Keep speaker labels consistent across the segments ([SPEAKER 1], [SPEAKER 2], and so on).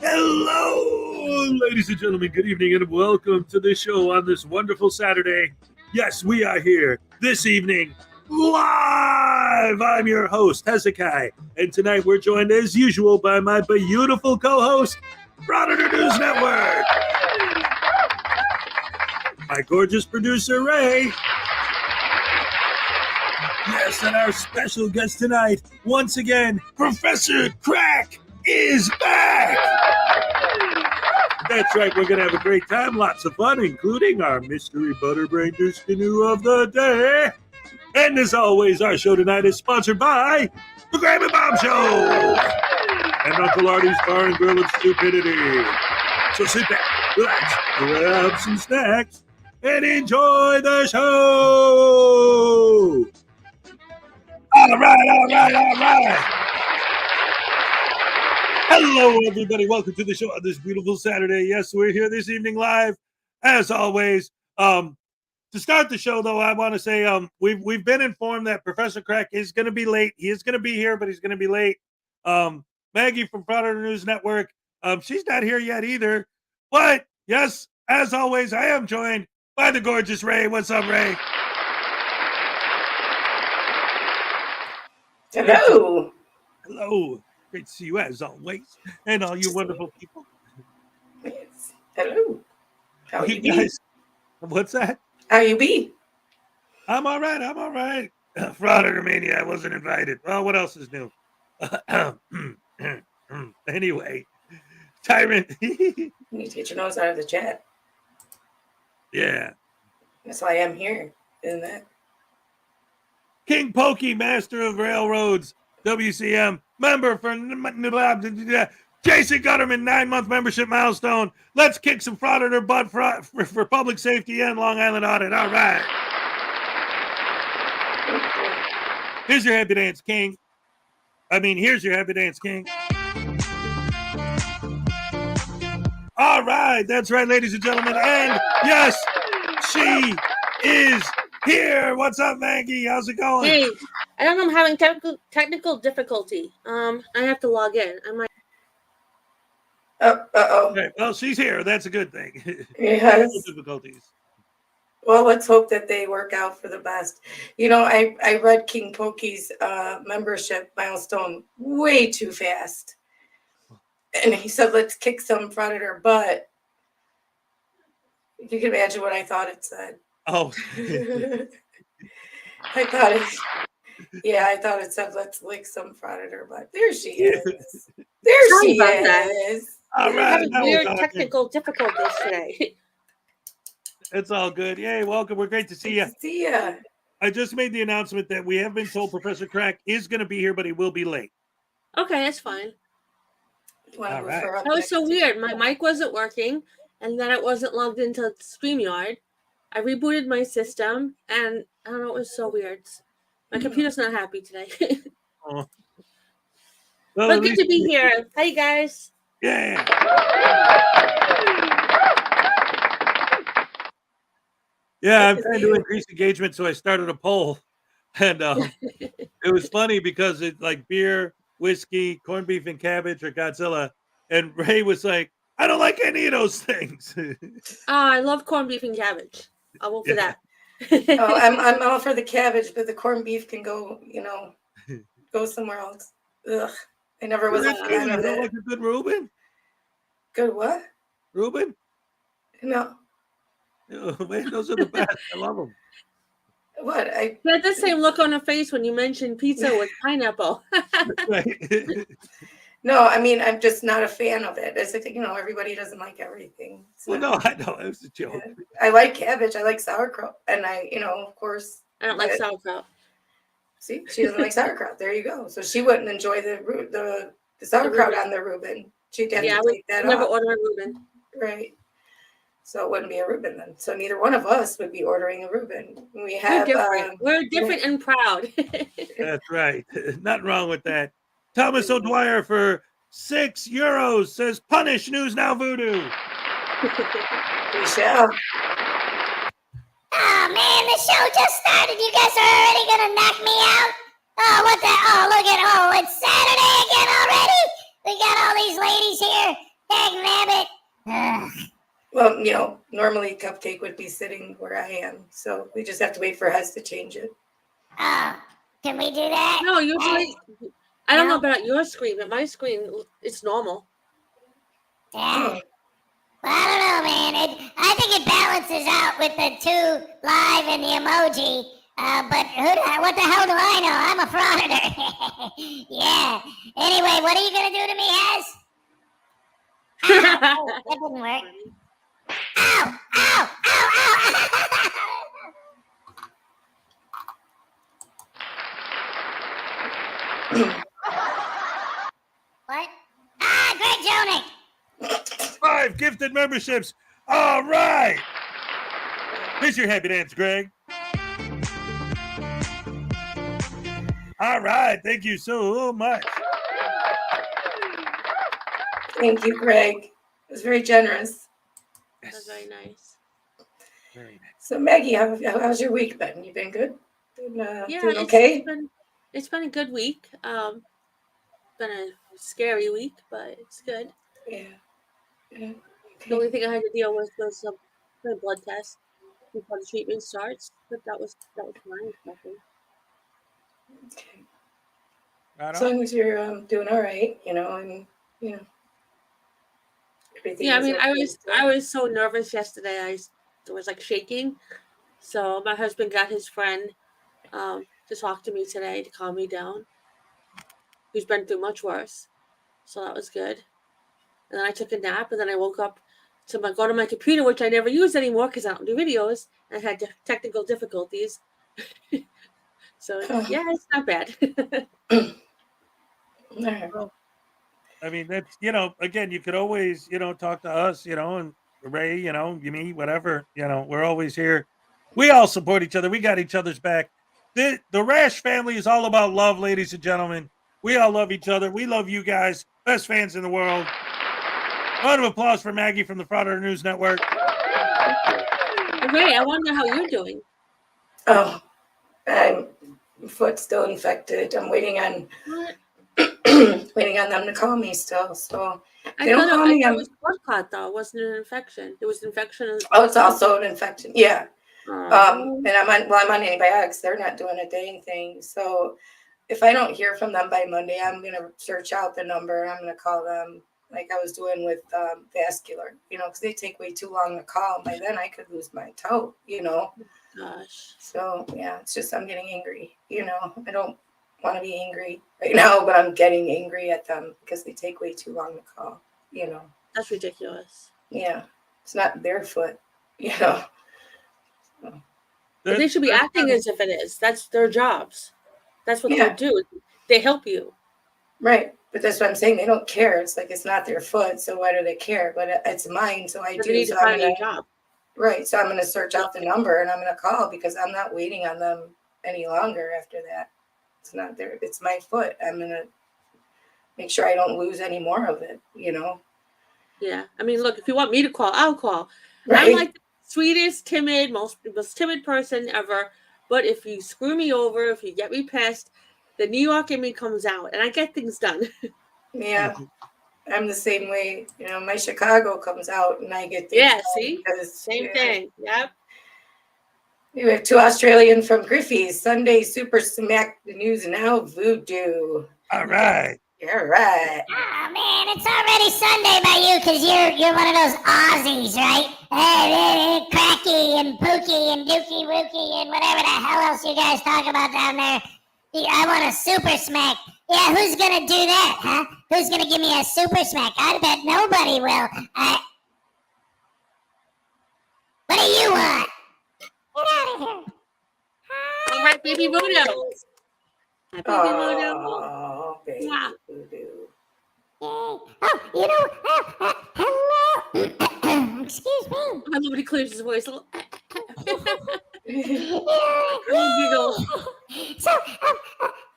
[SPEAKER 1] Hello, ladies and gentlemen. Good evening and welcome to the show on this wonderful Saturday. Yes, we are here this evening live. I'm your host, Hezekiah, and tonight we're joined as usual by my beautiful co-host, Frauditor News Network, my gorgeous producer, Ray. Yes, and our special guest tonight, once again, Professor Crack is back. That's right, we're going to have a great time, lots of fun, including our mystery butterbrain douche canoe of the day. And as always, our show tonight is sponsored by the Graham and Bob Show and Uncle Artie's Bar and Grill of Stupidity. So sit back, relax, grab some snacks, and enjoy the show. All right. Hello, everybody. Welcome to the show on this beautiful Saturday. Yes, we're here this evening live, as always. To start the show, though, I want to say we've been informed that Professor Crack is going to be late. He is going to be here, but he's going to be late. Maggie from Frauditor News Network, she's not here yet either. But yes, as always, I am joined by the gorgeous Ray. What's up, Ray?
[SPEAKER 2] Hello.
[SPEAKER 1] Hello. Great to see you as always, and all you wonderful people.
[SPEAKER 2] Yes. Hello. How you
[SPEAKER 1] guys? What's that?
[SPEAKER 2] How you be?
[SPEAKER 1] I'm all right. Frauditor Mania, I wasn't invited. Well, what else is new? Anyway, Tyrant.
[SPEAKER 2] You need to get your nose out of the chat.
[SPEAKER 1] Yeah.
[SPEAKER 2] That's why I'm here, isn't it?
[SPEAKER 1] King Pokey, Master of Railroads, WCM, member for Jason Gutterman, 9-month membership milestone. Let's kick some frauditor butt for public safety and Long Island Audit. All right. Here's your happy dance king. Here's your happy dance king. All right. That's right, ladies and gentlemen. And yes, she is here. What's up, Maggie? How's it going?
[SPEAKER 3] Hey, I don't know. I'm having technical difficulty. I have to log in. I might.
[SPEAKER 1] Okay, well, she's here. That's a good thing.
[SPEAKER 2] Yes.
[SPEAKER 1] Difficulties.
[SPEAKER 2] Well, let's hope that they work out for the best. You know, I read King Pokey's membership milestone way too fast. And he said, let's kick some frauditor butt. You can imagine what I thought it said.
[SPEAKER 1] Oh.
[SPEAKER 2] I thought it said, let's lick some frauditor butt. There she is. There she is.
[SPEAKER 1] All right.
[SPEAKER 3] I'm having weird technical difficulties today.
[SPEAKER 1] It's all good. Yay, welcome. We're great to see you.
[SPEAKER 2] See ya.
[SPEAKER 1] I just made the announcement that we have been told Professor Crack is going to be here, but he will be late.
[SPEAKER 3] Okay, that's fine.
[SPEAKER 2] All right.
[SPEAKER 3] That was so weird. My mic wasn't working, and then it wasn't logged into StreamYard. I rebooted my system, and I don't know, it was so weird. My computer's not happy today.
[SPEAKER 1] Well,
[SPEAKER 3] but good to be here. Hey, guys.
[SPEAKER 1] Yeah. Yeah, I'm trying to increase engagement, so I started a poll. And it was funny because it's like beer, whiskey, corned beef and cabbage, or Godzilla. And Ray was like, I don't like any of those things.
[SPEAKER 3] I love corned beef and cabbage. I'll vote for that.
[SPEAKER 2] I'm all for the cabbage, but the corned beef can go, go somewhere else. Ugh. I never was a fan of it.
[SPEAKER 1] Like a good Reuben?
[SPEAKER 2] Good what?
[SPEAKER 1] Reuben?
[SPEAKER 2] No.
[SPEAKER 1] Oh, man, those are the best. I love them.
[SPEAKER 2] What?
[SPEAKER 3] You had the same look on her face when you mentioned pizza with pineapple.
[SPEAKER 1] Right.
[SPEAKER 2] No, I'm just not a fan of it. As I think, everybody doesn't like everything.
[SPEAKER 1] So. Well, no, I know. It was a joke.
[SPEAKER 2] I like cabbage. I like sauerkraut. And of course.
[SPEAKER 3] I don't like sauerkraut.
[SPEAKER 2] See, she doesn't like sauerkraut. There you go. So she wouldn't enjoy the sauerkraut on the Reuben. She'd have to take that off.
[SPEAKER 3] Never order a Reuben.
[SPEAKER 2] Right. So it wouldn't be a Reuben then. So neither one of us would be ordering a Reuben. We have
[SPEAKER 3] We're different and proud.
[SPEAKER 1] That's right. Nothing wrong with that. Thomas O'Dwyer for €6 says, punish News Now Voodoo.
[SPEAKER 2] We shall.
[SPEAKER 4] Oh, man, the show just started. You guys are already going to knock me out? Oh, what the? Oh, look at, it's Saturday again already? We got all these ladies here. Dang rabbit. Ugh.
[SPEAKER 2] Well, normally Cupcake would be sitting where I am, so we just have to wait for Hez to change it.
[SPEAKER 4] Oh, can we do that?
[SPEAKER 3] No, usually I don't know
[SPEAKER 4] No?
[SPEAKER 3] about your screen, but my screen it's normal.
[SPEAKER 4] Yeah. Well, I don't know, man. I think it balances out with the 2 live and the emoji. But what the hell do I know? I'm a frauditor. Yeah. Anyway, what are you gonna do to me, Hez? Ow, that didn't work. Ow! Ow! Ow! Ow! What? Ah, Greg Jonick!
[SPEAKER 1] 5 gifted memberships. All right. Here's your happy dance, Greg. All right. Thank you so much.
[SPEAKER 2] Thank you, Greg. It was very generous.
[SPEAKER 3] That's very nice.
[SPEAKER 1] Very nice.
[SPEAKER 2] So, Maggie, how's your week been? You been good? Doing
[SPEAKER 3] Yeah,
[SPEAKER 2] okay?
[SPEAKER 3] it's been a good week. Been a scary week, but it's good.
[SPEAKER 2] Yeah.
[SPEAKER 3] The
[SPEAKER 2] Okay.
[SPEAKER 3] only thing I had to deal with was my blood test before the treatment starts, but that was fine. Nothing.
[SPEAKER 2] Okay.
[SPEAKER 1] Right
[SPEAKER 2] As
[SPEAKER 1] on.
[SPEAKER 2] long as you're doing all right, and everything.
[SPEAKER 3] Yeah, I
[SPEAKER 2] is
[SPEAKER 3] mean,
[SPEAKER 2] okay.
[SPEAKER 3] I was so nervous yesterday. I was like shaking. So my husband got his friend to talk to me today to calm me down. Who's been through much worse, so that was good. And then I took a nap, and then I woke up to go to my computer, which I never use anymore because I don't do videos, and I had technical difficulties. So yeah, it's not bad.
[SPEAKER 2] All right.
[SPEAKER 1] I mean, that's, again, you could always, talk to us, and Ray, you, me, whatever, we're always here. We all support each other. We got each other's back. The Rash family is all about love, ladies and gentlemen. We all love each other. We love you guys. Best fans in the world. Round of applause for Maggie from the Frauditor News Network.
[SPEAKER 3] Ray, I wonder how you're doing.
[SPEAKER 2] Oh, my foot's still infected. I'm waiting on
[SPEAKER 3] What?
[SPEAKER 2] waiting on them to call me still. So
[SPEAKER 3] I
[SPEAKER 2] they don't
[SPEAKER 3] thought
[SPEAKER 2] call me.
[SPEAKER 3] it was blood clot though. It wasn't an infection. It was an infection.
[SPEAKER 2] Oh, it's also an infection. Yeah.
[SPEAKER 3] Oh.
[SPEAKER 2] And I'm on antibiotics. They're not doing a dang thing. So if I don't hear from them by Monday, I'm gonna search out the number. I'm gonna call them like I was doing with vascular, because they take way too long to call. By then I could lose my toe,
[SPEAKER 3] Gosh.
[SPEAKER 2] So yeah, it's just I'm getting angry. I don't want to be angry right now, but I'm getting angry at them because they take way too long to call.
[SPEAKER 3] That's ridiculous.
[SPEAKER 2] Yeah, it's not their foot.
[SPEAKER 3] But they should be acting as if it is. That's their jobs. That's what
[SPEAKER 2] Yeah.
[SPEAKER 3] they do. They help you.
[SPEAKER 2] Right. But that's what I'm saying. They don't care. It's like it's not their foot, so why do they care? But it's mine, so I
[SPEAKER 3] But
[SPEAKER 2] do.
[SPEAKER 3] they need to
[SPEAKER 2] So I'm
[SPEAKER 3] find a
[SPEAKER 2] gonna,
[SPEAKER 3] new job.
[SPEAKER 2] right. So I'm going to search out the number and I'm going to call because I'm not waiting on them any longer after that. It's not their. It's my foot. I'm going to make sure I don't lose any more of it.
[SPEAKER 3] Yeah. I mean, look, if you want me to call, I'll call.
[SPEAKER 2] Right.
[SPEAKER 3] I'm like the sweetest, timid, most timid person ever. But if you screw me over, if you get me pissed, the New York in me comes out and I get things done.
[SPEAKER 2] Yeah. I'm the same way. My Chicago comes out and I get things
[SPEAKER 3] Yeah,
[SPEAKER 2] done
[SPEAKER 3] see?
[SPEAKER 2] because,
[SPEAKER 3] Same thing. Yep.
[SPEAKER 2] We have 2 Australian from Griffey's. Sunday Super Smack the News Now Voodoo.
[SPEAKER 1] All right.
[SPEAKER 2] All right.
[SPEAKER 4] Oh man, it's already Sunday by you because you're one of those Aussies, right? Cracky and Pookie and Dookie Wookie and whatever the hell else you guys talk about down there. I want a super smack. Yeah, who's gonna do that, huh? Who's gonna give me a super smack? I bet nobody will. What do you want? Get out of here.
[SPEAKER 3] All right, baby Voodoo. Happy baby Voodoo.
[SPEAKER 2] Oh, baby
[SPEAKER 3] Yeah.
[SPEAKER 2] Voodoo.
[SPEAKER 4] Yay. Oh, hello. Excuse me.
[SPEAKER 3] Nobody clears his voice.
[SPEAKER 4] Yeah.
[SPEAKER 3] Giggle.
[SPEAKER 4] So,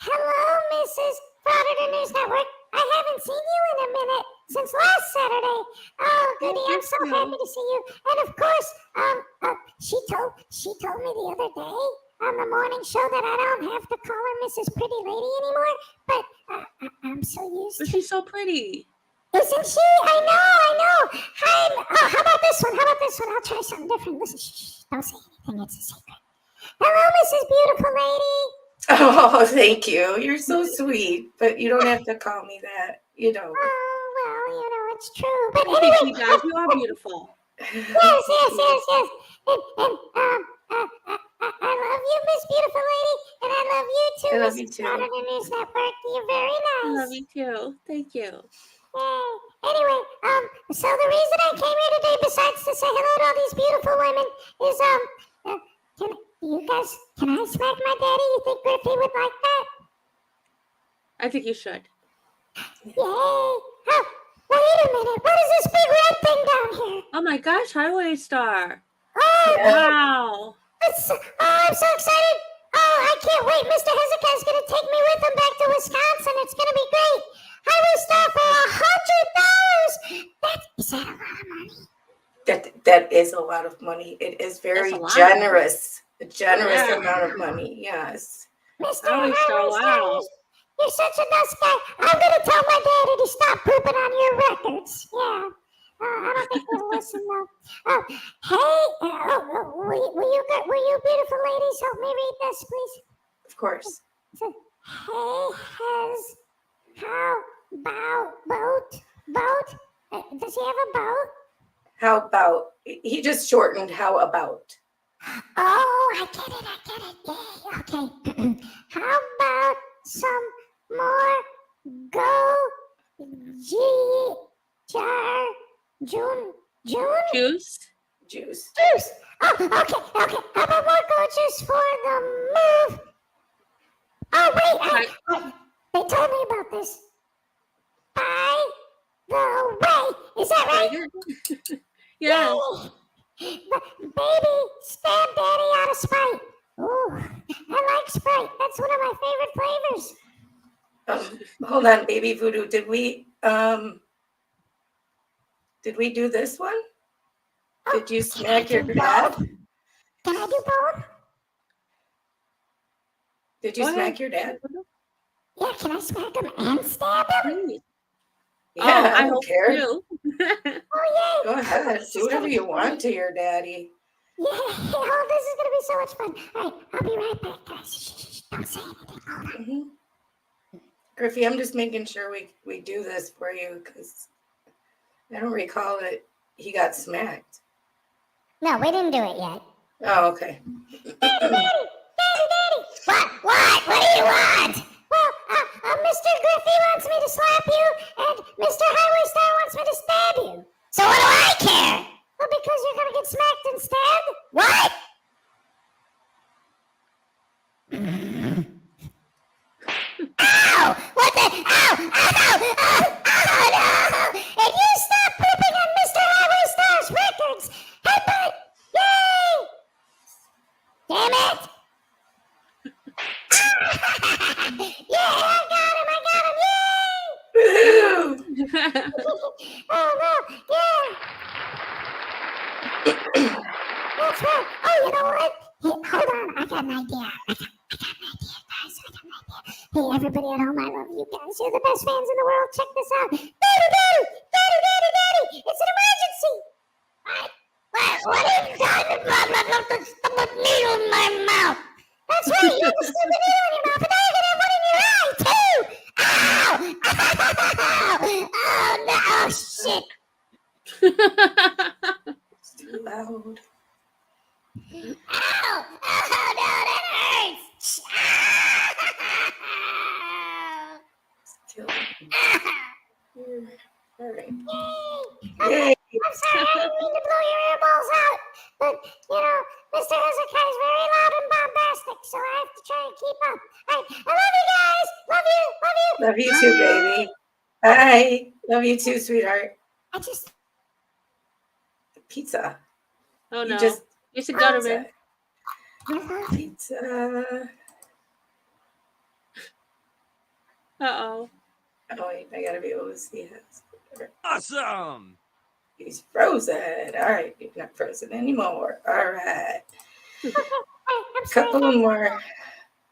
[SPEAKER 4] hello, Mrs. Frauditor News Network. I haven't seen you in a minute since last Saturday. Oh, goody, I'm so happy to see you. And of course, she told me the other day on the morning show that I don't have to call her Mrs. Pretty Lady anymore. But I'm so used
[SPEAKER 3] But
[SPEAKER 4] to.
[SPEAKER 3] she's so pretty.
[SPEAKER 4] Isn't she? I know. Hi. Oh, how about this one? I'll try something different. Listen, shh, don't say anything. It's a secret. Hello, Mrs. Beautiful Lady.
[SPEAKER 2] Oh, thank you. You're so sweet, but you don't have to call me that. You don't.
[SPEAKER 4] Oh, well, it's true. But
[SPEAKER 3] I think
[SPEAKER 4] anyway,
[SPEAKER 3] he does. You are beautiful.
[SPEAKER 4] yes. I love you, Miss Beautiful Lady, and I love you too,
[SPEAKER 2] I love
[SPEAKER 4] Miss
[SPEAKER 2] you too.
[SPEAKER 4] Saturday News Network. You're very
[SPEAKER 3] I
[SPEAKER 4] nice.
[SPEAKER 3] love you too. Thank you.
[SPEAKER 4] Yay. Anyway, so the reason I came here today, besides to say hello to all these beautiful women, is can I smack my daddy? You think Griffey would like that?
[SPEAKER 3] I think you should.
[SPEAKER 4] Yay! Oh, wait a minute. What is this big red thing down here?
[SPEAKER 3] Oh my gosh, Highway Star.
[SPEAKER 4] Oh,
[SPEAKER 2] Yeah.
[SPEAKER 3] Wow.
[SPEAKER 4] I'm so excited. Oh, I can't wait. Mr. Hezekiah's going to take me with him back to Wisconsin. It's going to be great. I will start for $100. Is that a lot of money?
[SPEAKER 2] That is a lot of money. It is very
[SPEAKER 3] That's a lot.
[SPEAKER 2] generous. A generous
[SPEAKER 3] Yeah.
[SPEAKER 2] amount of money. Yes.
[SPEAKER 4] Mr.
[SPEAKER 3] Highway Star,
[SPEAKER 4] Highway Star,
[SPEAKER 3] wow.
[SPEAKER 4] you're such a nice guy. I'm going to tell my daddy to stop pooping on your records. Yeah. I don't think he'll listen though. Oh, hey, will you beautiful ladies help me read this, please?
[SPEAKER 2] Of course.
[SPEAKER 4] So, how about boat? Does he have a boat?
[SPEAKER 2] How about, he just shortened how about.
[SPEAKER 4] Oh, I get it. Yay, okay. How about some more June?
[SPEAKER 3] Juice.
[SPEAKER 2] Juice.
[SPEAKER 4] Juice. Oh, okay. How about more go juice for the move? Oh, wait, they told me about this. By the way, is that right?
[SPEAKER 3] Yeah.
[SPEAKER 4] Baby, stab daddy out of Sprite. Ooh, I like Sprite. That's one of my favorite flavors.
[SPEAKER 2] Hold on, Baby Voodoo. Did we do this one? Did you smack your dad?
[SPEAKER 4] Can I do both?
[SPEAKER 2] Did you
[SPEAKER 3] Go
[SPEAKER 2] smack
[SPEAKER 3] ahead.
[SPEAKER 2] your dad?
[SPEAKER 4] Yeah, can I smack him and stab him?
[SPEAKER 3] Please.
[SPEAKER 2] Yeah,
[SPEAKER 3] I
[SPEAKER 2] I don't
[SPEAKER 3] hope
[SPEAKER 2] care.
[SPEAKER 3] you.
[SPEAKER 4] Oh, yay.
[SPEAKER 2] Go ahead. Do whatever you want to your daddy.
[SPEAKER 4] Yeah, oh, this is going to be so much fun. All right, I'll be right back, guys. Shh, don't say anything. Hold on.
[SPEAKER 2] Mm-hmm. Griffey, I'm just making sure we do this for you because I don't recall that he got smacked.
[SPEAKER 4] No, we didn't do it yet.
[SPEAKER 2] Oh, okay.
[SPEAKER 4] Daddy! What? What do you want? Well, Mr. Griffey wants me to slap you, and Mr. Highway Star wants me to stab you. So what do I care? Well, because you're gonna get smacked and stabbed. What? Ow! What the? Ow! No! And you stop pooping on Mr. Highway Star's records. Headbutt! Yay! Damn it! Yeah, I got him! Yay! Oh no! Yeah! That's right. Oh, you know what? Hold on, I got an idea. Guys. Hey, everybody at home, I love you guys. You're the best fans in the world. Check this out. Daddy! It's an emergency! What are you talking about? Stop a needle in my mouth! That's right, you have a stupid needle in your mouth, and now you're gonna have one in your eye, too! Ow! Oh, no! Oh, shit!
[SPEAKER 2] It's too loud.
[SPEAKER 4] Ow! Oh, no, that hurts! Ow!
[SPEAKER 2] Still. All right.
[SPEAKER 4] Yay! I'm sorry, I didn't mean to blow your earballs out, but, you know, Mr. Hezekiah is very loud and bombastic, so I have to try and keep up. All right, I love you guys! Love you!
[SPEAKER 2] Love you too, baby. Bye. Love you too, sweetheart.
[SPEAKER 4] I just...
[SPEAKER 2] Pizza.
[SPEAKER 3] Oh
[SPEAKER 2] You
[SPEAKER 3] no.
[SPEAKER 2] just
[SPEAKER 3] It's a gutterman.
[SPEAKER 2] pizza.
[SPEAKER 3] Uh-oh.
[SPEAKER 2] Oh wait, I gotta be able to see his.
[SPEAKER 5] Awesome!
[SPEAKER 2] He's frozen. All right, he's not frozen anymore. All right,
[SPEAKER 4] I'm sorry.
[SPEAKER 2] couple more.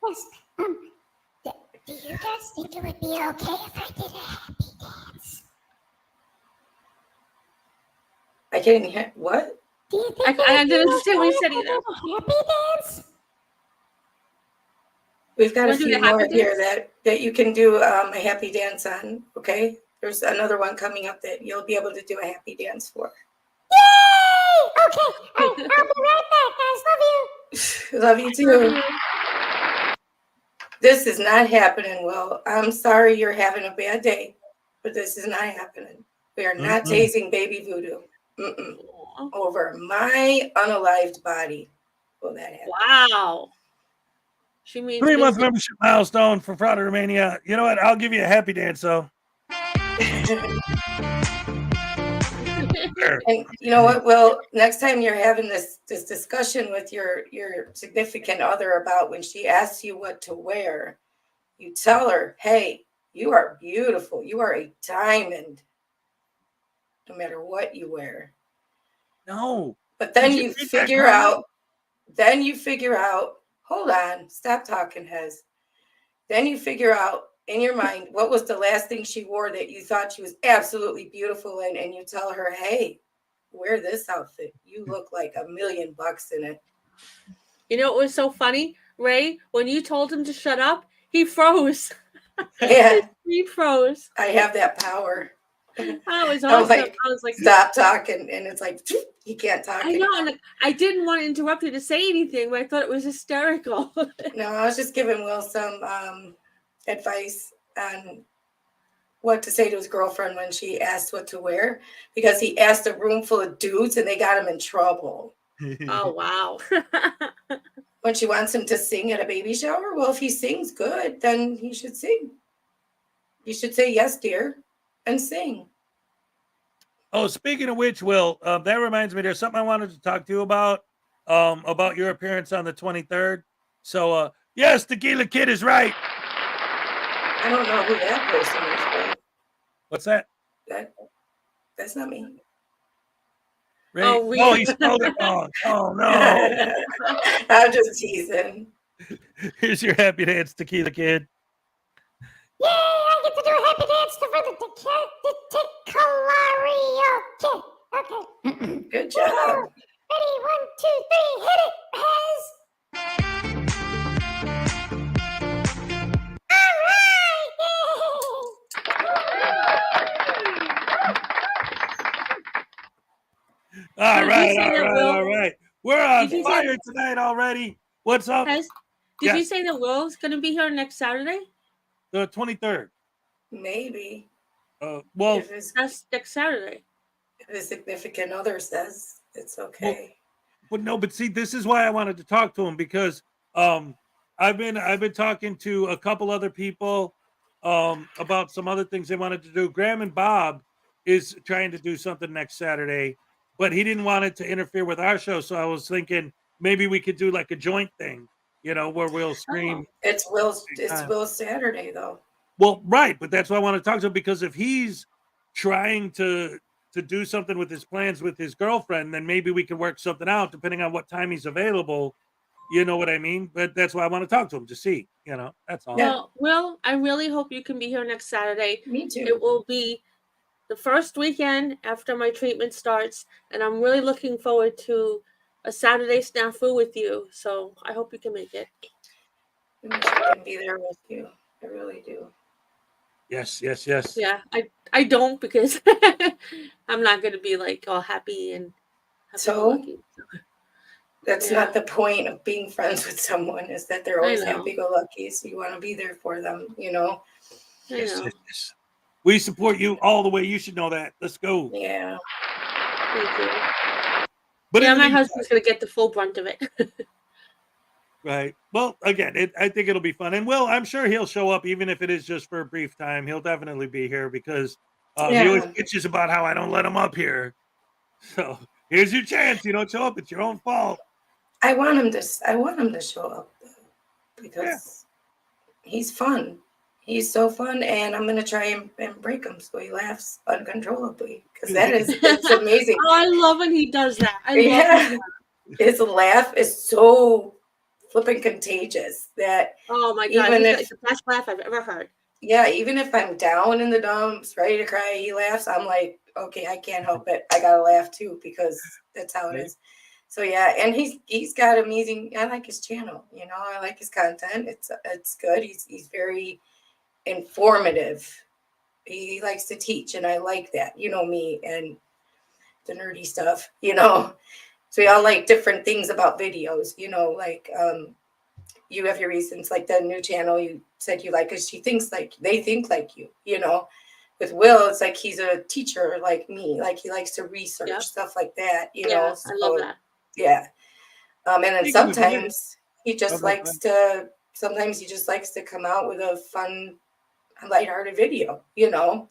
[SPEAKER 4] Yes, do you guys think it would be okay if I did a happy dance?
[SPEAKER 2] can't hear what?
[SPEAKER 4] Do you think
[SPEAKER 3] I
[SPEAKER 4] that
[SPEAKER 3] didn't
[SPEAKER 4] you
[SPEAKER 3] understand what you
[SPEAKER 4] will
[SPEAKER 3] said
[SPEAKER 4] do
[SPEAKER 3] either.
[SPEAKER 4] a happy dance?
[SPEAKER 2] We've got a
[SPEAKER 3] Wanna do the
[SPEAKER 2] few more
[SPEAKER 3] happy
[SPEAKER 2] here
[SPEAKER 3] dance?
[SPEAKER 2] that you can do a happy dance on. Okay, there's another one coming up that you'll be able to do a happy dance for.
[SPEAKER 4] Yay! Okay, I'll be right back, guys. Love you.
[SPEAKER 2] Love you too. This is not happening, Will. I'm sorry you're having a bad day, but this is not happening. We are not tasing baby voodoo. Over my unalived body. Will that happen?
[SPEAKER 3] Wow. She means
[SPEAKER 1] 3-month
[SPEAKER 3] business.
[SPEAKER 1] membership milestone for Frauditor Mania. You know what? I'll give you a happy dance, though.
[SPEAKER 2] And you know what? Well, next time you're having this discussion with your significant other about when she asks you what to wear, you tell her, "Hey, you are beautiful. You are a diamond, no matter what you wear."
[SPEAKER 1] No.
[SPEAKER 2] But then
[SPEAKER 1] Did you
[SPEAKER 2] you
[SPEAKER 1] read that
[SPEAKER 2] figure
[SPEAKER 1] comment?
[SPEAKER 2] out. Hold on, stop talking, Hez. Then you figure out in your mind what was the last thing she wore that you thought she was absolutely beautiful in, and you tell her, "Hey, wear this outfit. You look like $1 million in it."
[SPEAKER 3] You know what was so funny, Ray? When you told him to shut up, he froze.
[SPEAKER 2] Yeah,
[SPEAKER 3] He froze.
[SPEAKER 2] I have that power.
[SPEAKER 3] That was
[SPEAKER 2] I'm
[SPEAKER 3] awesome.
[SPEAKER 2] like,
[SPEAKER 3] I was like,
[SPEAKER 2] stop talking, and it's like he can't talk
[SPEAKER 3] I know,
[SPEAKER 2] anymore.
[SPEAKER 3] and like, I didn't want to interrupt you to say anything, but I thought it was hysterical.
[SPEAKER 2] No, I was just giving Will some advice on what to say to his girlfriend when she asked what to wear, because he asked a room full of dudes and they got him in trouble.
[SPEAKER 3] Oh wow.
[SPEAKER 2] When she wants him to sing at a baby shower, well, if he sings good, then he should sing. You should say, "Yes, dear," and sing.
[SPEAKER 1] Oh, speaking of which, Will, that reminds me, there's something I wanted to talk to you about your appearance on the 23rd. So, yes, Tequila Kid is right.
[SPEAKER 2] I don't know who that person is,
[SPEAKER 1] What's that?
[SPEAKER 2] but that's not me.
[SPEAKER 1] Ray?
[SPEAKER 3] Oh,
[SPEAKER 1] Oh, he spelled it wrong. Oh, no.
[SPEAKER 2] I'm just teasing.
[SPEAKER 1] Here's your happy dance, Tequila Kid.
[SPEAKER 4] Yay! I get to do a happy dance for the Ticolario Kid. Okay.
[SPEAKER 2] Good job.
[SPEAKER 4] Ready? 1, 2, 3, hit it, Hez.
[SPEAKER 1] All
[SPEAKER 3] Did you
[SPEAKER 1] right,
[SPEAKER 3] say that, Will?
[SPEAKER 1] all right. We're on
[SPEAKER 3] Did you say-
[SPEAKER 1] fire tonight already. What's up?
[SPEAKER 3] Did
[SPEAKER 1] Yes.
[SPEAKER 3] you say that Will's going to be here next Saturday?
[SPEAKER 1] The 23rd.
[SPEAKER 2] Maybe
[SPEAKER 1] Well,
[SPEAKER 2] if his
[SPEAKER 3] Next Saturday.
[SPEAKER 2] significant other says it's okay.
[SPEAKER 1] but see, this is why I wanted to talk to him, because I've been talking to a couple other people about some other things they wanted to do. Graham and Bob is trying to do something next Saturday, but he didn't want it to interfere with our show. So I was thinking maybe we could do like a joint thing, where we'll stream.
[SPEAKER 2] It's Will's Saturday though.
[SPEAKER 1] Well, right, but that's why I want to talk to him, because if he's trying to do something with his plans with his girlfriend, then maybe we can work something out depending on what time he's available. You know what I mean? But that's why I want to talk to him to see, that's all.
[SPEAKER 2] Yeah.
[SPEAKER 3] Well, Will, I really hope you can be here next Saturday.
[SPEAKER 2] Me too.
[SPEAKER 3] It will be the first weekend after my treatment starts, and I'm really looking forward to a Saturday SNAFU with you. So I hope you can make it.
[SPEAKER 2] I wish I could be there with you. I really do.
[SPEAKER 1] Yes.
[SPEAKER 3] Yeah, I don't, because I'm not going to be like all happy and happy-go-lucky.
[SPEAKER 2] That's not the point of being friends with someone, is that they're always happy-go-lucky. So you want to be there for them,
[SPEAKER 3] I know.
[SPEAKER 1] Yes. We support you all the way. You should know that. Let's go.
[SPEAKER 2] Yeah.
[SPEAKER 3] Thank you.
[SPEAKER 1] But
[SPEAKER 3] yeah, my husband's going to get the full brunt of it.
[SPEAKER 1] Right. Well, again, I think it'll be fun. And Will, I'm sure he'll show up, even if it is just for a brief time. He'll definitely be here, because he always bitches about how I don't let him up here. So here's your chance. You don't show up, it's your own fault.
[SPEAKER 2] I want him to show up though, because he's fun. He's so fun, and I'm gonna try and break him so he laughs uncontrollably, because it's amazing.
[SPEAKER 3] Oh, I love when he does that. I love that.
[SPEAKER 2] His laugh is so flipping contagious that
[SPEAKER 3] oh my god, it's the best laugh I've ever heard.
[SPEAKER 2] Yeah, even if I'm down in the dumps, ready to cry, he laughs. I'm like, okay, I can't help it. I gotta laugh too because that's how it is. So yeah, and he's got amazing. I like his channel. You know, I like his content. It's good. He's very informative. He likes to teach, and I like that. You know me and the nerdy stuff. You know, so we all like different things about videos. You know, like you have your reasons. Like the new channel you said you like, because they think like you. You know. With Will, it's like he's a teacher like me. Like he likes to research stuff like that, you know.
[SPEAKER 3] I love that.
[SPEAKER 2] Yeah. And then sometimes he just likes to come out with a fun, lighthearted video, you know.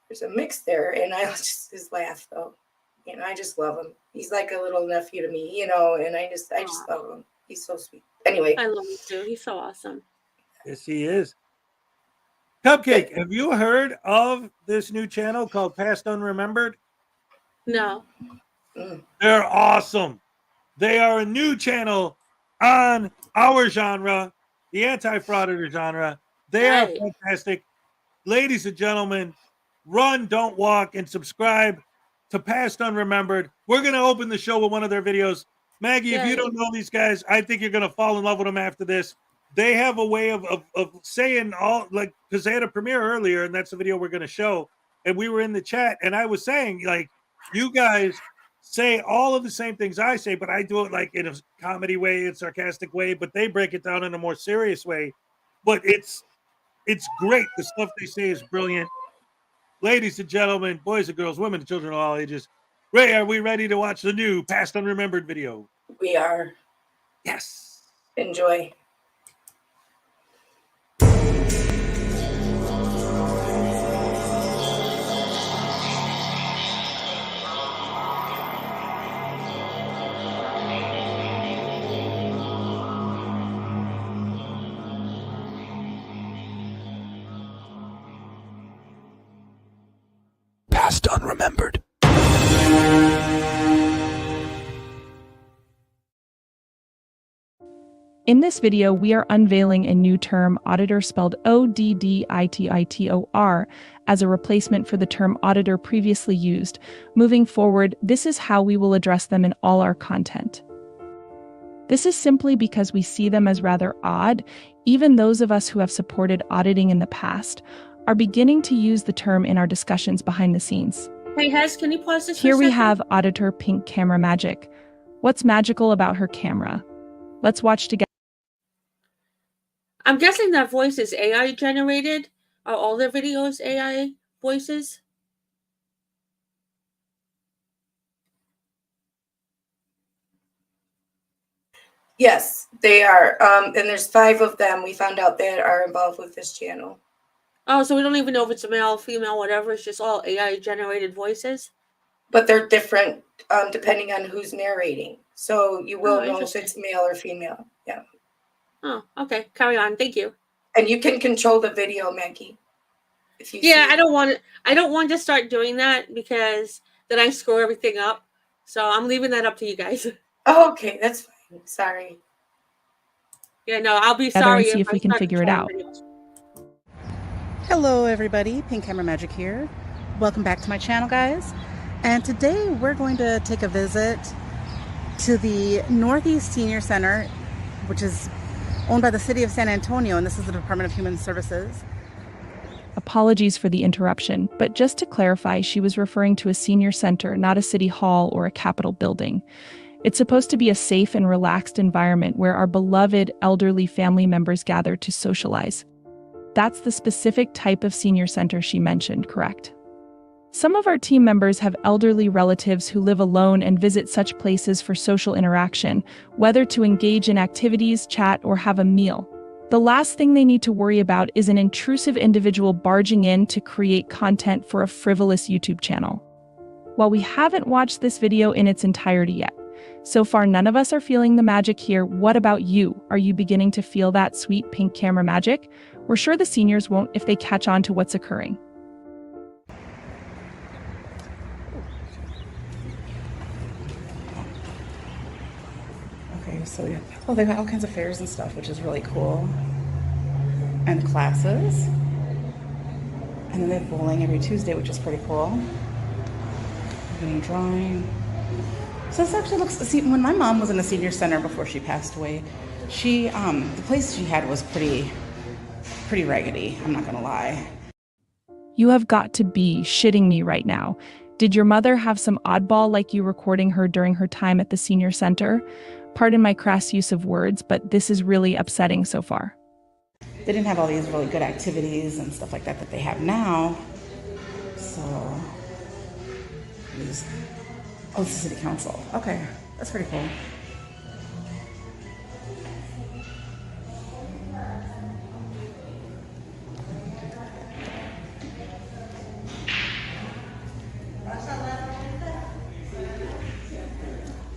[SPEAKER 2] There's a mix there, and I just his laugh though. You know, I just love him. He's like a little nephew to me, you know, and I just love him. He's so sweet. Anyway.
[SPEAKER 3] I love him too. He's so awesome.
[SPEAKER 1] Yes, he is. Cupcake, have you heard of this new channel called Past Unremembered?
[SPEAKER 3] No.
[SPEAKER 1] They're awesome. They are a new channel on our genre, the anti-frauditor genre. They are fantastic. Ladies and gentlemen, run, don't walk, and subscribe to Past Unremembered. We're going to open the show with one of their videos. Maggie, if you don't know these guys, I think you're going to fall in love with them after this. They have a way of saying all, like, because they had a premiere earlier, and that's the video we're going to show. And we were in the chat, and I was saying, like, you guys say all of the same things I say, but I do it like in a comedy way, a sarcastic way, but they break it down in a more serious way. But it's great. The stuff they say is brilliant. Ladies and gentlemen, boys and girls, women and children of all ages, Ray, are we ready to watch the new Past Unremembered video?
[SPEAKER 2] We are.
[SPEAKER 1] Yes.
[SPEAKER 2] Enjoy.
[SPEAKER 5] Past Unremembered.
[SPEAKER 6] In this video, we are unveiling a new term, auditor, spelled O-D-D-I-T-I-T-O-R, as a replacement for the term auditor previously used. Moving forward, this is how we will address them in all our content. This is simply because we see them as rather odd. Even those of us who have supported auditing in the past are beginning to use the term in our discussions behind the scenes.
[SPEAKER 3] Hey, Hez, can you pause this?
[SPEAKER 6] Here we have Auditor Pink Camera Magic. What's magical about her camera? Let's watch together.
[SPEAKER 3] I'm guessing that voice is AI generated. Are all their videos AI voices?
[SPEAKER 2] Yes, they are. And there's 5 of them we found out that are involved with this channel.
[SPEAKER 3] Oh, so we don't even know if it's a male, female, whatever. It's just all AI generated voices.
[SPEAKER 2] But they're different depending on who's narrating. So you will know if it's male or female. Yeah.
[SPEAKER 3] Oh, okay. Carry on. Thank you.
[SPEAKER 2] And you can control the video, Maggie. If you
[SPEAKER 3] I don't want to start doing that because then I screw everything up. So I'm leaving that up to you guys.
[SPEAKER 2] Oh, okay, that's fine. Sorry.
[SPEAKER 3] Yeah, no, I'll be sorry
[SPEAKER 6] and see if we can figure it out.
[SPEAKER 3] Videos.
[SPEAKER 7] Hello everybody, Pink Camera Magic here. Welcome back to my channel, guys. And today we're going to take a visit to the Northeast Senior Center, which is owned by the City of San Antonio, and this is the Department of Human Services.
[SPEAKER 6] Apologies for the interruption, but just to clarify, she was referring to a senior center, not a city hall or a Capitol building. It's supposed to be a safe and relaxed environment where our beloved elderly family members gather to socialize. That's the specific type of senior center she mentioned, correct? Some of our team members have elderly relatives who live alone and visit such places for social interaction, whether to engage in activities, chat, or have a meal. The last thing they need to worry about is an intrusive individual barging in to create content for a frivolous YouTube channel. While we haven't watched this video in its entirety yet, so far none of us are feeling the magic here. What about you? Are you beginning to feel that sweet pink camera magic? We're sure the seniors won't if they catch on to what's occurring.
[SPEAKER 7] Okay, so yeah, well, they've got all kinds of fairs and stuff, which is really cool. And classes. And then they have bowling every Tuesday, which is pretty cool. Doing drawing. So this actually looks, see, when my mom was in the senior center before she passed away, she, the place she had was pretty raggedy, I'm not gonna lie.
[SPEAKER 6] You have got to be shitting me right now. Did your mother have some oddball like you recording her during her time at the senior center? Pardon my crass use of words, but this is really upsetting so far.
[SPEAKER 7] They didn't have all these really good activities and stuff like that that they have now. So, oh, it's the city council. Okay, that's pretty cool.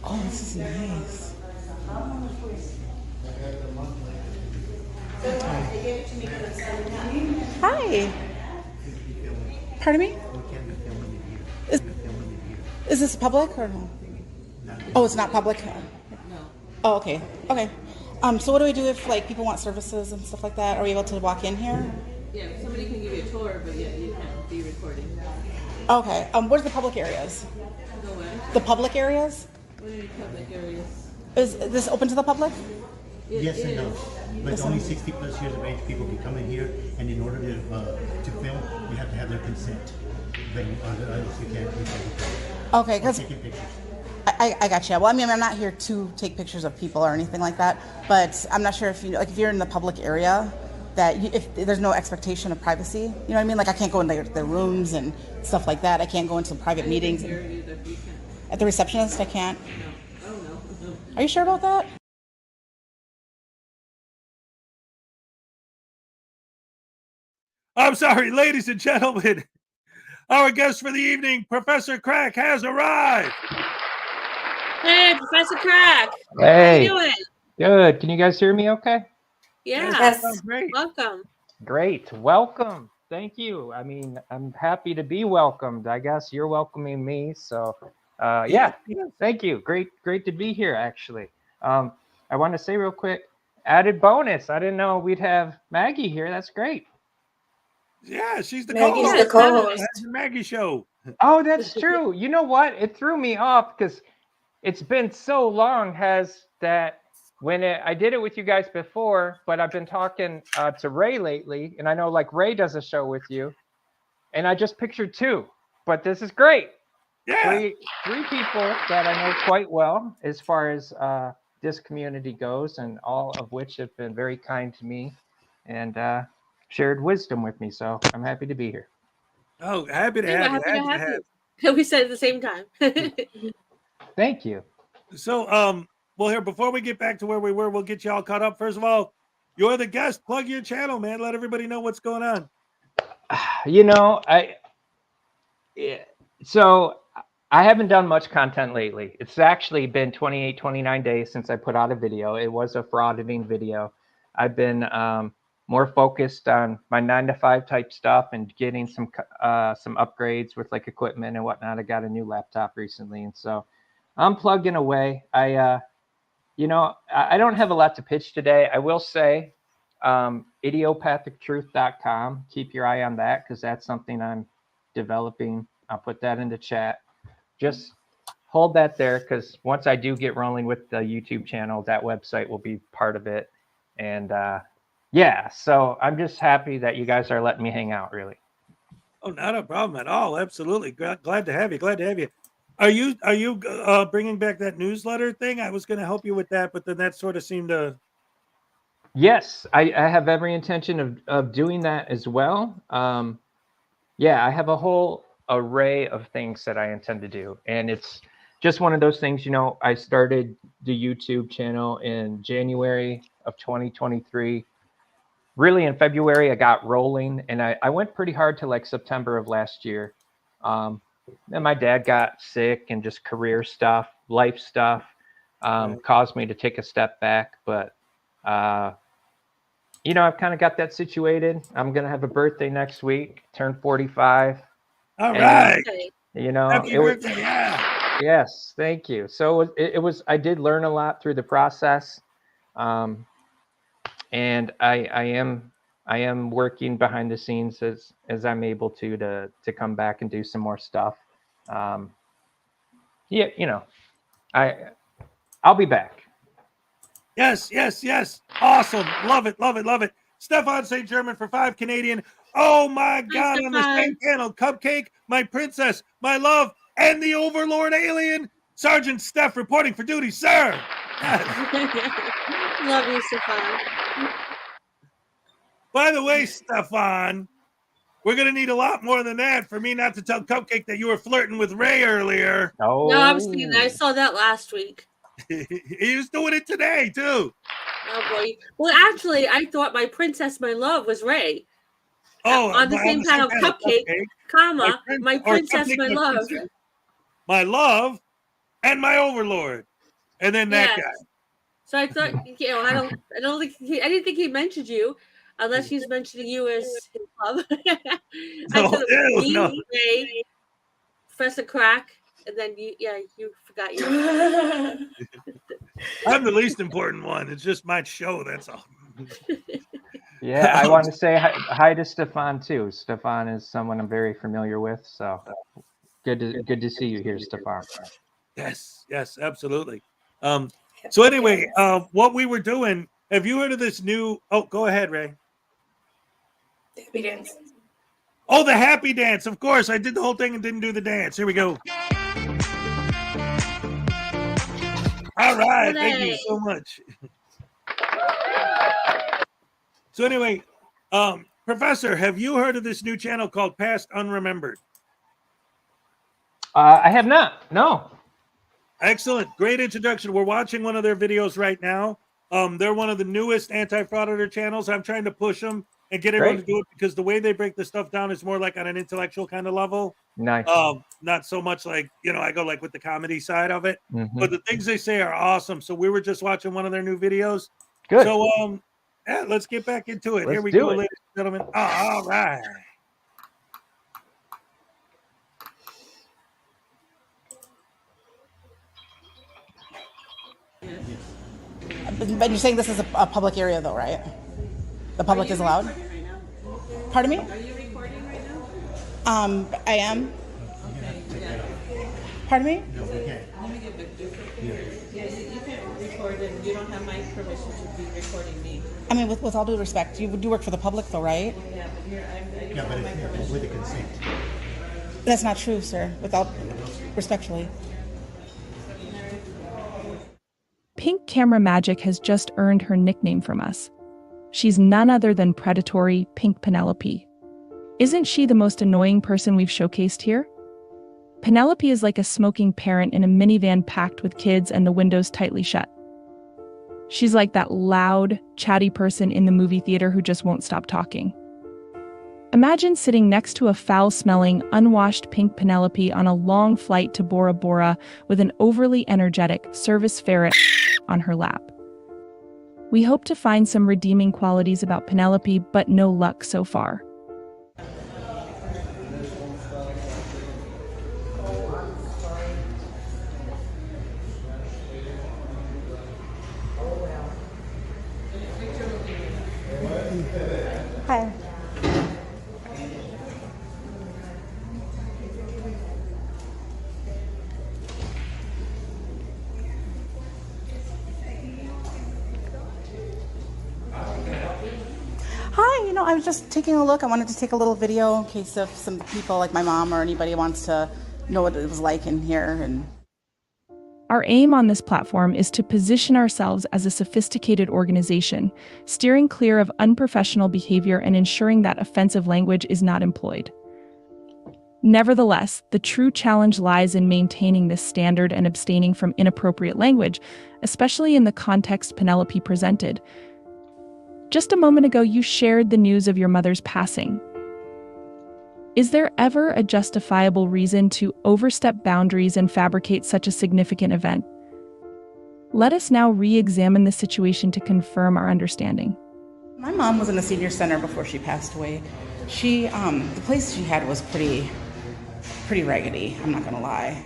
[SPEAKER 7] Oh, this is nice. Hi. Pardon me? Is this public or no? Oh, it's not public? No. Oh, okay. Okay. So what do we do if like people want services and stuff like that? Are we able to walk in here?
[SPEAKER 8] Yeah, somebody can give you a tour, but yeah, you can't be recording.
[SPEAKER 7] Okay. Where's the public areas?
[SPEAKER 8] The what?
[SPEAKER 7] The public areas?
[SPEAKER 8] What are your public areas?
[SPEAKER 7] Is this open to the public?
[SPEAKER 9] Yes and no, but only 60 plus years of age people can come in here, and in order to film, you have to have their consent. But otherwise you can't film.
[SPEAKER 7] Okay, because
[SPEAKER 9] Taking pictures.
[SPEAKER 7] I got you. Well, I mean, I'm not here to take pictures of people or anything like that, but I'm not sure if you, like, if you're in the public area, that if there's no expectation of privacy, you know what I mean? Like, I can't go into the rooms and stuff like that. I can't go into private meetings. At the receptionist, I can't.
[SPEAKER 8] No. Oh no.
[SPEAKER 7] Are you sure about that?
[SPEAKER 1] I'm sorry, ladies and gentlemen. Our guest for the evening, Professor Crack, has arrived.
[SPEAKER 3] Hey, Professor Crack.
[SPEAKER 10] Hey,
[SPEAKER 3] How you doing?
[SPEAKER 10] good. Can you guys hear me okay?
[SPEAKER 3] Yeah.
[SPEAKER 2] Yes.
[SPEAKER 1] Sounds great.
[SPEAKER 3] Welcome.
[SPEAKER 10] Great. Welcome. Thank you. I mean, I'm happy to be welcomed. I guess you're welcoming me. So, yeah, thank you. Great to be here, actually. I want to say real quick, added bonus. I didn't know we'd have Maggie here. That's great.
[SPEAKER 1] Yeah, she's the
[SPEAKER 2] Maggie's
[SPEAKER 1] co-host.
[SPEAKER 2] the co-host.
[SPEAKER 1] That's the Maggie show.
[SPEAKER 10] Oh, that's true. You know what? It threw me off because it's been so long I did it with you guys before, but I've been talking to Ray lately, and I know like Ray does a show with you, and I just pictured two, but this is great.
[SPEAKER 1] Yeah.
[SPEAKER 10] Three people that I know quite well as far as this community goes, and all of which have been very kind to me and shared wisdom with me. So I'm happy to be here.
[SPEAKER 1] Oh, happy to
[SPEAKER 3] Hey, we're
[SPEAKER 1] have you.
[SPEAKER 3] happy to
[SPEAKER 1] Happy to
[SPEAKER 3] have
[SPEAKER 1] have
[SPEAKER 3] you. We said it at the same time.
[SPEAKER 10] Thank you.
[SPEAKER 1] you. So, well, here, before we get back to where we were, we'll get you all caught up. First of all, you're the guest. Plug your channel, man. Let everybody know what's going on.
[SPEAKER 10] You know, so I haven't done much content lately. It's actually been 28, 29 days since I put out a video. It was a frauditing video. I've been more focused on my 9-to-5 type stuff and getting some upgrades with like equipment and whatnot. I got a new laptop recently, and so I'm plugging away. I don't have a lot to pitch today. I will say idiopathictruth.com. Keep your eye on that because that's something I'm developing. I'll put that into chat. Just hold that there because once I do get rolling with the YouTube channel, that website will be part of it. And yeah, so I'm just happy that you guys are letting me hang out, really.
[SPEAKER 1] Oh, not a problem at all. Absolutely. Glad to have you. Glad to have you. Are you bringing back that newsletter thing? I was going to help you with that, but then that sort of seemed to.
[SPEAKER 10] Yes, I have every intention of doing that as well. Yeah, I have a whole array of things that I intend to do. And it's just one of those things, I started the YouTube channel in January of 2023. Really in February, I got rolling and I went pretty hard to like September of last year. Then my dad got sick and just career stuff, life stuff, caused me to take a step back. But, I've kind of got that situated. I'm going to have a birthday next week, turn 45.
[SPEAKER 1] All right.
[SPEAKER 10] Happy
[SPEAKER 1] birthday, yeah.
[SPEAKER 10] Yes, thank you. So it was, I did learn a lot through the process. And I am working behind the scenes as I'm able to come back and do some more stuff. yeah, I'll be back.
[SPEAKER 1] Yes. Awesome. Love it. Stefan St. German for 5 Canadian. Oh my God, on the same panel, Cupcake, my princess, my love, and the Overlord alien, Sergeant Steph reporting for duty, sir. Yes.
[SPEAKER 3] Love you, Stefan.
[SPEAKER 1] By the way, Stefan, we're going to need a lot more than that for me not to tell Cupcake that you were flirting with Ray earlier.
[SPEAKER 10] Oh.
[SPEAKER 3] No, I saw that last week.
[SPEAKER 1] He was doing it today, too.
[SPEAKER 3] Oh, boy. Well, actually, I thought my princess, my love was Ray.
[SPEAKER 1] Oh,
[SPEAKER 3] on the same panel, Cupcake, comma, my princess, my love.
[SPEAKER 1] Princess, my love, and my Overlord. And then that guy.
[SPEAKER 3] So I thought, I didn't think he mentioned you, unless he's mentioning you as his love. I thought it was me, Ray, Professor Crack, and then you forgot you.
[SPEAKER 1] I'm the least important one. It's just my show, that's all.
[SPEAKER 10] Yeah, I want to say hi to Stefan too. Stefan is someone I'm very familiar with, so good to see you here, Stefan.
[SPEAKER 1] Yes, absolutely. So anyway, what we were doing, have you heard of this new, go ahead, Ray.
[SPEAKER 2] Happy dance.
[SPEAKER 1] Oh, the happy dance. Of course. I did the whole thing and didn't do the dance. Here we go. All right. Thank you so much. So anyway, Professor, have you heard of this new channel called Past Unremembered?
[SPEAKER 10] I have not. No.
[SPEAKER 1] Excellent. Great introduction. We're watching one of their videos right now. They're one of the newest anti-frauditor channels. I'm trying to push them and get everyone to do it because the way they break the stuff down is more like on an intellectual kind of level.
[SPEAKER 10] Nice.
[SPEAKER 1] Not so much like, I go like with the comedy side of it.
[SPEAKER 10] Mm-hmm.
[SPEAKER 1] But the things they say are awesome. So we were just watching one of their new videos.
[SPEAKER 10] Good.
[SPEAKER 1] So let's get back into it. Here we go, ladies and gentlemen. All right.
[SPEAKER 7] But you're saying this is a public area, though, right? The public is allowed?
[SPEAKER 8] Right now?
[SPEAKER 7] Pardon me?
[SPEAKER 8] Are you recording right now?
[SPEAKER 7] I am.
[SPEAKER 8] Okay, yeah.
[SPEAKER 7] Pardon me?
[SPEAKER 9] No, we can't.
[SPEAKER 8] Let me get back to you. Yeah, you can't record and you don't have my permission to be recording me.
[SPEAKER 7] I mean, with all due respect, you do work for the public, though, right?
[SPEAKER 8] Yeah, but here, I don't
[SPEAKER 9] Yeah, but
[SPEAKER 8] have my
[SPEAKER 9] it's
[SPEAKER 8] permission.
[SPEAKER 9] with the consent.
[SPEAKER 7] That's not true, sir. Without respectfully.
[SPEAKER 6] Pink Camera Magic has just earned her nickname from us. She's none other than predatory Pink Penelope. Isn't she the most annoying person we've showcased here? Penelope is like a smoking parent in a minivan packed with kids and the windows tightly shut. She's like that loud, chatty person in the movie theater who just won't stop talking. Imagine sitting next to a foul-smelling, unwashed Pink Penelope on a long flight to Bora Bora with an overly energetic service ferret on her lap. We hope to find some redeeming qualities about Penelope, but no luck so far.
[SPEAKER 7] Hi. Hi, I was just taking a look. I wanted to take a little video in case if some people like my mom or anybody wants to know what it was like in here. And
[SPEAKER 6] Our aim on this platform is to position ourselves as a sophisticated organization, steering clear of unprofessional behavior and ensuring that offensive language is not employed. Nevertheless, the true challenge lies in maintaining this standard and abstaining from inappropriate language, especially in the context Penelope presented. Just a moment ago, you shared the news of your mother's passing. Is there ever a justifiable reason to overstep boundaries and fabricate such a significant event? Let us now re-examine the situation to confirm our understanding.
[SPEAKER 7] my mom was in a senior center before she passed away. She, the place she had was pretty raggedy, I'm not gonna lie.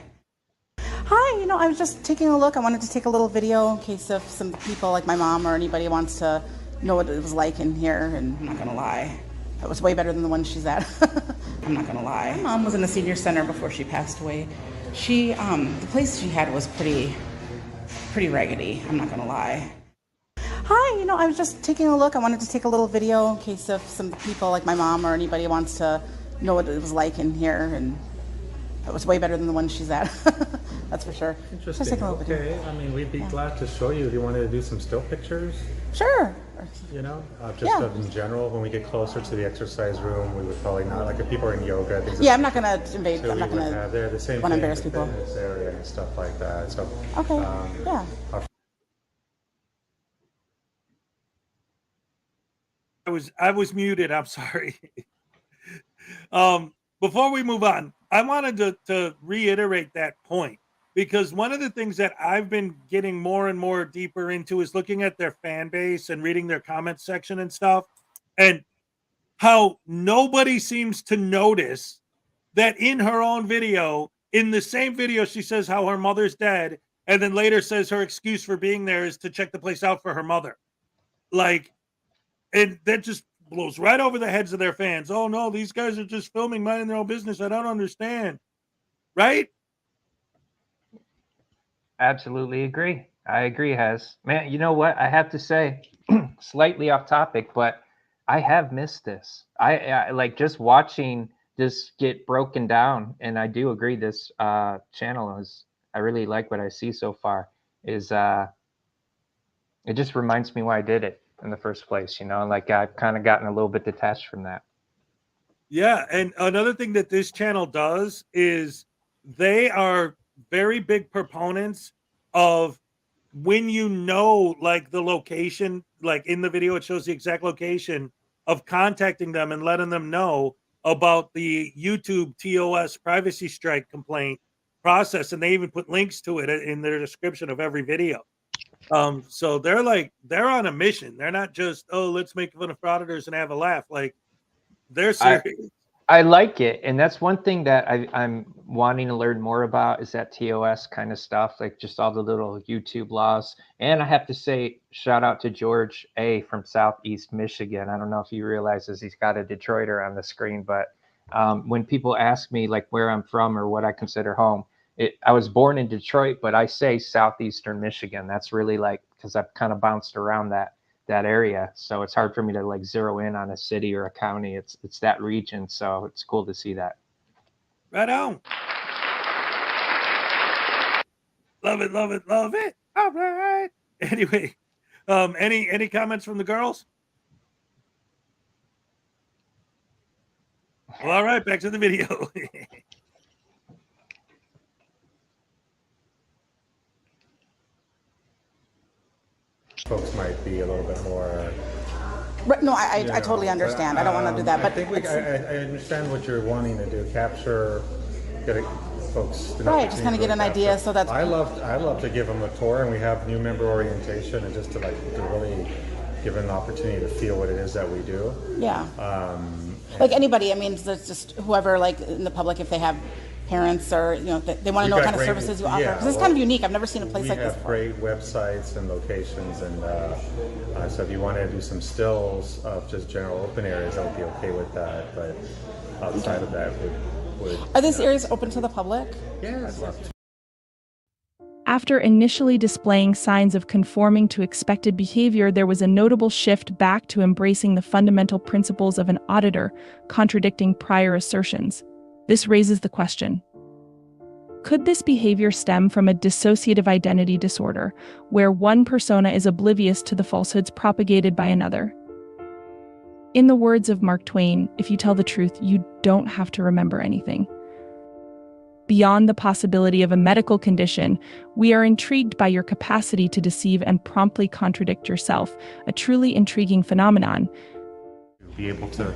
[SPEAKER 7] Hi, I was just taking a look. I wanted to take a little video in case if some people like my mom or anybody wants to know what it was like in here, and I'm not gonna lie. It was way better than the one she's at. I'm not gonna lie. My mom was in a senior center before she passed away. She, the place she had was pretty raggedy. I'm not gonna lie. Hi, I was just taking a look. I wanted to take a little video in case if some people like my mom or anybody wants to know what it was like in here, and it was way better than the one she's at. That's for sure.
[SPEAKER 11] Interesting.
[SPEAKER 7] Just take a little video.
[SPEAKER 11] Okay, I mean, we'd be glad to show you if you wanted to do some still pictures.
[SPEAKER 7] Sure.
[SPEAKER 11] In general, when we get closer to the exercise room, we would probably not, like if people are in yoga, things
[SPEAKER 7] Yeah, I'm not gonna invade.
[SPEAKER 11] so
[SPEAKER 7] I'm not
[SPEAKER 11] we would
[SPEAKER 7] gonna
[SPEAKER 11] have there the same
[SPEAKER 7] want to
[SPEAKER 11] thing,
[SPEAKER 7] embarrass
[SPEAKER 11] the
[SPEAKER 7] people.
[SPEAKER 11] fitness area and stuff like that. So
[SPEAKER 7] Okay. Yeah.
[SPEAKER 1] I was muted. I'm sorry. Before we move on, I wanted to reiterate that point, because one of the things that I've been getting more and more deeper into is looking at their fan base and reading their comment section and stuff, and how nobody seems to notice that in her own video, in the same video, she says how her mother's dead, and then later says her excuse for being there is to check the place out for her mother. And that just blows right over the heads of their fans. Oh no, these guys are just filming, minding their own business. I don't understand. Right?
[SPEAKER 10] Absolutely agree. I agree, Hez. Man, you know what? I have to say, slightly off topic, but I have missed this. I like just watching this get broken down, and I do agree this channel is, I really like what I see so far, is it just reminds me why I did it in the first place, like I've kind of gotten a little bit detached from that.
[SPEAKER 1] Yeah, and another thing that this channel does is they are very big proponents of when like the location, like in the video it shows the exact location, of contacting them and letting them know about the YouTube TOS privacy strike complaint process, and they even put links to it in their description of every video. So they're on a mission. They're not just, oh, let's make fun of frauditors and have a laugh. Like, they're serious.
[SPEAKER 10] I like it, and that's one thing that I'm wanting to learn more about, is that TOS kind of stuff, like just all the little YouTube laws. And I have to say, shout out to George A from Southeast Michigan. I don't know if he realizes he's got a Detroiter on the screen, but when people ask me like where I'm from or what I consider home, I was born in Detroit, but I say Southeastern Michigan. That's really like, because I've kind of bounced around that area, so it's hard for me to like zero in on a city or a county. It's that region, so it's cool to see that.
[SPEAKER 1] Right on. Love it, love it, love it. All right. Anyway, any comments from the girls? Well, all right, back to the video.
[SPEAKER 11] Folks might be a little bit more.
[SPEAKER 7] No, I totally understand. I don't want to do that, but
[SPEAKER 11] I understand what you're wanting to do. Capture, get folks.
[SPEAKER 7] Right, just kind of get an idea. So that's.
[SPEAKER 11] I love to give them a tour, and we have new member orientation, and just to really give them an opportunity to feel what it is that we do.
[SPEAKER 7] Yeah. Like anybody, I mean, there's just whoever, like in the public, if they have parents or they want to know what kind of services you offer, because it's kind of unique. I've never seen a place like this before.
[SPEAKER 11] We have great websites and locations, and so if you want to do some stills of just general open areas, I would be okay with that. But outside of that, would
[SPEAKER 7] are these areas open to the public?
[SPEAKER 11] Yeah, I'd love to.
[SPEAKER 6] After initially displaying signs of conforming to expected behavior, there was a notable shift back to embracing the fundamental principles of an auditor, contradicting prior assertions. This raises the question: could this behavior stem from a dissociative identity disorder, where one persona is oblivious to the falsehoods propagated by another? In the words of Mark Twain, if you tell the truth, you don't have to remember anything. Beyond the possibility of a medical condition, we are intrigued by your capacity to deceive and promptly contradict yourself, a truly intriguing phenomenon.
[SPEAKER 11] Be able to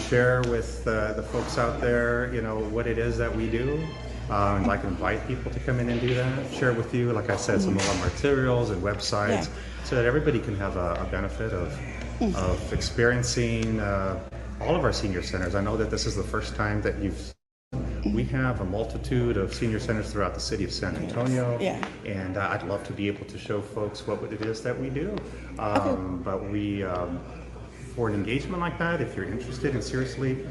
[SPEAKER 11] share with the folks out there, what it is that we do. I'd like to invite people to come in and do that, share with you, like I said, some of our materials and websites, so that everybody can have a benefit of experiencing all of our senior centers. I know that this is the first time that we have a multitude of senior centers throughout the city of San Antonio, and I'd love to be able to show folks what it is that we do. But we, for an engagement like that, if you're interested in seriously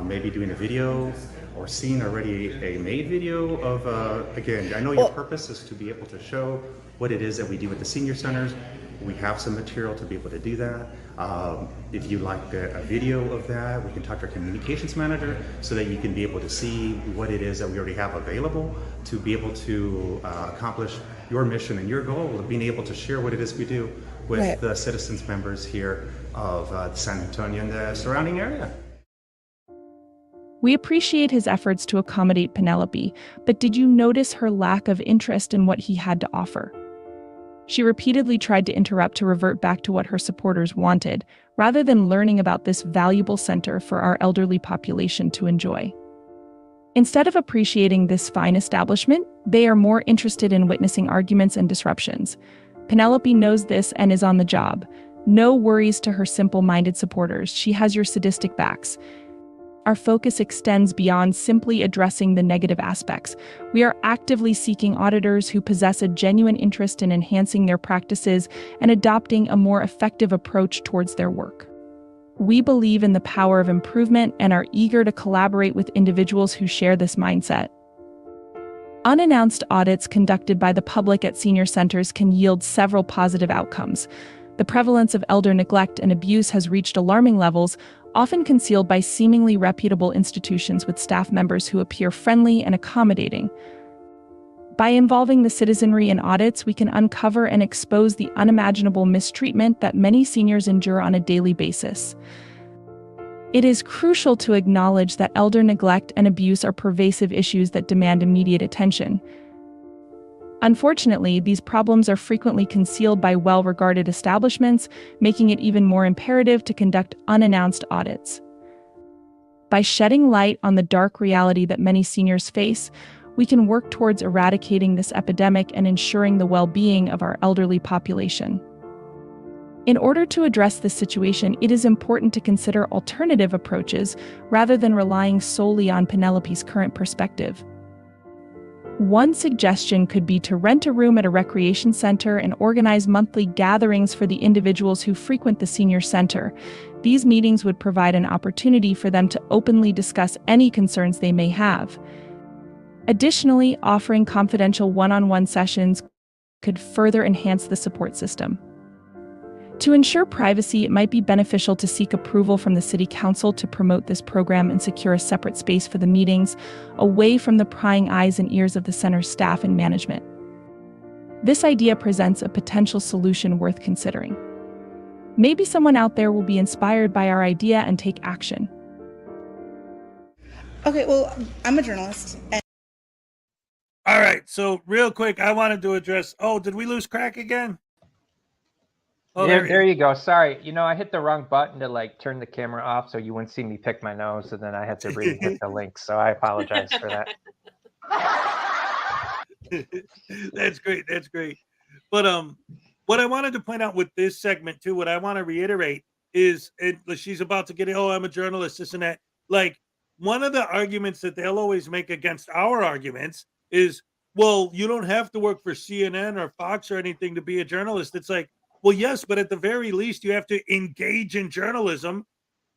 [SPEAKER 11] maybe doing a video or seen already a made video of, again, I know your purpose is to be able to show what it is that we do at the senior centers. We have some material to be able to do that. If you like a video of that, we can talk to our communications manager so that you can be able to see what it is that we already have available to be able to accomplish your mission and your goal of being able to share what it is we do with the citizens members here of San Antonio and the surrounding area.
[SPEAKER 6] We appreciate his efforts to accommodate Penelope, but did you notice her lack of interest in what he had to offer? She repeatedly tried to interrupt to revert back to what her supporters wanted, rather than learning about this valuable center for our elderly population to enjoy. Instead of appreciating this fine establishment, they are more interested in witnessing arguments and disruptions. Penelope knows this and is on the job. No worries to her simple-minded supporters. She has your sadistic backs. Our focus extends beyond simply addressing the negative aspects. We are actively seeking auditors who possess a genuine interest in enhancing their practices and adopting a more effective approach towards their work. We believe in the power of improvement and are eager to collaborate with individuals who share this mindset. Unannounced audits conducted by the public at senior centers can yield several positive outcomes. The prevalence of elder neglect and abuse has reached alarming levels, often concealed by seemingly reputable institutions with staff members who appear friendly and accommodating. By involving the citizenry in audits, we can uncover and expose the unimaginable mistreatment that many seniors endure on a daily basis. It is crucial to acknowledge that elder neglect and abuse are pervasive issues that demand immediate attention. Unfortunately, these problems are frequently concealed by well-regarded establishments, making it even more imperative to conduct unannounced audits. By shedding light on the dark reality that many seniors face, we can work towards eradicating this epidemic and ensuring the well-being of our elderly population. In order to address this situation, it is important to consider alternative approaches rather than relying solely on Penelope's current perspective. One suggestion could be to rent a room at a recreation center and organize monthly gatherings for the individuals who frequent the senior center. These meetings would provide an opportunity for them to openly discuss any concerns they may have. Additionally, offering confidential one-on-one sessions could further enhance the support system. To ensure privacy, it might be beneficial to seek approval from the City Council to promote this program and secure a separate space for the meetings, away from the prying eyes and ears of the center's staff and management. This idea presents a potential solution worth considering. Maybe someone out there will be inspired by our idea and take action.
[SPEAKER 7] Okay, well, I'm a journalist.
[SPEAKER 1] All right, so real quick, I wanted to address. Oh, did we lose Crack again?
[SPEAKER 10] Oh, there you go. Sorry, I hit the wrong button to turn the camera off, so you wouldn't see me pick my nose, and then I had to hit the link. So I apologize for that.
[SPEAKER 1] That's great. That's great. But what I wanted to point out with this segment too, what I want to reiterate is, she's about to get it. Oh, I'm a journalist, this and that. One of the arguments that they'll always make against our arguments is, well, you don't have to work for CNN or Fox or anything to be a journalist. It's like, well, yes, but at the very least, you have to engage in journalism.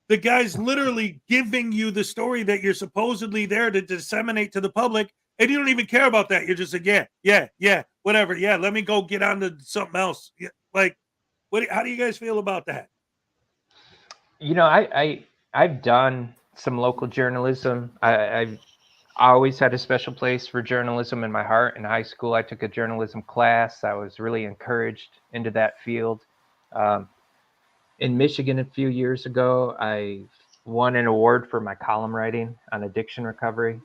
[SPEAKER 1] The guy's literally giving you the story that you're supposedly there to disseminate to the public, and you don't even care about that. You're just like, yeah, whatever. Yeah, let me go get on to something else. Yeah, how do you guys feel about that?
[SPEAKER 10] I've done some local journalism. I've always had a special place for journalism in my heart. In high school, I took a journalism class. I was really encouraged into that field. In Michigan a few years ago, I won an award for my column writing on addiction recovery.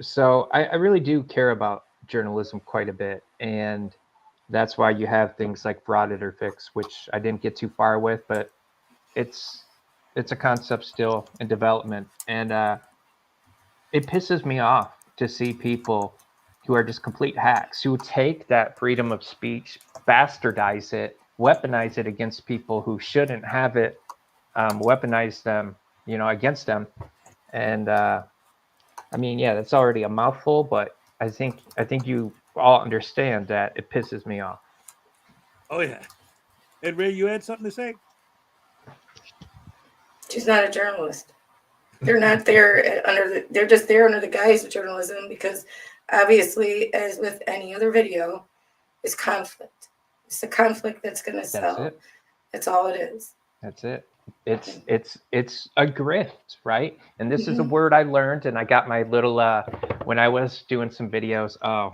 [SPEAKER 10] So I really do care about journalism quite a bit. And that's why you have things like Frauditor Fix, which I didn't get too far with, but it's a concept still in development. And it pisses me off to see people who are just complete hacks who take that freedom of speech, bastardize it, weaponize it against people who shouldn't have it, weaponize them, against them. And that's already a mouthful, but I think you all understand that it pisses me off.
[SPEAKER 1] Oh yeah. And Ray, you had something to say?
[SPEAKER 2] She's not a journalist. They're not there they're just there under the guise of journalism because obviously, as with any other video, it's conflict. It's the conflict that's going to sell.
[SPEAKER 10] That's it.
[SPEAKER 2] That's all it is.
[SPEAKER 10] That's it. It's a grift, right? And this is a word I learned, and I got my little when I was doing some videos. Oh,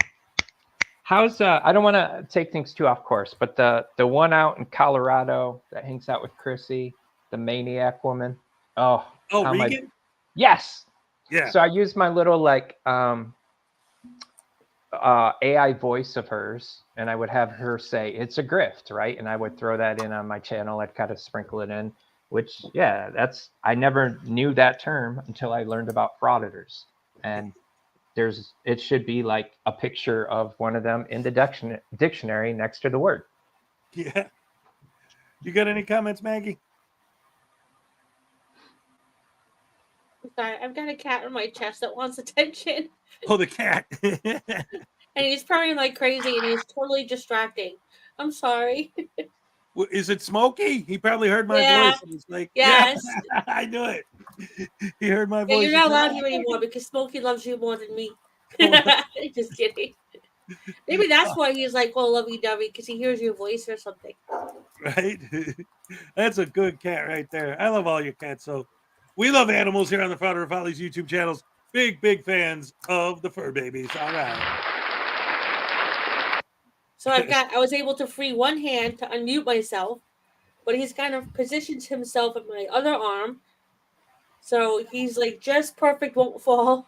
[SPEAKER 10] how's I don't want to take things too off course, but the one out in Colorado that hangs out with Chrissy, the maniac woman. Oh,
[SPEAKER 1] Regan?
[SPEAKER 10] Yes.
[SPEAKER 1] Yeah.
[SPEAKER 10] So I used my little like AI voice of hers, and I would have her say it's a grift, right? And I would throw that in on my channel. I'd kind of sprinkle it in, which I never knew that term until I learned about frauditors. And it should be like a picture of one of them in the dictionary next to the word.
[SPEAKER 1] Yeah. You got any comments, Maggie?
[SPEAKER 3] I'm sorry, I've got a cat on my chest that wants attention.
[SPEAKER 1] Oh, the cat.
[SPEAKER 3] And he's purring like crazy, and he's totally distracting. I'm sorry.
[SPEAKER 1] Is it Smokey? He probably heard my voice. And he's like,
[SPEAKER 3] yes.
[SPEAKER 1] Yeah, I knew it. He heard my
[SPEAKER 3] Yeah,
[SPEAKER 1] voice.
[SPEAKER 3] you're not allowed here anymore because Smokey loves you more than me. Just kidding. Maybe that's why he's like, oh, lovey-dovey, because he hears your voice or something.
[SPEAKER 1] Right? That's a good cat right there. I love all your cats. So we love animals here on the Frauditor Follies YouTube channels. Big fans of the fur babies. All right.
[SPEAKER 3] So I was able to free one hand to unmute myself, but he's kind of positioned himself at my other arm. So he's like just perfect, won't fall.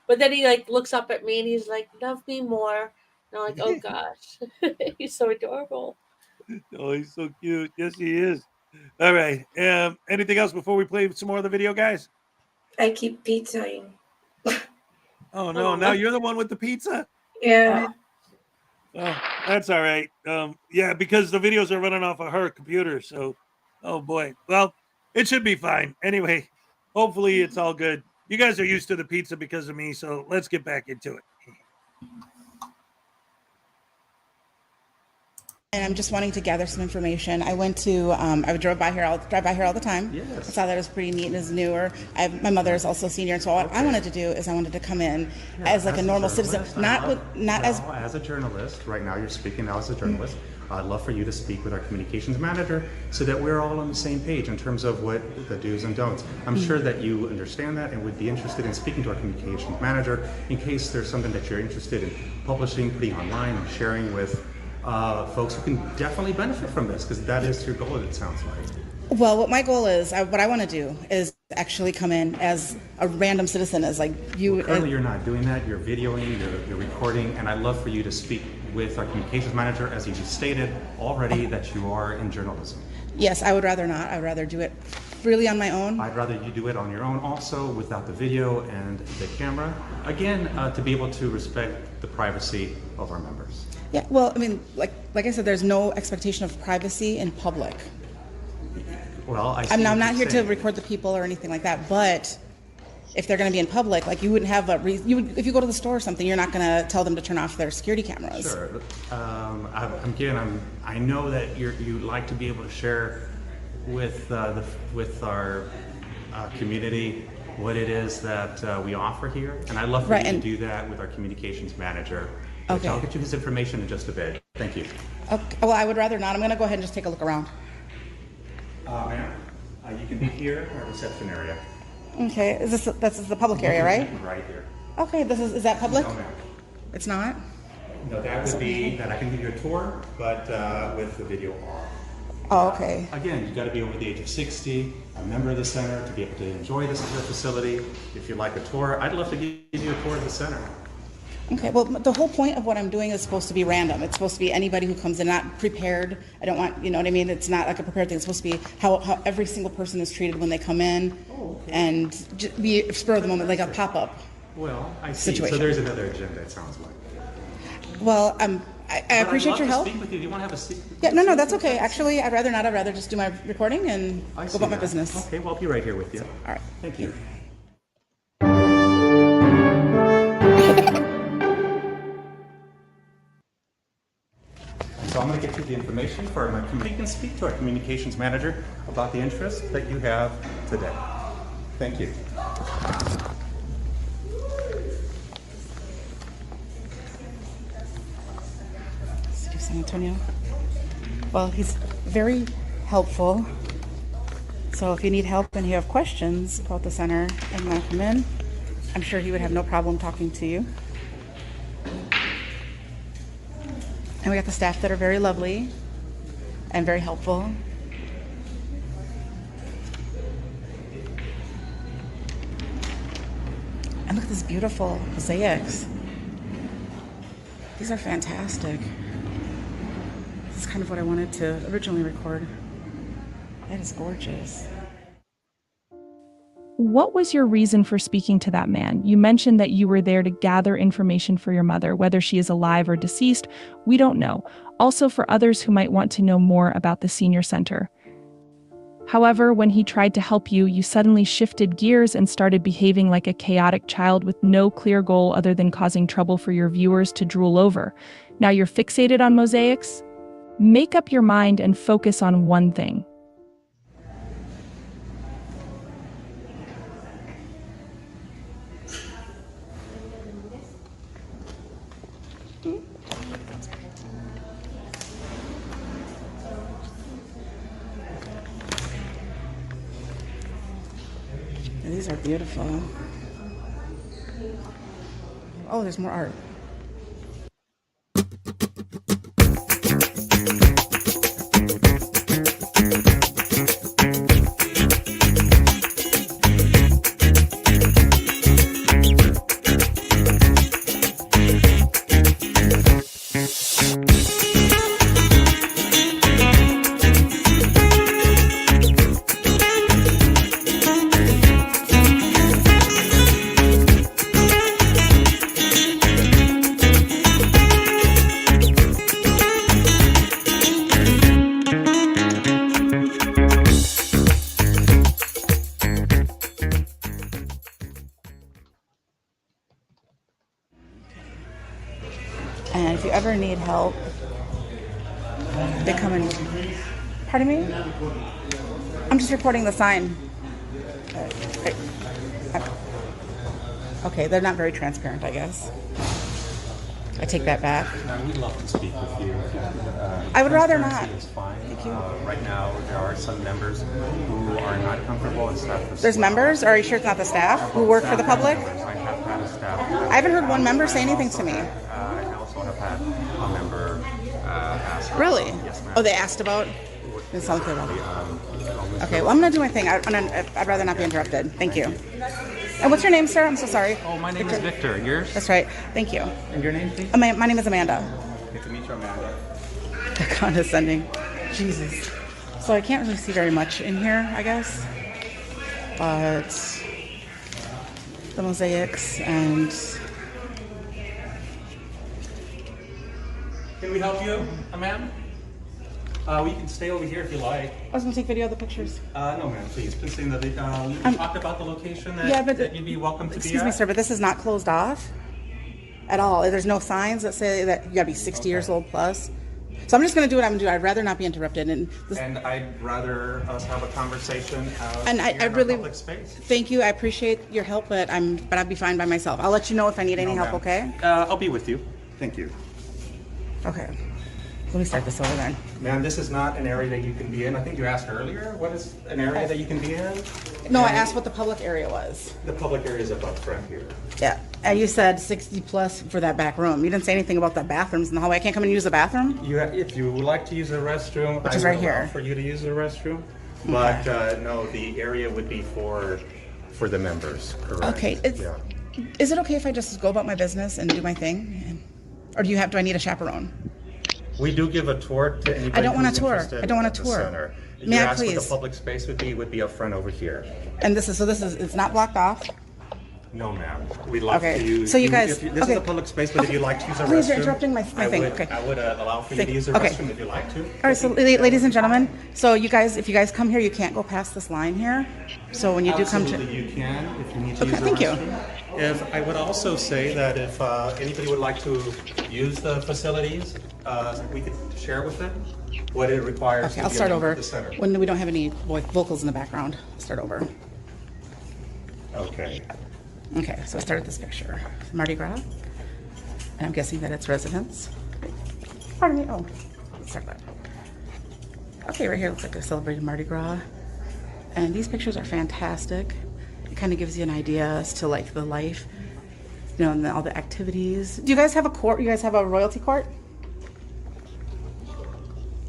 [SPEAKER 3] But then he like looks up at me and he's like, love me more. And I'm like, oh gosh. He's so adorable.
[SPEAKER 1] Oh, he's so cute. Yes, he is. All right. Anything else before we play some more of the video, guys?
[SPEAKER 2] I keep pizzaing.
[SPEAKER 1] Oh no, now you're the one with the pizza?
[SPEAKER 2] Yeah.
[SPEAKER 1] Oh, that's all right. Yeah, because the videos are running off of her computer. So, oh boy. Well, it should be fine. Anyway, hopefully it's all good. You guys are used to the pizza because of me, so let's get back into it.
[SPEAKER 7] And I'm just wanting to gather some information. I went to, I drive by here all the time.
[SPEAKER 11] Yes.
[SPEAKER 7] I thought that was pretty neat and is newer. My mother is also a senior, and so what I wanted to do is I wanted to come in as like a normal citizen,
[SPEAKER 11] as a journalist. Right now, you're speaking now as a journalist. I'd love for you to speak with our communications manager so that we're all on the same page in terms of what the do's and don'ts. I'm sure that you understand that and would be interested in speaking to our communications manager in case there's something that you're interested in publishing, putting online, and sharing with folks who can definitely benefit from this, because that is your goal, it sounds like.
[SPEAKER 7] Well, what my goal is, what I want to do is actually come in as a random citizen, as like you.
[SPEAKER 11] Well, currently, you're not doing that. You're videoing, you're recording, and I'd love for you to speak with our communications manager, as you just stated already, that you are in journalism.
[SPEAKER 7] Yes, I would rather not. I would rather do it freely on my own.
[SPEAKER 11] I'd rather you do it on your own also, without the video and the camera. Again, to be able to respect the privacy of our members.
[SPEAKER 7] Yeah, well, I mean, like I said, there's no expectation of privacy in public.
[SPEAKER 11] Well,
[SPEAKER 7] I'm not here to record the people or anything like that, but if they're going to be in public, like you wouldn't have if you go to the store or something, you're not going to tell them to turn off their security cameras.
[SPEAKER 11] Sure. I know that you like to be able to share with our community what it is that we offer here, and I'd love for you to do that with our communications manager. Okay. I'll get you this information in just a bit. Thank you.
[SPEAKER 7] Okay. Well, I would rather not. I'm going to go ahead and just take a look around.
[SPEAKER 11] Ma'am, you can be here or reception area.
[SPEAKER 7] Okay. This is the public area, right?
[SPEAKER 11] Right here.
[SPEAKER 7] Okay. Is that public?
[SPEAKER 11] No, ma'am.
[SPEAKER 7] It's not?
[SPEAKER 11] No, that would be that I can give you a tour, but with the video off.
[SPEAKER 7] Oh, okay.
[SPEAKER 11] Again, you got to be over the age of 60, a member of the center, to be able to enjoy this facility. If you'd like a tour, I'd love to give you a tour of the center.
[SPEAKER 7] Okay, well, the whole point of what I'm doing is supposed to be random. It's supposed to be anybody who comes in, not prepared. I don't want, you know what I mean? It's not like a prepared thing. It's supposed to be how every single person is treated when they come in, and just be spur of the moment, like a pop-up.
[SPEAKER 11] Well, I see.
[SPEAKER 7] Situation.
[SPEAKER 11] So there's another agenda, it sounds like.
[SPEAKER 7] Well, I appreciate your help.
[SPEAKER 11] Speak with you. Do you want to have a seat?
[SPEAKER 7] Yeah, no, that's okay. Actually, I'd rather not. I'd rather just do my recording and go about my business.
[SPEAKER 11] Okay, well, I'll be right here with you.
[SPEAKER 7] All right.
[SPEAKER 11] Thank you. So I'm going to get you the information for my committee. You can speak to our communications manager about the interest that you have today. Thank you.
[SPEAKER 7] City of San Antonio. Well, he's very helpful. So if you need help and you have questions about the center and you want to come in, I'm sure he would have no problem talking to you. And we got the staff that are very lovely and very helpful. And look at this beautiful mosaics. These are fantastic. This is kind of what I wanted to originally record. That is gorgeous.
[SPEAKER 6] What was your reason for speaking to that man? You mentioned that you were there to gather information for your mother, whether she is alive or deceased. We don't know. Also, for others who might want to know more about the senior center. However, when he tried to help you, you suddenly shifted gears and started behaving like a chaotic child with no clear goal other than causing trouble for your viewers to drool over. Now you're fixated on mosaics? Make up your mind and focus on one thing.
[SPEAKER 7] These are beautiful. Oh, there's more art. And if you ever need help, they come in. Pardon me? I'm just reporting the sign. Okay, they're not very transparent, I guess. I take that back.
[SPEAKER 11] We'd love to speak with you.
[SPEAKER 7] I would rather not.
[SPEAKER 11] Is fine.
[SPEAKER 7] Thank you.
[SPEAKER 11] Right now, there are some members who are not comfortable and staff.
[SPEAKER 7] There's members? Or are you sure it's not the staff who work for the public?
[SPEAKER 11] I have had a staff.
[SPEAKER 7] I haven't heard one member say anything to me.
[SPEAKER 11] I also have had a member ask.
[SPEAKER 7] Really?
[SPEAKER 11] Yes, ma'am.
[SPEAKER 7] Oh, they asked about? It sounds like okay, well, I'm going to do my thing. I'd rather not be interrupted. Thank you. And what's your name, sir? I'm so sorry.
[SPEAKER 11] Oh, my name is Victor. Yours?
[SPEAKER 7] That's right. Thank you.
[SPEAKER 11] And your name, please?
[SPEAKER 7] My name is Amanda.
[SPEAKER 11] Good to meet you, Amanda.
[SPEAKER 7] They're condescending. Jesus. So I can't really see very much in here, I guess. But the mosaics and...
[SPEAKER 11] Can we help you, ma'am? We can stay over here if you like.
[SPEAKER 7] I was going to take video of the pictures.
[SPEAKER 11] No, ma'am, please. Please say that we talked about the location that you'd be welcome to be at.
[SPEAKER 7] Excuse me, sir, but this is not closed off at all. There's no signs that say that you got to be 60 years old plus. So I'm just going to do what I'm going to do. I'd rather not be interrupted. And
[SPEAKER 11] I'd rather us have a conversation out
[SPEAKER 7] and
[SPEAKER 11] here
[SPEAKER 7] I
[SPEAKER 11] in
[SPEAKER 7] really
[SPEAKER 11] our public space.
[SPEAKER 7] Thank you. I appreciate your help, but I'd be fine by myself. I'll let you know if I need any help, okay?
[SPEAKER 11] I'll be with you. Thank you.
[SPEAKER 7] Okay. Let me start this over then.
[SPEAKER 11] Ma'am, this is not an area that you can be in. I think you asked earlier, what is an area that you can be in?
[SPEAKER 7] No, I asked what the public area was.
[SPEAKER 11] The public area is up front here.
[SPEAKER 7] Yeah, and you said 60 plus for that back room. You didn't say anything about the bathrooms in the hallway. I can't come and use the bathroom?
[SPEAKER 11] If you would like to use the restroom,
[SPEAKER 7] Which is
[SPEAKER 11] I
[SPEAKER 7] right
[SPEAKER 11] would allow
[SPEAKER 7] here.
[SPEAKER 11] for you to use the restroom. But no, the area would be for the members, correct?
[SPEAKER 7] Okay, is it okay if I just go about my business and do my thing? Or do I need a chaperone?
[SPEAKER 11] We do give a tour to anybody.
[SPEAKER 7] I don't want a
[SPEAKER 11] who's
[SPEAKER 7] tour.
[SPEAKER 11] interested
[SPEAKER 7] I don't want a
[SPEAKER 11] at the
[SPEAKER 7] tour.
[SPEAKER 11] center.
[SPEAKER 7] May
[SPEAKER 11] You
[SPEAKER 7] I
[SPEAKER 11] asked what
[SPEAKER 7] please?
[SPEAKER 11] the public space would be up front over here.
[SPEAKER 7] And it's not blocked off?
[SPEAKER 11] No, ma'am. We'd love
[SPEAKER 7] Okay.
[SPEAKER 11] to use.
[SPEAKER 7] So you guys-
[SPEAKER 11] This is
[SPEAKER 7] okay.
[SPEAKER 11] a public space, but if you'd like to use a restroom.
[SPEAKER 7] Please, you're interrupting my thing. Okay.
[SPEAKER 11] I would allow for you to use the
[SPEAKER 7] Okay.
[SPEAKER 11] restroom if you'd like to.
[SPEAKER 7] All right, so ladies and gentlemen, so if you guys come here, you can't go past this line here. So when you do come to...
[SPEAKER 11] Absolutely, you can if you need to
[SPEAKER 7] Okay,
[SPEAKER 11] use the
[SPEAKER 7] thank you.
[SPEAKER 11] restroom. If I would also say that if anybody would like to use the facilities, we could share with them what it requires.
[SPEAKER 7] Okay,
[SPEAKER 11] to
[SPEAKER 7] I'll
[SPEAKER 11] be
[SPEAKER 7] start
[SPEAKER 11] a member
[SPEAKER 7] over.
[SPEAKER 11] of the center.
[SPEAKER 7] When we don't have any vocals in the background, I'll start over.
[SPEAKER 11] Okay.
[SPEAKER 7] Okay, so start with this picture. Mardi Gras. And I'm guessing that it's residents. Pardon me. Oh, let's start that. Okay, right here looks like they celebrated Mardi Gras. And these pictures are fantastic. It kind of gives you an idea as to like the life, you know, and all the activities. Do you guys have a court? You guys have a royalty court?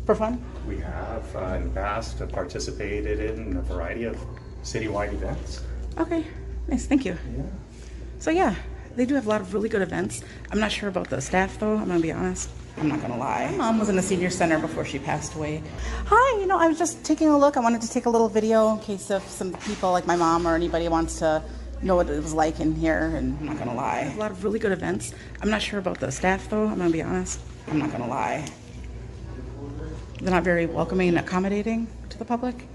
[SPEAKER 7] For fun?
[SPEAKER 11] We have in the past participated in a variety of citywide events.
[SPEAKER 7] Okay, nice, thank you.
[SPEAKER 11] Yeah.
[SPEAKER 7] So yeah, they do have a lot of really good events. I'm not sure about the staff though, I'm gonna be honest. I'm not gonna lie. My mom was in the senior center before she passed away. Hi, you know, I was just taking a look. I wanted to take a little video in case if some people like my mom or anybody wants to know what it was like in here, and I'm not gonna lie. A lot of really good events. I'm not sure about the staff though, I'm gonna be honest. I'm not gonna lie. They're not very welcoming and accommodating to the public.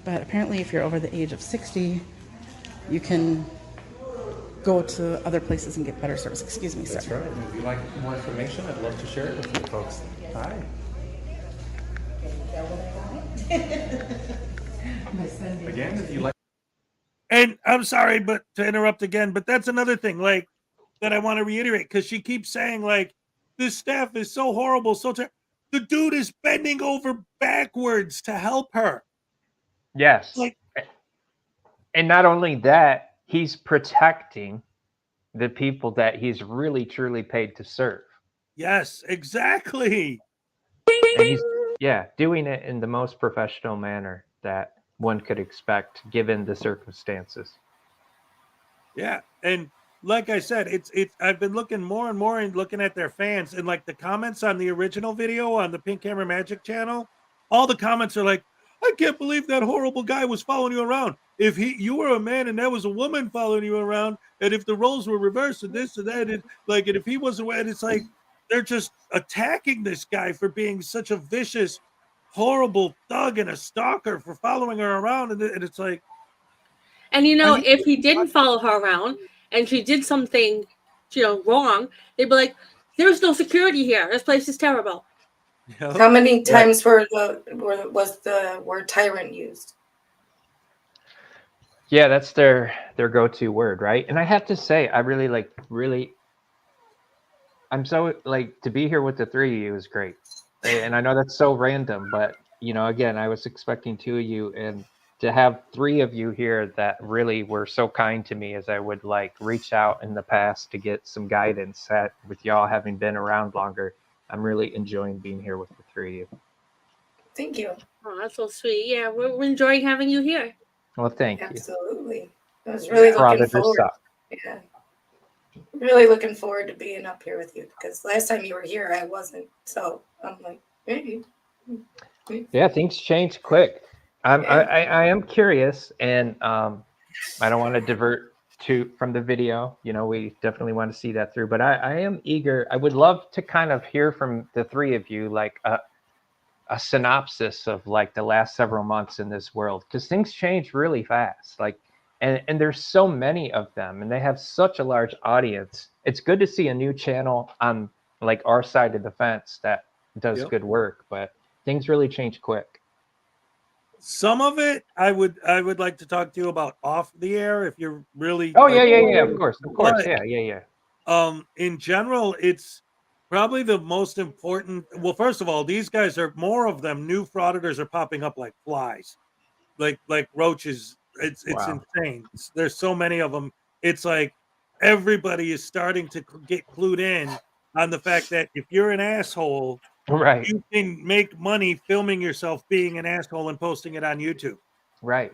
[SPEAKER 7] But apparently if you're over the age of 60, you can go to other places and get better service. Excuse me, sir.
[SPEAKER 11] That's right. And if you'd like more information, I'd love to share it with you folks. Hi. Again, if you like.
[SPEAKER 1] And I'm sorry, but to interrupt again, but that's another thing, like, that I want to reiterate, because she keeps saying, like, this staff is so horrible, so the dude is bending over backwards to help her.
[SPEAKER 10] Yes.
[SPEAKER 1] Like,
[SPEAKER 10] and not only that, he's protecting the people that he's really truly paid to serve.
[SPEAKER 1] yes, exactly.
[SPEAKER 10] And he's doing it in the most professional manner that one could expect given the circumstances.
[SPEAKER 1] Yeah, and like I said, it's I've been looking more and more and looking at their fans, and like the comments on the original video on the Pink Camera Magic channel, all the comments are like, I can't believe that horrible guy was following you around. If you were a man and that was a woman following you around, and if the roles were reversed and this and that, and like, and if he wasn't, and it's like they're just attacking this guy for being such a vicious, horrible thug and a stalker for following her around, and it's like,
[SPEAKER 3] And you know, if he didn't follow her around and she did something, you know, wrong, they'd be like, "There's no security here. This place is terrible."
[SPEAKER 2] How many times was the word tyrant used?
[SPEAKER 10] Yeah, that's their go-to word, right? And I have to say, I really, I'm so like to be here with the three of you is great. And I know that's so random, but you know, again, I was expecting two of you, and to have three of you here that really were so kind to me as I would like reach out in the past to get some guidance with y'all having been around longer. I'm really enjoying being here with the three of you.
[SPEAKER 2] Thank you.
[SPEAKER 3] Oh, that's so sweet. Yeah, we're enjoying having you here.
[SPEAKER 10] Well, thank you.
[SPEAKER 2] Absolutely. I was really looking forward. Yeah. Really looking forward to being up here with you, because last time you were here, I wasn't. So I'm like, maybe.
[SPEAKER 10] Yeah, things change quick. I am curious, and I don't want to divert from the video. You know, we definitely want to see that through, but I am eager. I would love to kind of hear from the three of you, like a synopsis of like the last several months in this world, because things change really fast. Like, and there's so many of them, and they have such a large audience. It's good to see a new channel on like our side of the fence that does good work, but things really change quick.
[SPEAKER 1] Some of it I would like to talk to you about off the air if you're really.
[SPEAKER 10] Oh, yeah, of course,
[SPEAKER 1] but,
[SPEAKER 10] yeah.
[SPEAKER 1] In general, it's probably the most important. Well, first of all, these guys are more of them. New frauditors are popping up like flies, like roaches. It's insane. There's so many of them. It's like everybody is starting to get clued in on the fact that if you're an asshole,
[SPEAKER 10] right,
[SPEAKER 1] you can make money filming yourself being an asshole and posting it on YouTube.
[SPEAKER 10] Right.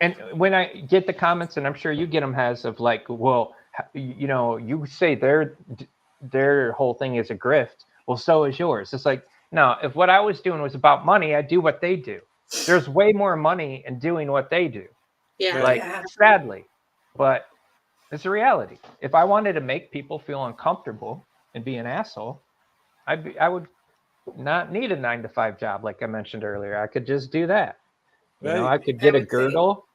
[SPEAKER 10] And when I get the comments, and I'm sure you get them, has of like, well, you know, you say their whole thing is a grift. Well, so is yours. It's like, no, if what I was doing was about money, I'd do what they do. There's way more money in doing what they do.
[SPEAKER 3] Yeah.
[SPEAKER 10] Like, sadly, but it's a reality. If I wanted to make people feel uncomfortable and be an asshole, I would not need a 9-to-5 job like I mentioned earlier. I could just do that. You know, I could get a girdle,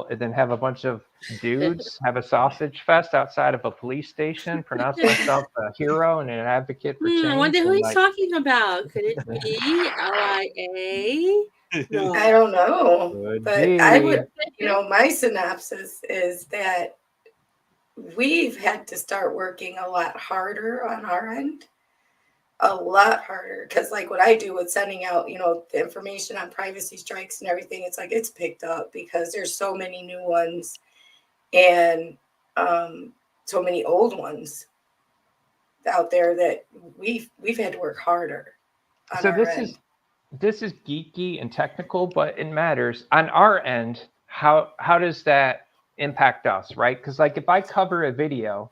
[SPEAKER 10] and then have a bunch of dudes have a sausage fest outside of a police station, pronounce myself a hero and an advocate for change.
[SPEAKER 3] I wonder who he's talking about. Could it be LIA? No.
[SPEAKER 2] I don't know,
[SPEAKER 10] Could
[SPEAKER 2] but I
[SPEAKER 10] be.
[SPEAKER 2] would, my synopsis is that we've had to start working a lot harder on our end, a lot harder. Because, like, what I do with sending out, the information on privacy strikes and everything, it's like it's picked up because there's so many new ones and so many old ones out there that we've had to work harder on
[SPEAKER 10] So
[SPEAKER 2] our end.
[SPEAKER 10] this is geeky and technical, but it matters on our end. How does that impact us, right? Because like if I cover a video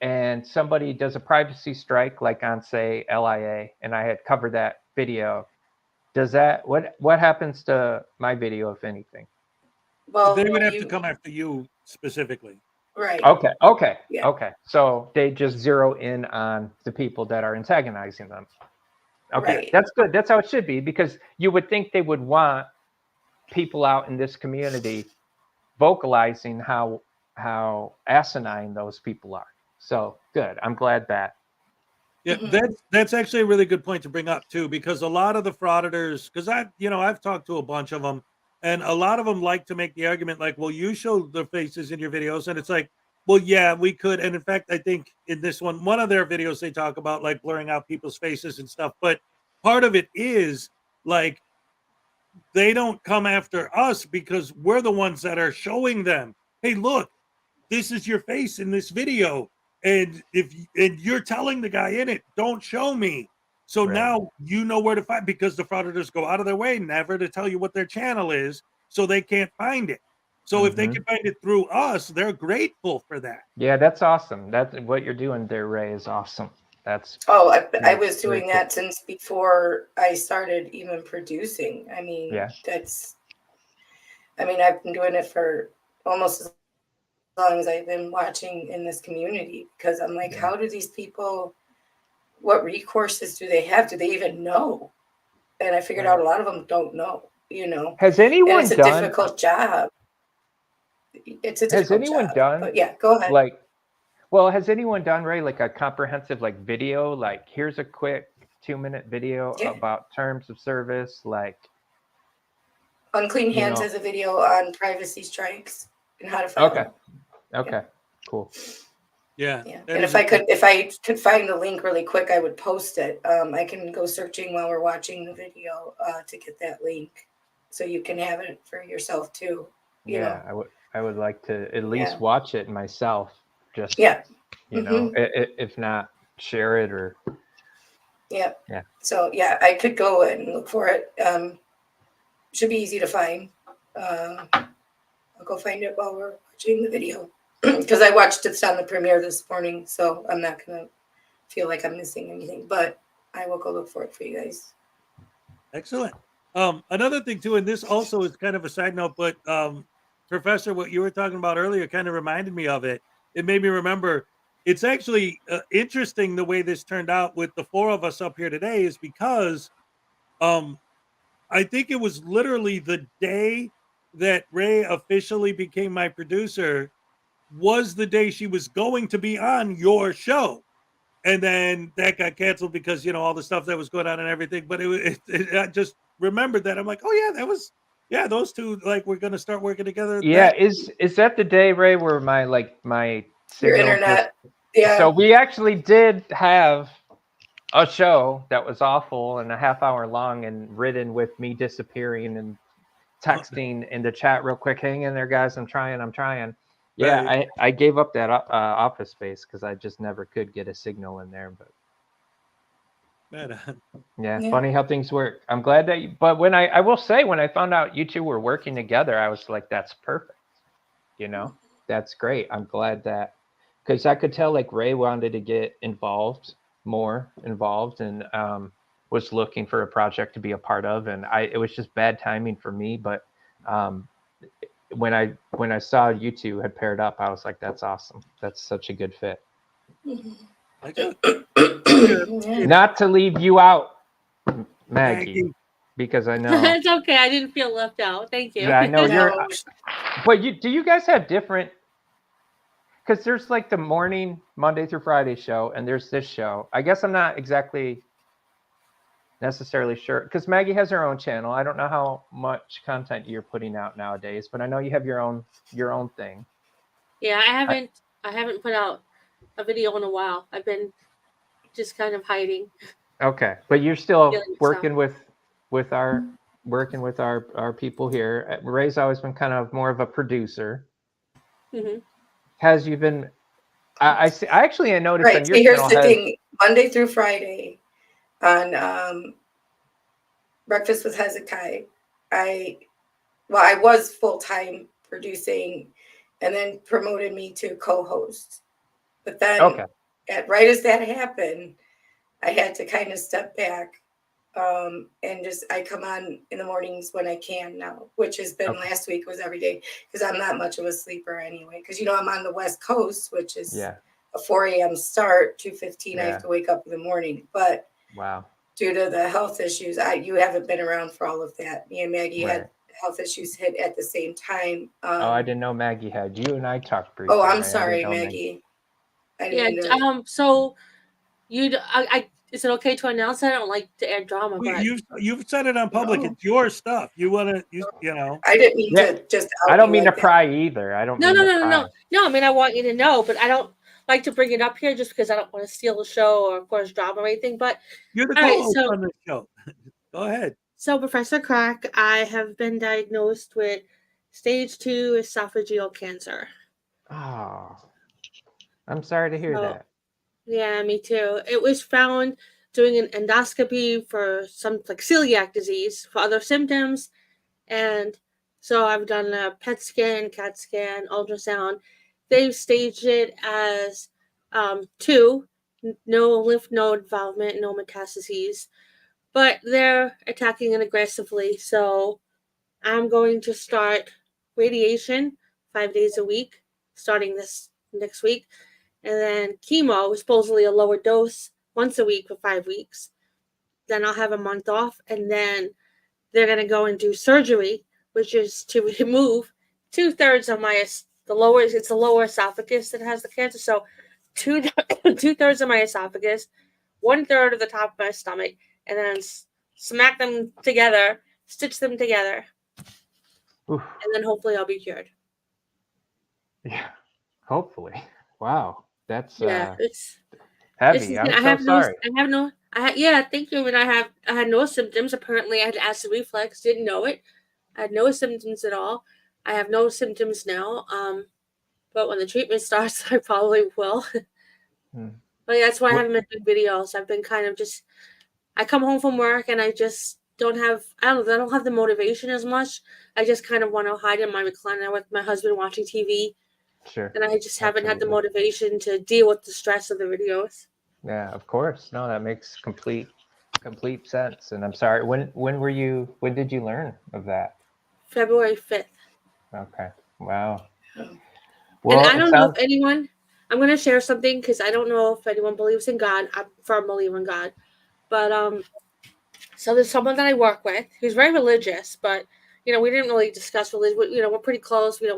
[SPEAKER 10] and somebody does a privacy strike, like on say LIA, and I had covered that video, does that what happens to my video, if anything?
[SPEAKER 2] Well,
[SPEAKER 1] They would have to come after you specifically.
[SPEAKER 2] right.
[SPEAKER 10] Okay.
[SPEAKER 2] Yeah.
[SPEAKER 10] Okay. So they just zero in on the people that are antagonizing them. Okay,
[SPEAKER 2] Right.
[SPEAKER 10] that's good. That's how it should be, because you would think they would want people out in this community vocalizing how asinine those people are. So good. I'm glad that.
[SPEAKER 1] Yeah, that's actually a really good point to bring up too, because a lot of the frauditors, because I've talked to a bunch of them, and a lot of them like to make the argument like, well, you show their faces in your videos, and it's like, well, yeah, we could. And in fact, I think in this one of their videos, they talk about like blurring out people's faces and stuff. But part of it is like they don't come after us because we're the ones that are showing them, hey, look, this is your face in this video. And and you're telling the guy in it, don't show me. So
[SPEAKER 10] Right.
[SPEAKER 1] now you know where to find, because the frauditors go out of their way never to tell you what their channel is, so they can't find it. So if they can find it through us, they're grateful for that.
[SPEAKER 10] Yeah, that's awesome. That's what you're doing there, Ray, is awesome. That's
[SPEAKER 2] I was
[SPEAKER 10] very
[SPEAKER 2] doing
[SPEAKER 10] cool.
[SPEAKER 2] that since before I started even producing. I mean,
[SPEAKER 10] Yeah.
[SPEAKER 2] I've been doing it for almost as long as I've been watching in this community, because I'm like, how do these people, what recourses do they have? Do they even know? And I figured out a lot of them don't know,
[SPEAKER 10] Has
[SPEAKER 2] and
[SPEAKER 10] anyone
[SPEAKER 2] it's a
[SPEAKER 10] done
[SPEAKER 2] difficult job. It's a
[SPEAKER 10] has
[SPEAKER 2] difficult
[SPEAKER 10] anyone
[SPEAKER 2] job.
[SPEAKER 10] done
[SPEAKER 2] But yeah, go ahead.
[SPEAKER 10] like has anyone done, Ray, like a comprehensive like video, like here's a quick 2-minute video about terms of service, like
[SPEAKER 2] Unclean Hands has a video on privacy strikes and how to file them.
[SPEAKER 10] Okay, cool.
[SPEAKER 1] Yeah.
[SPEAKER 2] And if I could find the link really quick, I would post it. I can go searching while we're watching the video to get that link, so you can have it for yourself too. You know?
[SPEAKER 10] I would like to at least watch it myself. Just if not share it or.
[SPEAKER 2] Yeah.
[SPEAKER 10] Yeah.
[SPEAKER 2] So I could go and look for it. Should be easy to find. I'll go find it while we're watching the video, because I watched it on the premiere this morning, so I'm not gonna feel like I'm missing anything. But I will go look for it for you guys.
[SPEAKER 1] Excellent. Another thing too, and this also is kind of a side note, but Professor, what you were talking about earlier kind of reminded me of it. It made me remember. It's actually interesting the way this turned out with the 4 of us up here today, is because I think it was literally the day that Ray officially became my producer was the day she was going to be on your show. And then that got canceled because, all the stuff that was going on and everything. But I just remembered that. I'm like, oh yeah, that was, those two, like, we're going to start working together.
[SPEAKER 10] Yeah. Is that the day, Ray, where my
[SPEAKER 2] Your
[SPEAKER 10] signal
[SPEAKER 2] internet.
[SPEAKER 10] So we actually did have a show that was awful and a half hour long and ridden with me disappearing and texting in the chat real quick. Hang in there, guys. I'm trying. Yeah,
[SPEAKER 1] Right.
[SPEAKER 10] I gave up that office space because I just never could get a signal in there. But yeah, funny how things work. I'm glad that but when I will say, when I found out you two were working together, I was like, that's perfect. That's great. I'm glad that, because I could tell like Ray wanted to get more involved, and was looking for a project to be a part of, and it was just bad timing for me. But when I saw you two had paired up, I was like, that's awesome. That's such a good fit. Not to leave you out, Maggie, because I know
[SPEAKER 3] It's okay. I didn't feel left out. Thank you.
[SPEAKER 10] Yeah, I know you're. But do you guys have different? Because there's like the morning Monday through Friday show, and there's this show. I guess I'm not exactly necessarily sure, because Maggie has her own channel. I don't know how much content you're putting out nowadays, but I know you have your own thing.
[SPEAKER 3] Yeah, I haven't put out a video in a while. I've been just kind of hiding.
[SPEAKER 10] Okay, but you're still
[SPEAKER 3] Feeling
[SPEAKER 10] working with our people here. Ray's always been kind of more of a producer.
[SPEAKER 3] Mm-hmm.
[SPEAKER 10] Has you been? I see. I noticed
[SPEAKER 2] Right.
[SPEAKER 10] on
[SPEAKER 2] So
[SPEAKER 10] your
[SPEAKER 2] here's
[SPEAKER 10] channel
[SPEAKER 2] the thing: Monday through Friday on Breakfast with Hezekiah, I was full time producing, and then promoted me to co-host. But then, right as that happened, I had to kind of step back, and just I come on in the mornings when I can now, which has been last week was every day because I'm not much of a sleeper anyway. Because I'm on the West Coast, which is a 4 a.m. start, 2:15. I have to wake up in the morning, but due to the health issues, you haven't been around for all of that. Me and Maggie had health issues hit at the same time.
[SPEAKER 10] I didn't know Maggie had. You and I talked briefly.
[SPEAKER 2] Oh, I'm
[SPEAKER 10] right?
[SPEAKER 2] sorry, Maggie. I didn't
[SPEAKER 3] Yeah.
[SPEAKER 2] mean to.
[SPEAKER 3] So is it okay to announce that? I don't like to add drama, but
[SPEAKER 1] You've said it on public. It's your stuff. You want to, you know.
[SPEAKER 2] I didn't mean to just.
[SPEAKER 10] I don't mean to pry either. I don't.
[SPEAKER 3] No. I mean, I want you to know, but I don't like to bring it up here just because I don't want to steal the show or cause drama or anything. But
[SPEAKER 1] you're the co-host on the show. Go ahead.
[SPEAKER 3] So, Professor Crack, I have been diagnosed with stage 2 esophageal cancer.
[SPEAKER 10] Oh, I'm sorry to hear that.
[SPEAKER 3] Yeah, me too. It was found doing an endoscopy for some celiac disease for other symptoms. And so I've done a PET scan, CAT scan, ultrasound. They've staged it as 2, no lymph node involvement, no metastases. But they're attacking it aggressively. So I'm going to start radiation 5 days a week, starting this next week. And then chemo, supposedly a lower dose, once a week for 5 weeks. Then I'll have a month off. And then they're going to go and do surgery, which is to remove 2/3 of it's the lower esophagus that has the cancer. So 2/3 of my esophagus, 1/3 of the top of my stomach, and then smack them together, stitch them together.
[SPEAKER 10] Oof.
[SPEAKER 3] And then hopefully I'll be cured.
[SPEAKER 10] Yeah, hopefully. Wow, that's
[SPEAKER 3] it's
[SPEAKER 10] heavy. I'm so sorry.
[SPEAKER 3] Thank you. And I had no symptoms. Apparently, I had acid reflux. Didn't know it. I had no symptoms at all. I have no symptoms now. But when the treatment starts, I probably will. But that's why I haven't been doing videos. I've been kind of just. I come home from work and I just don't have. I don't have the motivation as much. I just kind of want to hide in my recliner with my husband watching TV.
[SPEAKER 10] Sure.
[SPEAKER 3] And I just haven't had the motivation to deal with the stress of the videos.
[SPEAKER 10] Yeah, of course. No, that makes complete sense. And I'm sorry. When did you learn of that?
[SPEAKER 3] February 5th.
[SPEAKER 10] Okay. Wow.
[SPEAKER 3] Well, and I don't know if anyone. I'm going to share something because I don't know if anyone believes in God. I'm a firm believer in God, but so there's someone that I work with who's very religious, but we didn't really discuss religion. We're pretty close. We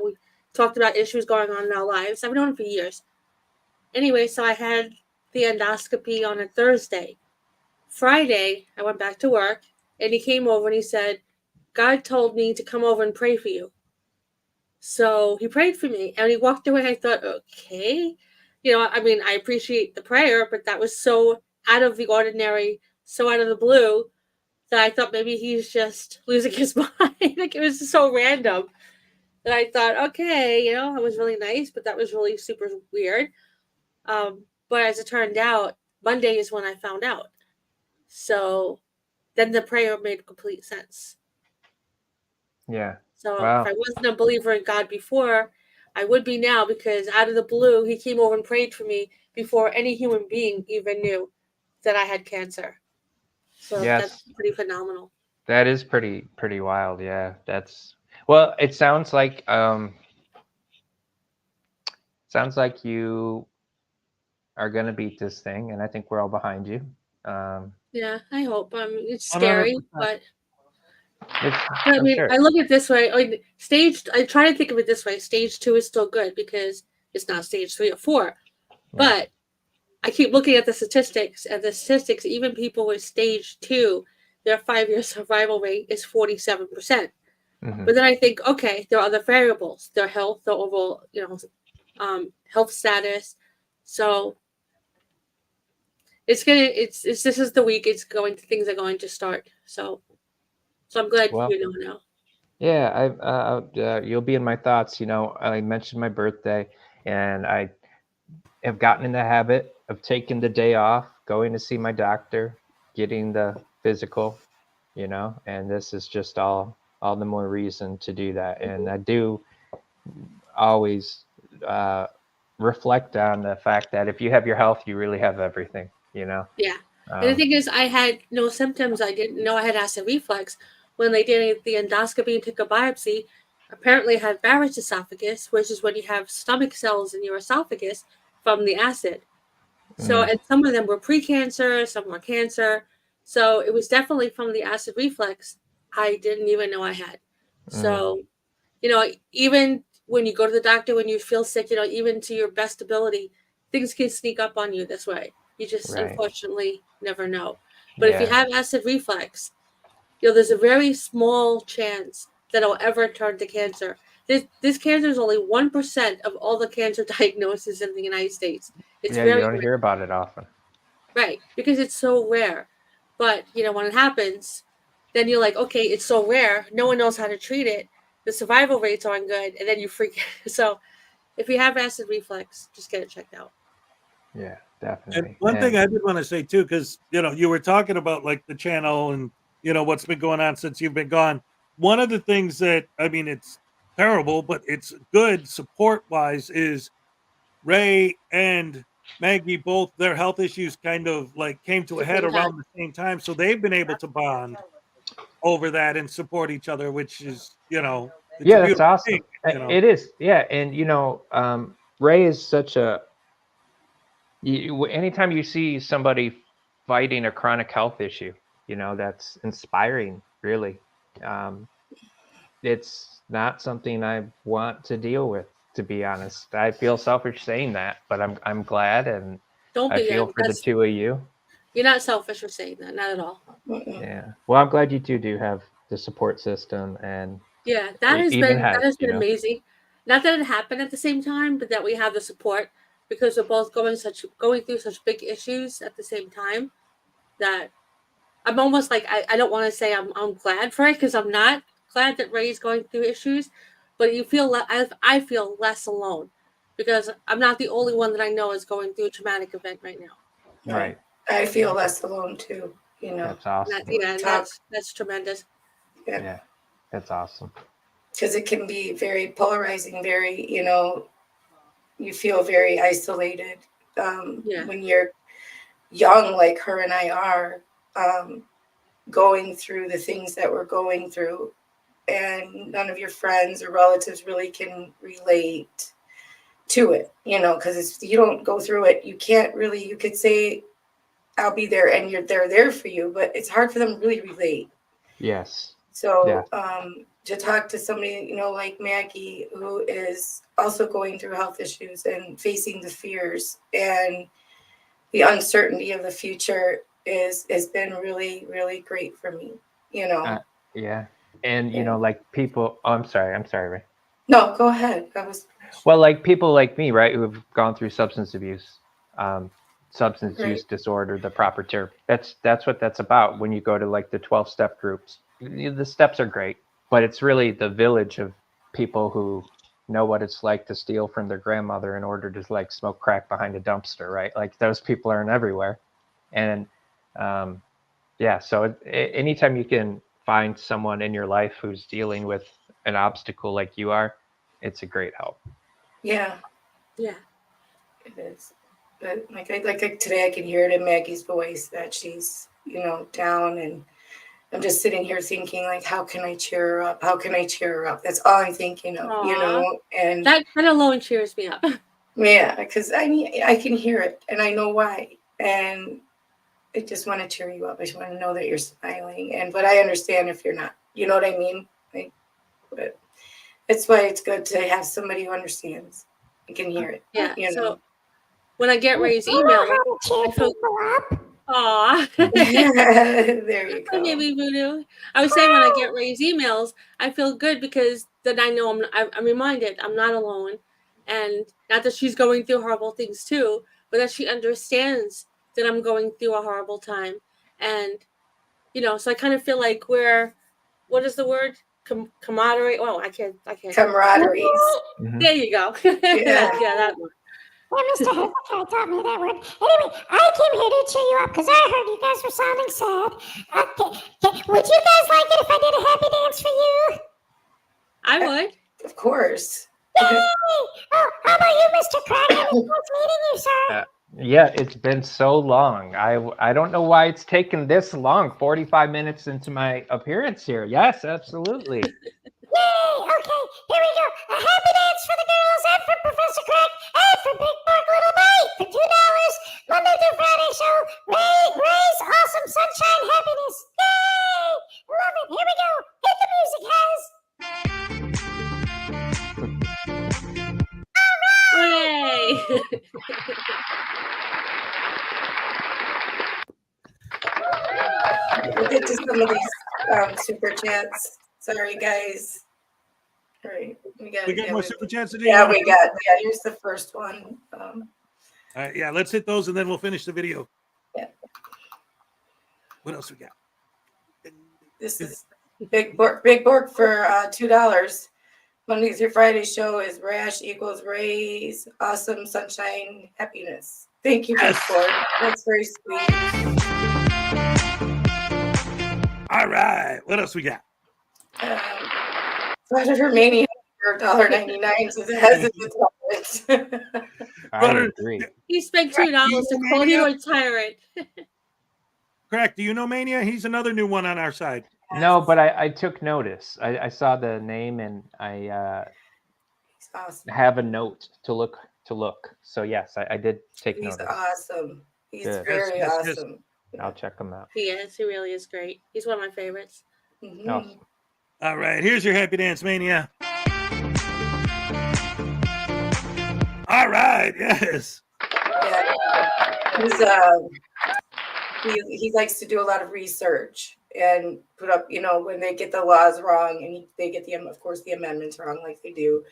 [SPEAKER 3] talked about issues going on in our lives. I've known him for years. Anyway, so I had the endoscopy on a Thursday. Friday, I went back to work, and he came over and he said, God told me to come over and pray for you. So he prayed for me, and he walked away. I thought, okay. I appreciate the prayer, but that was so out of the ordinary, so out of the blue, that I thought maybe he's just losing his mind. It was just so random. And I thought, okay, it was really nice, but that was really super weird. But as it turned out, Monday is when I found out. So then the prayer made complete sense.
[SPEAKER 10] Yeah.
[SPEAKER 3] So if I wasn't a believer in God before, I would be now, because out of the blue, he came over and prayed for me before any human being even knew that I had cancer. So that's pretty phenomenal.
[SPEAKER 10] That is pretty wild. Yeah. It sounds like you are going to beat this thing, and I think we're all behind you.
[SPEAKER 3] Yeah, I hope. It's scary,
[SPEAKER 1] 100%.
[SPEAKER 3] but
[SPEAKER 10] sure.
[SPEAKER 3] I look at it this way. I try to think of it this way. Stage 2 is still good because it's not stage 3 or 4. But I keep looking at the statistics, and the statistics, even people with stage 2, their 5-year survival rate is 47%. But then I think, okay, there are other variables, their health, their overall, health status. So this is the week things are going to start. So I'm glad
[SPEAKER 10] Well,
[SPEAKER 3] you know now.
[SPEAKER 10] Yeah, you'll be in my thoughts. I mentioned my birthday, and I have gotten in the habit of taking the day off, going to see my doctor, getting the physical, and this is just all the more reason to do that. And I do always reflect on the fact that if you have your health, you really have everything.
[SPEAKER 3] Yeah. And the thing is, I had no symptoms. I didn't know I had acid reflux. When they did the endoscopy and took a biopsy, apparently I had Barrett's esophagus, which is when you have stomach cells in your esophagus from the acid. So, and some of them were precancer, some were cancer. So it was definitely from the acid reflux I didn't even know I had. So, even when you go to the doctor, when you feel sick, even to your best ability, things can sneak up on you this way. You just unfortunately never know. But if you have acid reflux, there's a very small chance that it'll ever turn to cancer. This cancer is only 1% of all the cancer diagnoses in the United States. It's
[SPEAKER 10] you
[SPEAKER 3] very
[SPEAKER 10] don't
[SPEAKER 3] rare.
[SPEAKER 10] hear about it often.
[SPEAKER 3] Right, because it's so rare. But, when it happens, then you're like, okay, it's so rare. No one knows how to treat it. The survival rates aren't good. And then you freak. So if you have acid reflux, just get it checked out.
[SPEAKER 10] Yeah,
[SPEAKER 1] And
[SPEAKER 10] definitely.
[SPEAKER 1] one thing I did want to say too, because you were talking about like the channel and what's been going on since you've been gone. One of the things that it's terrible, but it's good support wise is Ray and Maggie, both their health issues kind of like came to a head around the same time. So they've been able to bond over that and support each other, which is, it's a
[SPEAKER 10] that's
[SPEAKER 1] beautiful
[SPEAKER 10] awesome.
[SPEAKER 1] thing,
[SPEAKER 10] It is. Yeah. And, Ray is such anytime you see somebody fighting a chronic health issue, that's inspiring, really. It's not something I want to deal with, to be honest. I feel selfish saying that, but I'm glad, and
[SPEAKER 3] Don't
[SPEAKER 10] I
[SPEAKER 3] be.
[SPEAKER 10] feel for the two of you.
[SPEAKER 3] You're not selfish for saying that, not at all.
[SPEAKER 10] Yeah. Well, I'm glad you two do have the support system, and
[SPEAKER 3] Yeah, that has
[SPEAKER 10] even
[SPEAKER 3] been amazing. Not that it happened at the same time, but that we have the support because we're both going through such big issues at the same time that I'm almost like I don't want to say I'm glad for it because I'm not glad that Ray's going through issues, but I feel less alone because I'm not the only one that I know is going through a traumatic event right now.
[SPEAKER 10] Right.
[SPEAKER 2] I feel less alone too.
[SPEAKER 10] That's awesome.
[SPEAKER 3] That's tremendous.
[SPEAKER 10] Yeah, that's awesome.
[SPEAKER 2] Because it can be very polarizing, very, you feel very isolated when you're young, like her and I are, going through the things that we're going through, and none of your friends or relatives really can relate to it, because if you don't go through it, you can't really, you could say, I'll be there and they're there for you, but it's hard for them to really relate.
[SPEAKER 10] Yes.
[SPEAKER 2] So to talk to somebody, like Maggie, who is also going through health issues and facing the fears and the uncertainty of the future has been really, really great for me,
[SPEAKER 10] Yeah. And, like people, I'm sorry, Ray.
[SPEAKER 2] No, go ahead.
[SPEAKER 10] Well, like people like me, right, who have gone through substance abuse, use disorder, the proper term. That's what that's about. When you go to like the 12-step groups, the steps are great, but it's really the village of people who know what it's like to steal from their grandmother in order to like smoke crack behind a dumpster, right? Like those people aren't everywhere. And so anytime you can find someone in your life who's dealing with an obstacle like you are, it's a great help.
[SPEAKER 2] Yeah.
[SPEAKER 3] Yeah.
[SPEAKER 2] It is. But like today I can hear it in Maggie's voice that she's, down, and I'm just sitting here thinking, like, how can I cheer her up? How can I cheer her up? That's all I'm thinking of, and
[SPEAKER 3] that alone cheers me up.
[SPEAKER 2] Yeah, because I can hear it and I know why. And I just want to cheer you up. I just want to know that you're smiling. But I understand if you're not, you know what I mean? But that's why it's good to have somebody who understands and can hear it.
[SPEAKER 3] Yeah. when I get Ray's
[SPEAKER 4] You know
[SPEAKER 3] email,
[SPEAKER 4] how to cheer
[SPEAKER 3] I feel,
[SPEAKER 4] people up.
[SPEAKER 3] aw.
[SPEAKER 2] There you
[SPEAKER 3] Hi,
[SPEAKER 2] go.
[SPEAKER 3] baby voodoo. I was saying when I get Ray's emails, I feel good because then I know I'm reminded I'm not alone, and not that she's going through horrible things too, but that she understands that I'm going through a horrible time, and so I kind of feel like what is the word? Camaraderie. Oh, I can't.
[SPEAKER 2] Camaraderie.
[SPEAKER 3] There you go.
[SPEAKER 2] Yeah.
[SPEAKER 3] That one.
[SPEAKER 4] Yeah, Mr. Handbook taught me that word. Anyway, I came here to cheer you up because I heard you guys were sounding sad. Would you guys like it if I did a happy dance for you?
[SPEAKER 3] I would.
[SPEAKER 2] Of course.
[SPEAKER 4] Yay! Oh, how about you, Mr. Crack? It's nice meeting you, sir.
[SPEAKER 10] Yeah, it's been so long. I don't know why it's taken this long. 45 minutes into my appearance here. Yes, absolutely.
[SPEAKER 4] Yay! Okay, here we go. A happy dance for the girls and for Professor Crack and for Big Pork Little Bite for $2. Monday through Friday show. Ray's awesome sunshine happiness. Yay! Love it. Here we go. Hit the music, guys.
[SPEAKER 3] Hooray!
[SPEAKER 2] We'll get to some of these super chats. Sorry, guys. All right,
[SPEAKER 1] We got more super chats today.
[SPEAKER 2] Yeah, we got. Yeah, here's the first one.
[SPEAKER 1] All right, yeah, let's hit those and then we'll finish the video.
[SPEAKER 2] Yeah.
[SPEAKER 1] What else we got?
[SPEAKER 2] This is Big Bork for $2. Monday through Friday show is Rash equals Ray's awesome sunshine happiness. Thank you, Big Bork. That's very sweet.
[SPEAKER 1] All right, what else we got?
[SPEAKER 2] Frauditor Mania for $1.99 so it has its moments.
[SPEAKER 10] I agree.
[SPEAKER 3] He spent $2 to quote you a tyrant.
[SPEAKER 1] Correct. Do you know Mania? He's another new one on our side.
[SPEAKER 10] No, but I took notice. I saw the name and I
[SPEAKER 2] awesome.
[SPEAKER 10] have a note to look. So yes, I did take
[SPEAKER 2] He's
[SPEAKER 10] notice.
[SPEAKER 2] awesome. He's
[SPEAKER 10] Good.
[SPEAKER 2] very awesome.
[SPEAKER 10] I'll check him out.
[SPEAKER 3] He is. He really is great. He's one of my favorites.
[SPEAKER 2] Mm-hmm.
[SPEAKER 10] Awesome.
[SPEAKER 1] All right, here's your happy dance, Mania. All right, yes.
[SPEAKER 2] Yeah. He likes to do a lot of research and put up, when they get the laws wrong and they get of course, the amendments wrong, like they do.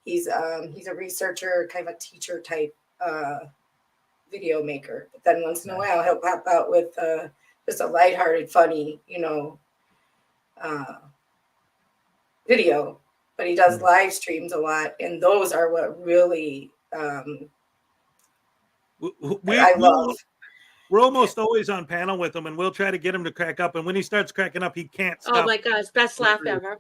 [SPEAKER 2] He's a researcher, kind of a teacher type video maker. But then once in a while, he'll pop out with just a lighthearted, funny, video. But he does live streams a lot, and those are what really I love.
[SPEAKER 1] We're almost always on panel with him, and we'll try to get him to crack up. And when he starts cracking up, he can't stop.
[SPEAKER 3] Oh my gosh, best laugh ever.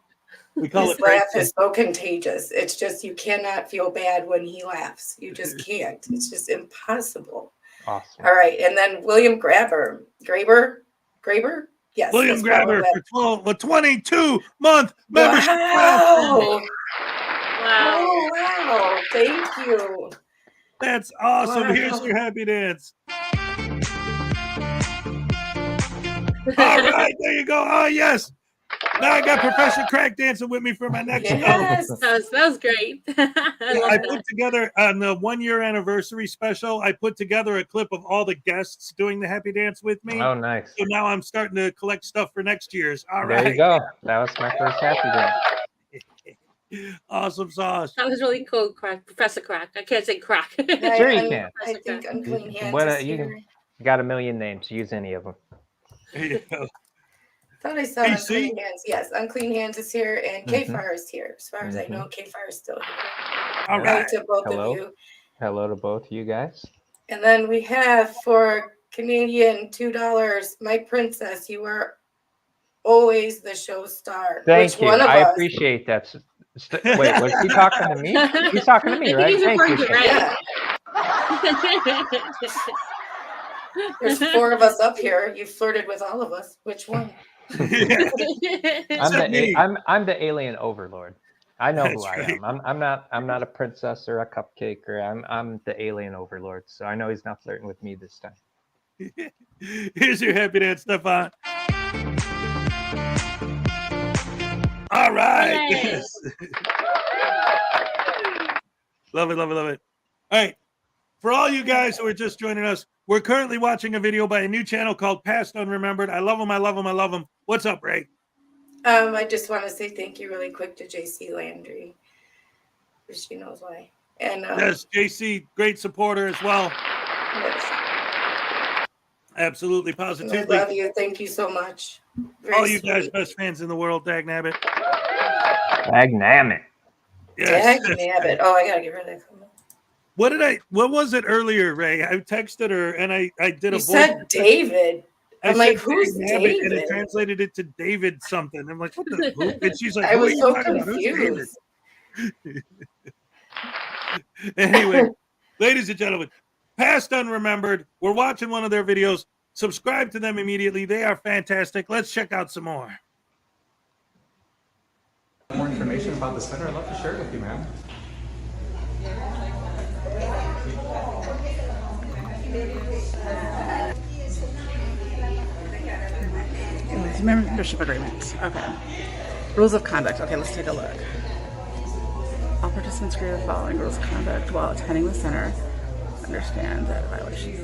[SPEAKER 1] We call
[SPEAKER 2] His laugh is so contagious. It's just you cannot feel bad when he laughs. You just can't. It's just impossible.
[SPEAKER 10] Awesome.
[SPEAKER 2] All right, and then William Graber. Yes.
[SPEAKER 1] William Graber for 22-month membership.
[SPEAKER 2] Wow.
[SPEAKER 3] Wow.
[SPEAKER 2] Oh, wow. Thank you.
[SPEAKER 1] That's awesome.
[SPEAKER 2] Wow.
[SPEAKER 1] Here's your happy dance. All right, there you go. Oh, yes. Now I got Professor Crack dancing with me for my next show.
[SPEAKER 3] That was great.
[SPEAKER 1] I put together on the 1-year anniversary special. I put together a clip of all the guests doing the happy dance with me.
[SPEAKER 10] Oh, nice.
[SPEAKER 1] So now I'm starting to collect stuff for next year's. All
[SPEAKER 10] There
[SPEAKER 1] right.
[SPEAKER 10] you go. That was my first happy dance.
[SPEAKER 1] Awesome sauce.
[SPEAKER 3] That was really cool, Crack. Professor Crack. I can't say Crack.
[SPEAKER 10] Sure you can.
[SPEAKER 2] I think Unclean Hands is
[SPEAKER 10] You
[SPEAKER 2] here.
[SPEAKER 10] got a million names. Use any of them.
[SPEAKER 1] There you go.
[SPEAKER 2] Thought I saw
[SPEAKER 1] PC?
[SPEAKER 2] Unclean Hands. Yes, Unclean Hands is here, and K-Fire is here. As far as I know, K-Fire is still here.
[SPEAKER 1] All
[SPEAKER 2] Hi
[SPEAKER 1] right.
[SPEAKER 2] to both
[SPEAKER 10] Hello.
[SPEAKER 2] of you.
[SPEAKER 10] Hello to both of you guys.
[SPEAKER 2] And then we have for Canadian $2, My Princess. You are always the show star.
[SPEAKER 10] Thank
[SPEAKER 2] Which
[SPEAKER 10] you.
[SPEAKER 2] one of
[SPEAKER 10] I
[SPEAKER 2] us?
[SPEAKER 10] appreciate that. Wait, was he talking to me? He's talking to me, right?
[SPEAKER 3] He's
[SPEAKER 10] Thank
[SPEAKER 3] referring
[SPEAKER 10] you.
[SPEAKER 3] to Ray.
[SPEAKER 2] Yeah. There's 4 of us up here. You flirted with all of us. Which one?
[SPEAKER 10] I'm the alien overlord. I know who I am. I'm not a princess or a cupcake, or I'm the alien overlord. So I know he's not flirting with me this time.
[SPEAKER 1] Here's your happy dance, Stefan. All right.
[SPEAKER 3] Yay.
[SPEAKER 1] Yes. Love it, love it, love it. All right. For all you guys who are just joining us, we're currently watching a video by a new channel called Past Unremembered. I love them. I love them. I love them. What's up, Ray?
[SPEAKER 2] I just want to say thank you really quick to JC Landry. She knows why. And
[SPEAKER 1] yes, JC, great supporter as well.
[SPEAKER 2] Yes.
[SPEAKER 1] Absolutely, positively.
[SPEAKER 2] I love you. Thank you so much.
[SPEAKER 1] All you guys, best fans in the world. Dag nabbit.
[SPEAKER 10] Dag nabbit.
[SPEAKER 1] Yes.
[SPEAKER 2] Dag nabbit. Oh, I gotta get rid of that.
[SPEAKER 1] What was it earlier, Ray? I texted her and I did a
[SPEAKER 2] You
[SPEAKER 1] voice.
[SPEAKER 2] said David. I'm like, who's David?
[SPEAKER 1] And it translated it to David something. I'm like, what the who? And she's like,
[SPEAKER 2] I
[SPEAKER 1] who
[SPEAKER 2] was
[SPEAKER 1] are you
[SPEAKER 2] so
[SPEAKER 1] talking about? Who's David?
[SPEAKER 2] confused.
[SPEAKER 1] Anyway, ladies and gentlemen, Past Unremembered. We're watching one of their videos. Subscribe to them immediately. They are fantastic. Let's check out some more.
[SPEAKER 11] More information about the center, I'd love to share it with you, ma'am.
[SPEAKER 7] Membership agreement. Okay. Rules of conduct. Okay, let's take a look. All participants agree to the following rules of conduct while attending the center. Understand that violations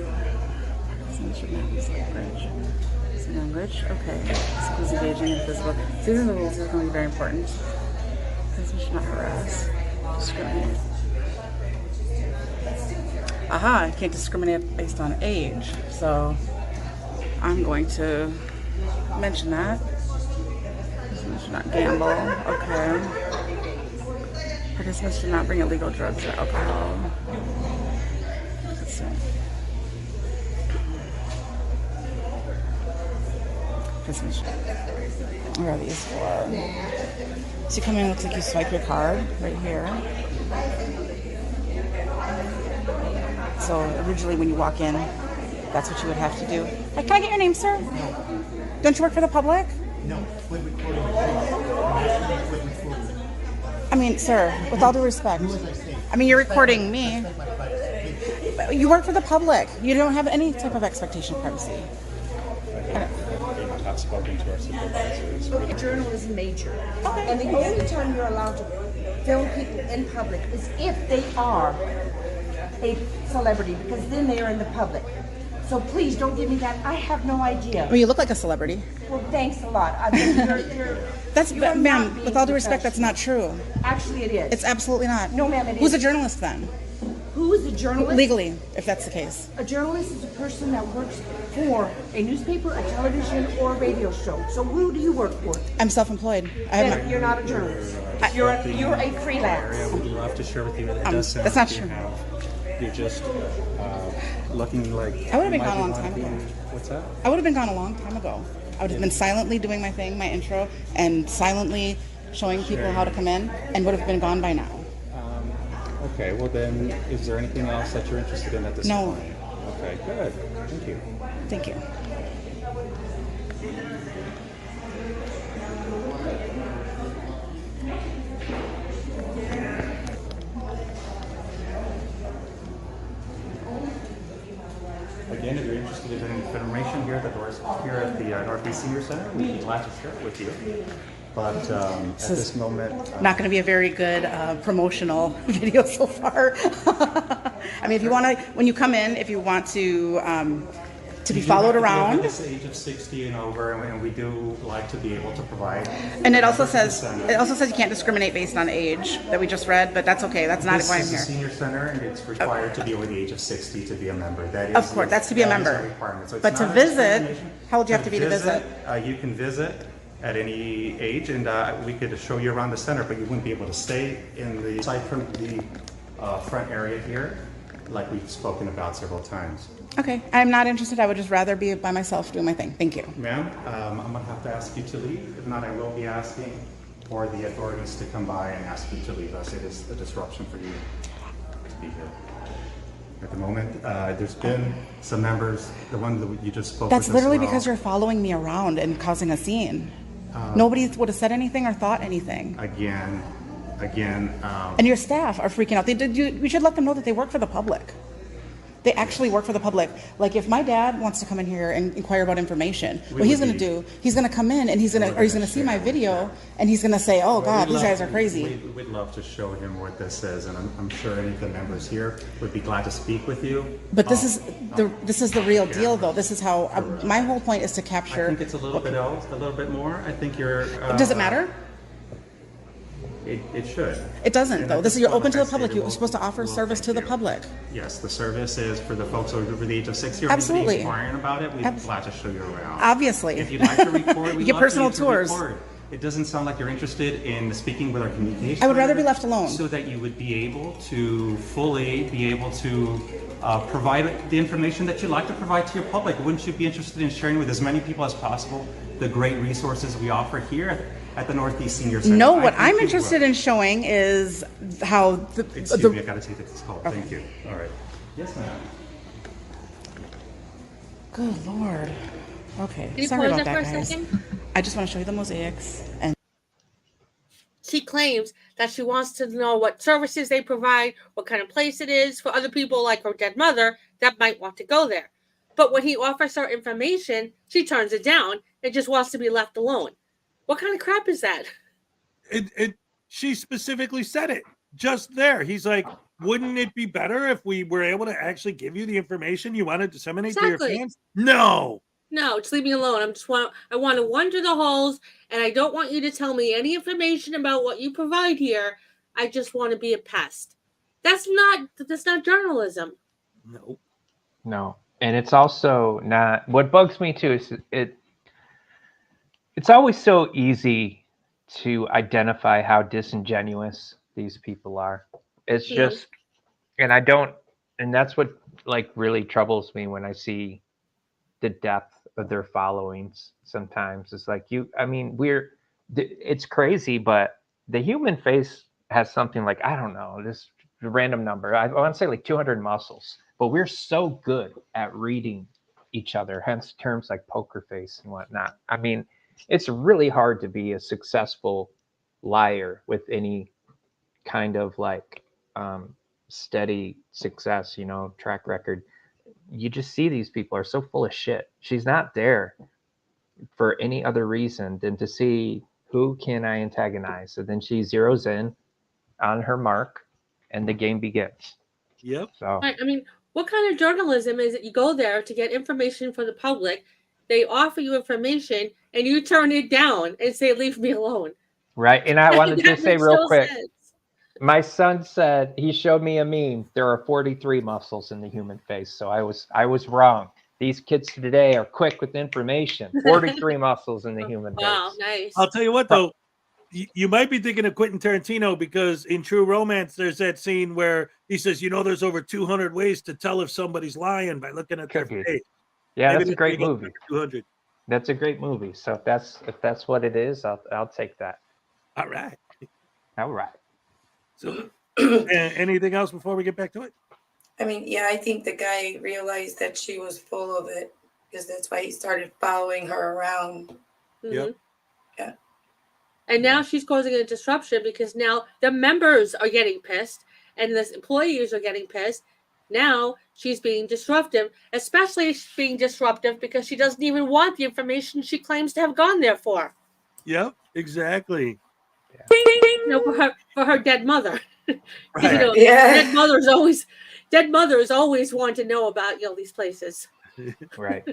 [SPEAKER 7] should not use language. Okay. This includes engaging in physical. So these are the rules that are going to be very important. Participants should not harass, discriminate. Aha, I can't discriminate based on age. So I'm going to mention that. Participants should not gamble. Okay. Participants should not bring illegal drugs or alcohol. Let's see. Participants should. Where are these for? So you come in, it looks like you swipe your card right here. So originally when you walk in, that's what you would have to do. Hey, can I get your name, sir?
[SPEAKER 9] No.
[SPEAKER 7] Don't you work for the public?
[SPEAKER 9] No. With recording.
[SPEAKER 7] I mean, sir, with all due respect. I mean, you're recording me. You work for the public. You don't have any type of expectation of privacy.
[SPEAKER 11] I've spoken to our supervisors.
[SPEAKER 12] Journalism major. Okay. And the only time you're allowed to film people in public is if they are a celebrity, because then they are in the public. So please don't give me that. I have no idea.
[SPEAKER 7] Well, you look like a celebrity.
[SPEAKER 12] Well, thanks a lot. I mean,
[SPEAKER 7] Ma'am, with all due respect, that's not true.
[SPEAKER 12] Actually, it is.
[SPEAKER 7] It's absolutely not.
[SPEAKER 12] No, ma'am, it
[SPEAKER 7] Who's
[SPEAKER 12] is.
[SPEAKER 7] a journalist then?
[SPEAKER 12] Who is a journalist?
[SPEAKER 7] Legally, if that's the case.
[SPEAKER 12] A journalist is a person that works for a newspaper, a television, or a radio show. So who do you work for?
[SPEAKER 7] I'm self-employed.
[SPEAKER 12] You're not a journalist. You're a freelance.
[SPEAKER 11] I would love to share with you. It does sound
[SPEAKER 7] that's not
[SPEAKER 11] like
[SPEAKER 7] true.
[SPEAKER 11] You're just looking like.
[SPEAKER 7] I would have been gone a long time ago.
[SPEAKER 11] What's that?
[SPEAKER 7] I would have been gone a long time ago. I would have been silently doing my thing, my intro, and silently showing people how to come in, and would have been gone by now.
[SPEAKER 11] Okay, well then, is there anything else that you're interested in at this point? No. Okay, good. Thank you.
[SPEAKER 7] Thank you.
[SPEAKER 11] Again, if you're interested in any information here, the doors here at the Northeast Senior Center, we'd be glad to share it with you. But at this moment...
[SPEAKER 7] not going to be a very good promotional video so far. I mean, if you want to, when you come in, if you want to be followed around.
[SPEAKER 11] This age of 60 and over, and we do like to be able to provide.
[SPEAKER 7] And it also says you can't discriminate based on age that we just read, but that's okay. That's not why I'm here.
[SPEAKER 11] This is a senior center, and it's required to be over the age of 60 to be a member. That is,
[SPEAKER 7] of course, that's to be a member.
[SPEAKER 11] Requirement. So
[SPEAKER 7] but to visit, how old do you have to be to visit?
[SPEAKER 11] You can visit at any age, and we could show you around the center, but you wouldn't be able to stay in the aside from the front area here, like we've spoken about several times.
[SPEAKER 7] Okay, I'm not interested. I would just rather be by myself doing my thing. Thank you.
[SPEAKER 11] Ma'am, I'm going to have to ask you to leave. If not, I will be asking for the authorities to come by and ask you to leave us. It is a disruption for you to be here. At the moment, there's been some members, the one that you just spoke with.
[SPEAKER 7] That's literally because you're following me around and causing a scene. Nobody would have said anything or thought anything.
[SPEAKER 11] Again.
[SPEAKER 7] And your staff are freaking out. We should let them know that they work for the public. They actually work for the public. Like if my dad wants to come in here and inquire about information, what he's going to do, he's going to come in and he's going to see my video and he's going to say, oh God, these guys are crazy.
[SPEAKER 11] We'd love to show him what this is, and I'm sure any of the members here would be glad to speak with you.
[SPEAKER 7] But this is the real deal, though. This is how my whole point is to capture.
[SPEAKER 11] I think it's a little bit more. I think you're.
[SPEAKER 7] Does it matter?
[SPEAKER 11] It should.
[SPEAKER 7] It doesn't, though. This is, you're open to the public. You're supposed to offer service to the public.
[SPEAKER 11] Yes, the service is for the folks over the age of 60 or
[SPEAKER 7] Absolutely.
[SPEAKER 11] inquiring about it. We'd be glad to show you around.
[SPEAKER 7] Obviously.
[SPEAKER 11] If you'd like to record, we
[SPEAKER 7] get personal tours.
[SPEAKER 11] It doesn't sound like you're interested in speaking with our communication.
[SPEAKER 7] I would rather be left alone.
[SPEAKER 11] So that you would be able to fully be able to provide the information that you'd like to provide to your public. Wouldn't you be interested in sharing with as many people as possible the great resources we offer here at the Northeast Senior Center?
[SPEAKER 7] No, what I'm interested in showing is how
[SPEAKER 11] Excuse me, I gotta take this call. Okay. Thank you. All right. Yes, ma'am.
[SPEAKER 7] Good Lord. Okay.
[SPEAKER 3] Can you
[SPEAKER 7] Sorry
[SPEAKER 3] pause
[SPEAKER 7] about
[SPEAKER 3] that
[SPEAKER 7] that,
[SPEAKER 3] for a
[SPEAKER 7] guys.
[SPEAKER 3] second?
[SPEAKER 7] I just want to show you the mosaics and.
[SPEAKER 3] She claims that she wants to know what services they provide, what kind of place it is for other people like her dead mother that might want to go there. But when he offers her information, she turns it down and just wants to be left alone. What kind of crap is that?
[SPEAKER 1] She specifically said it just there. He's like, wouldn't it be better if we were able to actually give you the information you want to disseminate to your fans? No.
[SPEAKER 3] No, just leave me alone. I want to wander the halls, and I don't want you to tell me any information about what you provide here. I just want to be a pest. That's not journalism.
[SPEAKER 10] No. And it's also not, what bugs me too is it's always so easy to identify how disingenuous these people are. It's just, and that's what like really troubles me when I see the depth of their followings sometimes. It's like it's crazy, but the human face has something like, I don't know, this random number. I want to say like 200 muscles, but we're so good at reading each other, hence terms like poker face and whatnot. I mean, it's really hard to be a successful liar with any kind of like steady success, track record. You just see these people are so full of shit. She's not there for any other reason than to see who can I antagonize. So then she zeroes in on her mark and the game begins.
[SPEAKER 1] Yep.
[SPEAKER 10] So
[SPEAKER 3] I mean, what kind of journalism is it? You go there to get information for the public. They offer you information and you turn it down and say, leave me alone.
[SPEAKER 10] Right. And I wanted to say real quick,
[SPEAKER 3] sense.
[SPEAKER 10] My son said, he showed me a meme. There are 43 muscles in the human face. So I was wrong. These kids today are quick with information. 43 muscles in the human face.
[SPEAKER 3] Wow, nice.
[SPEAKER 1] I'll tell you what, though, you might be thinking of Quentin Tarantino, because in True Romance, there's that scene where he says, there's over 200 ways to tell if somebody's lying by looking at their face.
[SPEAKER 10] Yeah,
[SPEAKER 1] Maybe
[SPEAKER 10] that's a great movie.
[SPEAKER 1] 200.
[SPEAKER 10] That's a great movie. So if that's what it is, I'll take that.
[SPEAKER 1] All right.
[SPEAKER 10] All right.
[SPEAKER 1] So anything else before we get back to it?
[SPEAKER 2] I mean, yeah, I think the guy realized that she was full of it, because that's why he started following her around.
[SPEAKER 1] Yep.
[SPEAKER 2] Yeah.
[SPEAKER 3] And now she's causing a disruption because now the members are getting pissed and the employees are getting pissed. Now she's being disruptive, especially being disruptive because she doesn't even want the information she claims to have gone there for.
[SPEAKER 1] Yep, exactly.
[SPEAKER 3] For her dead mother.
[SPEAKER 1] Right.
[SPEAKER 3] Dead mothers always want to know about these places.
[SPEAKER 10] Right.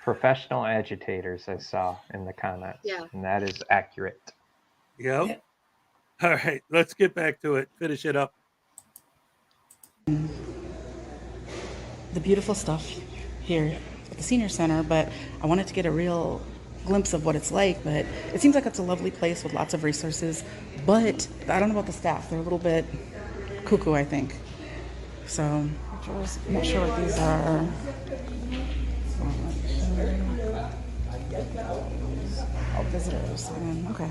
[SPEAKER 10] Professional agitators, I saw in the comments.
[SPEAKER 3] Yeah.
[SPEAKER 10] And that is accurate.
[SPEAKER 1] Yep. All right, let's get back to it. Finish it up.
[SPEAKER 7] The beautiful stuff here at the senior center, but I wanted to get a real glimpse of what it's like. But it seems like it's a lovely place with lots of resources, but I don't know about the staff. They're a little bit cuckoo, I think. So I'm not sure what these are. Oh, visitors. Okay.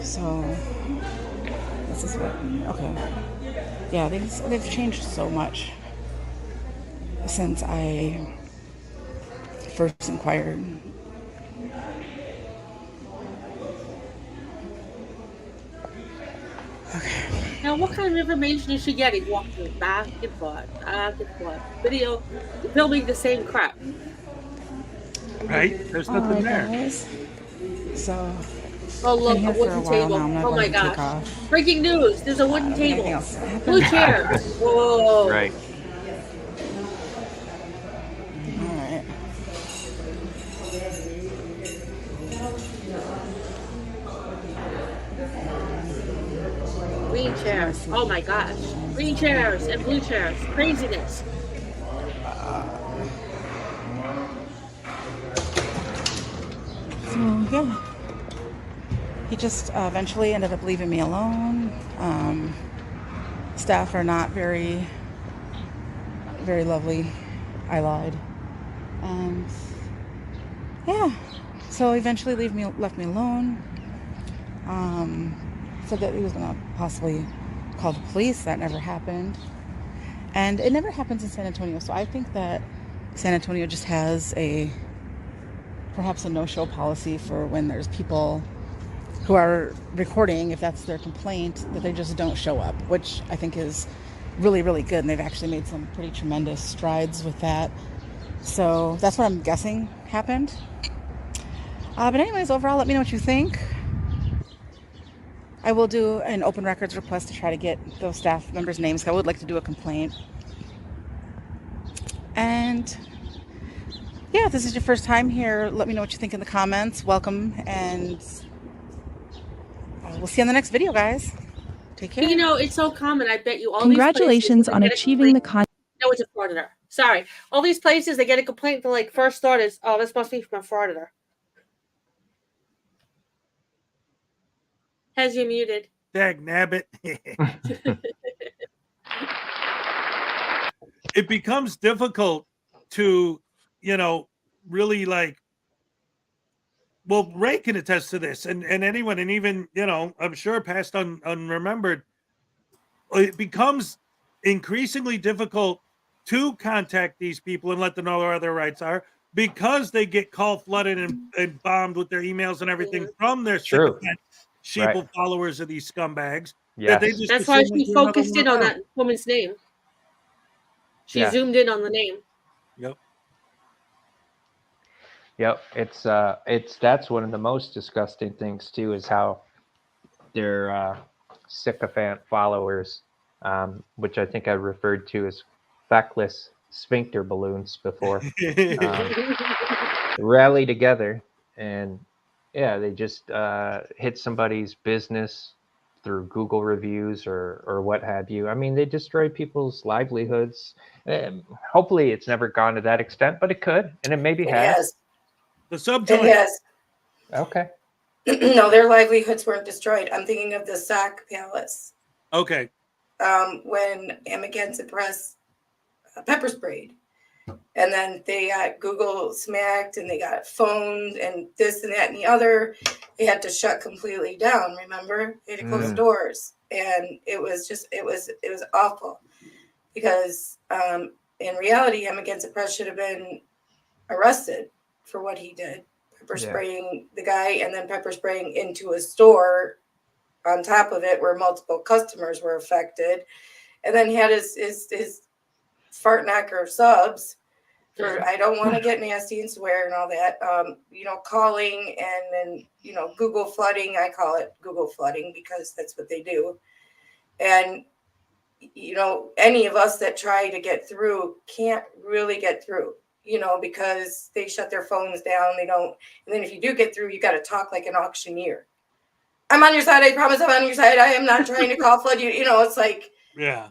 [SPEAKER 7] So This is what. Okay. Yeah, they've changed so much since I first inquired.
[SPEAKER 3] Now, what kind of information is she getting? Walking back and forth, video, filming the same crap.
[SPEAKER 1] Right? There's nothing there.
[SPEAKER 7] Guys. So,
[SPEAKER 3] Oh, look,
[SPEAKER 7] here
[SPEAKER 3] a
[SPEAKER 7] for a
[SPEAKER 3] wooden
[SPEAKER 7] while
[SPEAKER 3] table.
[SPEAKER 7] now. I'm not
[SPEAKER 3] Oh my
[SPEAKER 7] going to take
[SPEAKER 3] gosh.
[SPEAKER 7] off.
[SPEAKER 3] Breaking news. There's a wooden
[SPEAKER 7] Anything
[SPEAKER 3] table.
[SPEAKER 7] else happen?
[SPEAKER 3] Blue chairs. Whoa.
[SPEAKER 10] Right.
[SPEAKER 7] All right.
[SPEAKER 3] Green chairs. Oh my gosh. Green chairs and blue chairs. Craziness.
[SPEAKER 7] So, yeah. He just eventually ended up leaving me alone. Staff are not very, very lovely. I lied. And yeah, so eventually left me alone. Said that he was going to possibly call the police. That never happened. And it never happens in San Antonio. So I think that San Antonio just has perhaps a no-show policy for when there's people who are recording, if that's their complaint, that they just don't show up, which I think is really, really good. And they've actually made some pretty tremendous strides with that. So that's what I'm guessing happened. But anyways, overall, let me know what you think. I will do an open records request to try to get those staff members' names. I would like to do a complaint. And yeah, if this is your first time here, let me know what you think in the comments. Welcome, and we'll see you in the next video, guys. Take care.
[SPEAKER 3] You know, it's so common. I bet you all
[SPEAKER 6] Congratulations
[SPEAKER 3] these places,
[SPEAKER 6] on achieving the
[SPEAKER 3] No, it's a frauditor. Sorry. All these places, they get a complaint for like first thought is, oh, this must be from a frauditor. Has you muted.
[SPEAKER 1] Dag nabbit. It becomes difficult to, really like, well, Ray can attest to this, and anyone, and even, I'm sure past unremembered, it becomes increasingly difficult to contact these people and let them know what their rights are, because they get call flooded and bombed with their emails and everything from their sheeple followers of these scumbags.
[SPEAKER 10] Yes.
[SPEAKER 3] That's why she focused in on that woman's name. She zoomed in on the name.
[SPEAKER 10] Yep. It's that's one of the most disgusting things too, is how their sycophant followers, which I think I referred to as feckless sphincter balloons before, rally together and they just hit somebody's business through Google reviews or what have you. I mean, they destroy people's livelihoods. Hopefully it's never gone to that extent, but it could, and it maybe has.
[SPEAKER 1] The subjoint.
[SPEAKER 2] It has.
[SPEAKER 10] Okay.
[SPEAKER 2] No, their livelihoods weren't destroyed. I'm thinking of the Sac Palace.
[SPEAKER 1] Okay.
[SPEAKER 2] When Amendment Press pepper sprayed. And then they got Google smacked, and they got phoned, and this and that and the other. They had to shut completely down. Remember, they had to close doors, and it was awful, because in reality, Amendment Press should have been arrested for what he did, pepper spraying the guy, and then pepper spraying into a store on top of it, where multiple customers were affected, and then he had his fart knocker subs. For, I don't want to get nasty and swear and all that, calling and then, Google flooding. I call it Google flooding because that's what they do. And, any of us that try to get through can't really get through, because they shut their phones down. They don't. And then if you do get through, you got to talk like an auctioneer. I'm on your side. I promise I'm on your side. I am not trying to call flood you. It's like,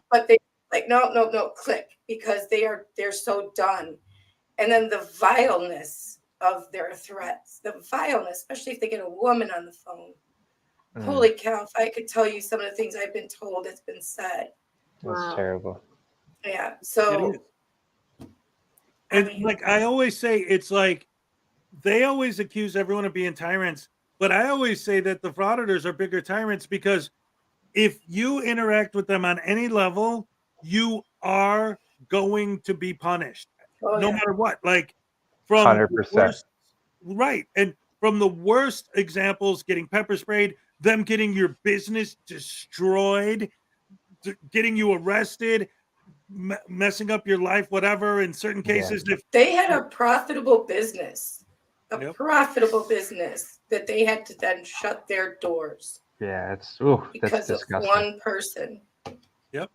[SPEAKER 2] but they like, no, click, because they're so done. And then the vileness of their threats, the vileness, especially if they get a woman on the phone. Holy cow, if I could tell you some of the things I've been told that's been said.
[SPEAKER 10] That's terrible.
[SPEAKER 2] Yeah. So.
[SPEAKER 1] And like I always say, it's like they always accuse everyone of being tyrants. But I always say that the frauditors are bigger tyrants, because if you interact with them on any level, you are going to be punished,
[SPEAKER 2] Oh,
[SPEAKER 1] no
[SPEAKER 2] yeah.
[SPEAKER 1] matter what. Like from
[SPEAKER 10] 100%.
[SPEAKER 1] worst, right, and from the worst examples, getting pepper sprayed, them getting your business destroyed, getting you arrested, messing up your life, whatever. In certain cases, if
[SPEAKER 2] They had a profitable business,
[SPEAKER 1] Yep.
[SPEAKER 2] profitable business that they had to then shut their doors
[SPEAKER 10] Yeah, that's
[SPEAKER 2] because of
[SPEAKER 10] disgusting.
[SPEAKER 2] one person.
[SPEAKER 1] Yep.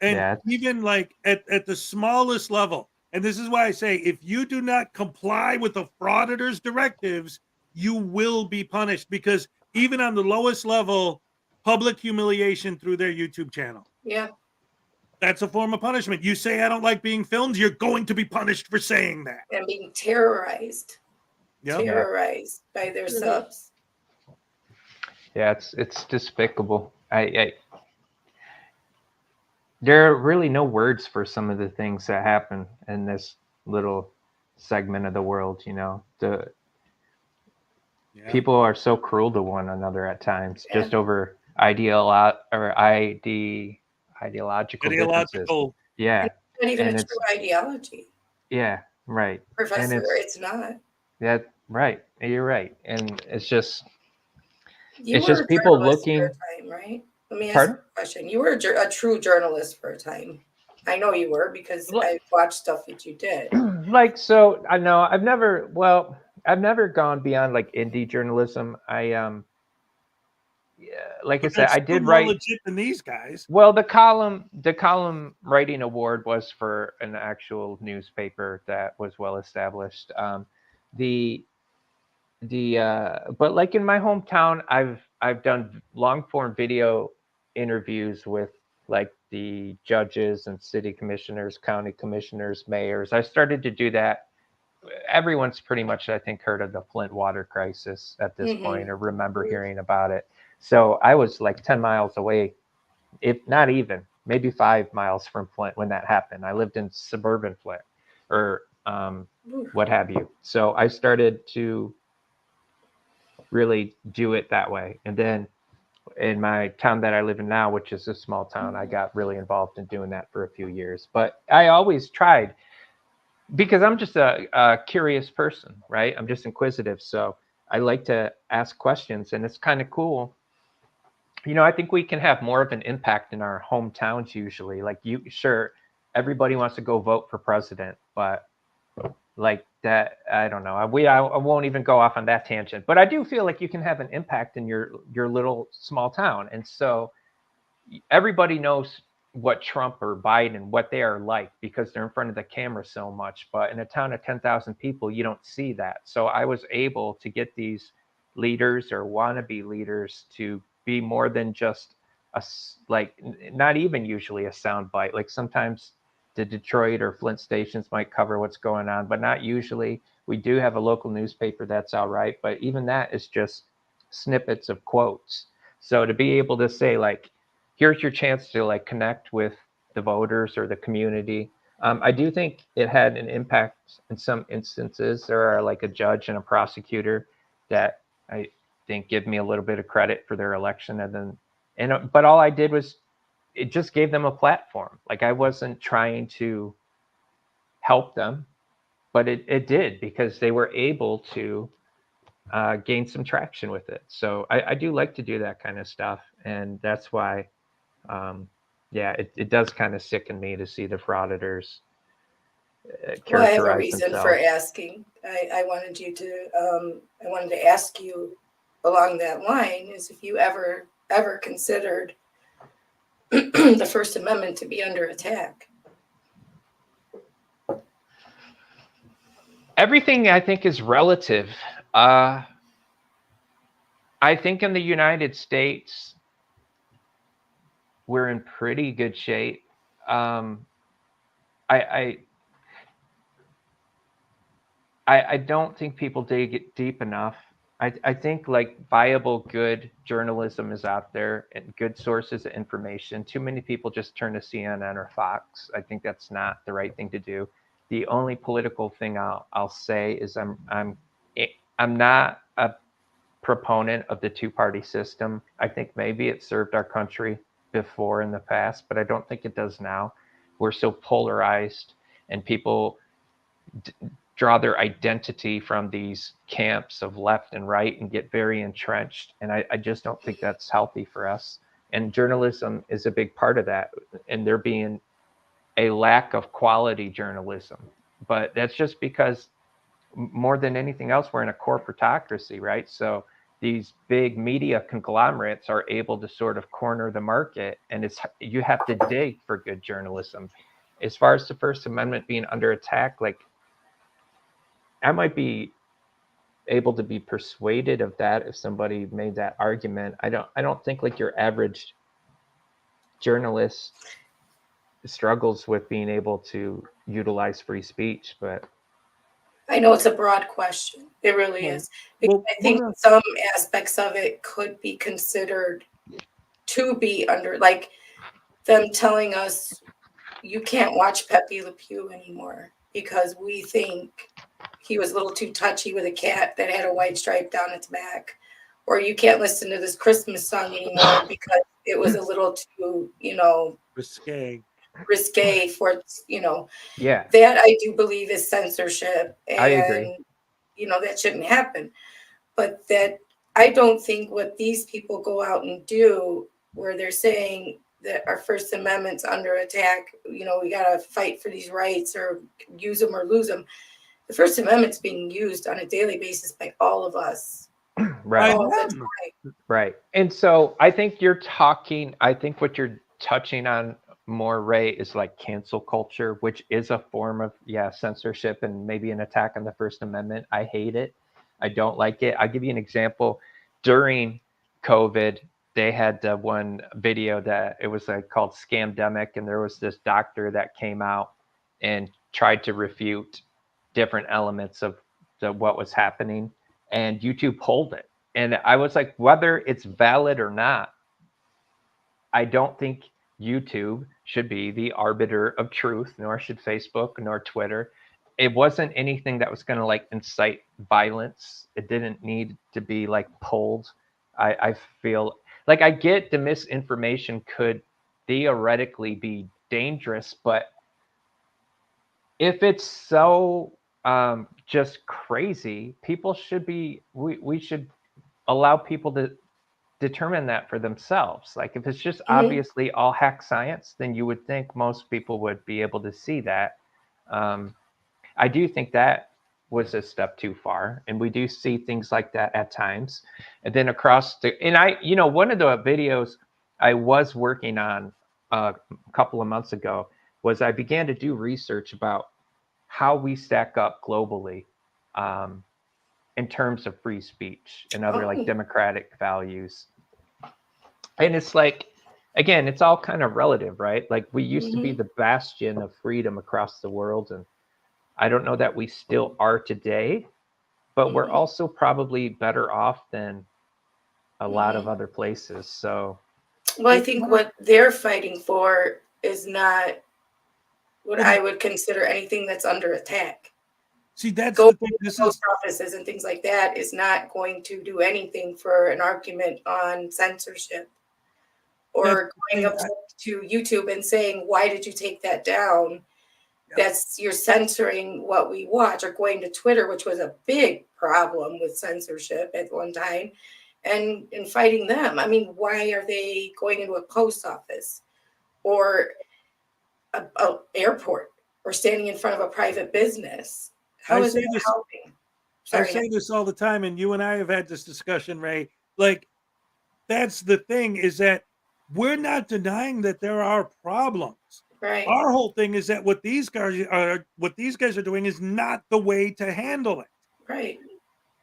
[SPEAKER 1] And
[SPEAKER 10] Yeah,
[SPEAKER 1] even like at the smallest level, and this is why I say if you do not comply with the Frauditors directives, you will be punished, because even on the lowest level, public humiliation through their YouTube channel.
[SPEAKER 2] Yeah.
[SPEAKER 1] That's a form of punishment. You say I don't like being filmed, you're going to be punished for saying that.
[SPEAKER 2] And being terrorized.
[SPEAKER 1] Yep.
[SPEAKER 2] Terrorized by their subs.
[SPEAKER 10] Yeah, it's despicable. There are really no words for some of the things that happen in this little segment of the world. You know, people are so cruel to one another at times, just over ideological differences. Yeah,
[SPEAKER 2] Not even
[SPEAKER 10] and
[SPEAKER 2] a true ideology.
[SPEAKER 10] Yeah, right.
[SPEAKER 2] Professor,
[SPEAKER 10] And
[SPEAKER 2] it's not.
[SPEAKER 10] Yeah, right. You're right, and it's just
[SPEAKER 2] You were
[SPEAKER 10] just
[SPEAKER 2] a
[SPEAKER 10] people
[SPEAKER 2] journalist
[SPEAKER 10] looking.
[SPEAKER 2] for a time, right? Let me ask
[SPEAKER 10] Pardon?
[SPEAKER 2] you a question. You were a true journalist for a time. I know you were because I watched stuff that you did.
[SPEAKER 10] Like, so I know I've never gone beyond like indie journalism. Like I
[SPEAKER 1] But
[SPEAKER 10] said,
[SPEAKER 1] that's
[SPEAKER 10] I
[SPEAKER 1] still
[SPEAKER 10] did
[SPEAKER 1] more
[SPEAKER 10] write.
[SPEAKER 1] legit than these guys.
[SPEAKER 10] Well, the column writing award was for an actual newspaper that was well established. But like in my hometown, I've done long form video interviews with like the judges and city commissioners, county commissioners, mayors. I started to do that. Everyone's pretty much, I think, heard of the Flint water crisis at this point, or remember hearing about it. So I was like 10 miles away, if not even, maybe 5 miles from Flint when that happened. I lived in suburban Flint, or what have you. So I started to really do it that way. And then in my town that I live in now, which is a small town, I got really involved in doing that for a few years. But I always tried, because I'm just a curious person, right? I'm just inquisitive. So I like to ask questions, and it's kind of cool. You know, I think we can have more of an impact in our hometowns usually. Like sure, everybody wants to go vote for president, but like that, I don't know. I won't even go off on that tangent, but I do feel like you can have an impact in your little small town. And so everybody knows what Trump or Biden, what they are like, because they're in front of the camera so much. But in a town of 10,000 people, you don't see that. So I was able to get these leaders or wannabe leaders to be more than just not even usually a sound bite. Like sometimes the Detroit or Flint stations might cover what's going on, but not usually. We do have a local newspaper that's all right, but even that is just snippets of quotes. So to be able to say, like, here's your chance to like connect with the voters or the community. I do think it had an impact in some instances. There are like a judge and a prosecutor that I think give me a little bit of credit for their election, but all I did was, it just gave them a platform. Like I wasn't trying to help them, but it did, because they were able to gain some traction with it. So I do like to do that kind of stuff, and that's why, it does kind of sicken me to see the Frauditors characterize
[SPEAKER 2] Well, I have a reason
[SPEAKER 10] themselves.
[SPEAKER 2] for asking. I wanted to ask you along that line, is if you ever considered the First Amendment to be under attack.
[SPEAKER 10] Everything I think is relative. I think in the United States, we're in pretty good shape. I don't think people dig it deep enough. I think like viable, good journalism is out there and good sources of information. Too many people just turn to CNN or Fox. I think that's not the right thing to do. The only political thing I'll say is I'm not a proponent of the two-party system. I think maybe it served our country before in the past, but I don't think it does now. We're so polarized, and people draw their identity from these camps of left and right and get very entrenched. And I just don't think that's healthy for us. And journalism is a big part of that. And there being a lack of quality journalism. But that's just because more than anything else, we're in a corporatocracy, right? So these big media conglomerates are able to sort of corner the market, and you have to dig for good journalism. As far as the First Amendment being under attack, like, I might be able to be persuaded of that if somebody made that argument. I don't think like your average journalist struggles with being able to utilize free speech, but
[SPEAKER 2] I know it's a broad question. It really is. Because I think some aspects of it could be considered to be under, like them telling us you can't watch Pepe Le Pew anymore because we think he was a little too touchy with a cat that had a white stripe down its back. Or you can't listen to this Christmas song anymore because it was a little too,
[SPEAKER 1] risque
[SPEAKER 2] for,
[SPEAKER 10] yeah,
[SPEAKER 2] that I do believe is censorship. And,
[SPEAKER 10] I agree.
[SPEAKER 2] That shouldn't happen. But that I don't think what these people go out and do, where they're saying that our First Amendment's under attack, we got to fight for these rights or use them or lose them. The First Amendment's being used on a daily basis by all of us.
[SPEAKER 10] Right.
[SPEAKER 2] All the time.
[SPEAKER 10] Right. And so I think what you're touching on more, Ray, is like cancel culture, which is a form of, censorship and maybe an attack on the First Amendment. I hate it. I don't like it. I'll give you an example. During COVID, they had one video that it was called Scamdemic, and there was this doctor that came out and tried to refute different elements of what was happening, and YouTube pulled it. And I was like, whether it's valid or not, I don't think YouTube should be the arbiter of truth, nor should Facebook, nor Twitter. It wasn't anything that was going to incite violence. It didn't need to be pulled. I feel like I get the misinformation could theoretically be dangerous, but if it's so just crazy, people should be, we should allow people to determine that for themselves. Like if it's just obviously all hack science, then you would think most people would be able to see that. I do think that was a step too far, and we do see things like that at times. And then one of the videos I was working on a couple of months ago was I began to do research about how we stack up globally in terms of free speech and other democratic values. And it's again, it's all kind of relative, right? Like we used to be the bastion of freedom across the world, and I don't know that we still are today, but we're also probably better off than a lot of other places. So,
[SPEAKER 2] well, I think what they're fighting for is not what I would consider anything that's under attack.
[SPEAKER 1] See, that's
[SPEAKER 2] the
[SPEAKER 1] thing.
[SPEAKER 2] Post offices and things like that is not going to do anything for an argument on censorship or going up to YouTube and saying, why did you take that down? You're censoring what we watch, or going to Twitter, which was a big problem with censorship at one time, and fighting them. I mean, why are they going into a post office or a airport or standing in front of a private business? How is it helping?
[SPEAKER 1] I say this all the time, and you and I have had this discussion, Ray. That's the thing, is that we're not denying that there are problems.
[SPEAKER 2] Right.
[SPEAKER 1] Our whole thing is that what these guys are doing is not the way to handle it.
[SPEAKER 2] Right.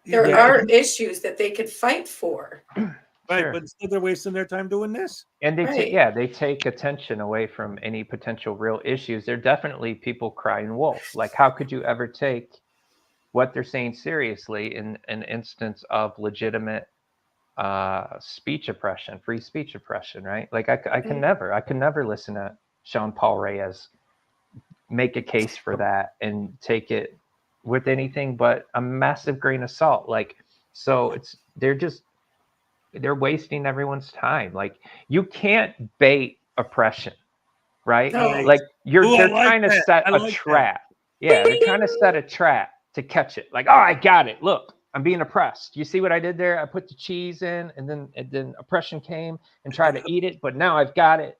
[SPEAKER 2] There are issues that they could fight for.
[SPEAKER 1] Right, sure. But instead they're wasting their time doing this.
[SPEAKER 10] And they take attention away from any potential real issues. There are definitely people crying wolf. Like, how could you ever take what they're saying seriously in an instance of legitimate speech oppression, free speech oppression, right? Like I can never listen to Sean Paul Reyes make a case for that and take it with anything but a massive grain of salt. Like So they're wasting everyone's time. Like, you can't bait oppression, right?
[SPEAKER 2] No.
[SPEAKER 10] Like they're
[SPEAKER 1] like
[SPEAKER 10] trying to
[SPEAKER 1] that.
[SPEAKER 10] set
[SPEAKER 1] I
[SPEAKER 10] a
[SPEAKER 1] like that.
[SPEAKER 10] trap. Yeah, they're trying to set a trap to catch it. Like, oh, I got it. Look, I'm being oppressed. You see what I did there? I put the cheese in, and then oppression came and tried to eat it, but now I've got it.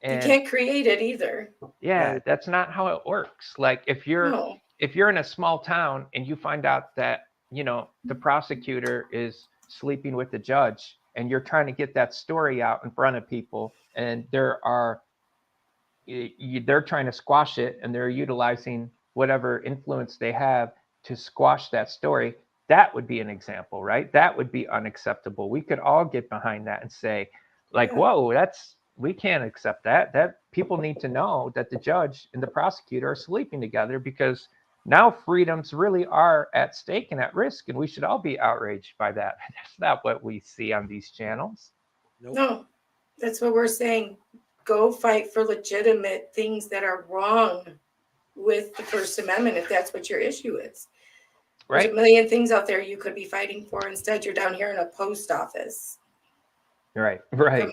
[SPEAKER 10] And
[SPEAKER 2] you can't create it either.
[SPEAKER 10] yeah,
[SPEAKER 1] Right.
[SPEAKER 10] that's not how it works. Like, if you're in a small town and you find out that, you know, the prosecutor is sleeping with the judge, and you're trying to get that story out in front of people, and they're trying to squash it, and they're utilizing whatever influence they have to squash that story, that would be an example, right? That would be unacceptable. We could all get behind that and say, like, whoa, we can't accept that. That people need to know that the judge and the prosecutor are sleeping together, because now freedoms really are at stake and at risk, and we should all be outraged by that. That's not what we see on these channels.
[SPEAKER 2] No, that's what we're saying. Go fight for legitimate things that are wrong with the First Amendment, if that's what your issue is.
[SPEAKER 10] Right.
[SPEAKER 2] There's a million things out there you could be fighting for. Instead, you're down here in a post office.
[SPEAKER 10] Right.
[SPEAKER 2] Come on.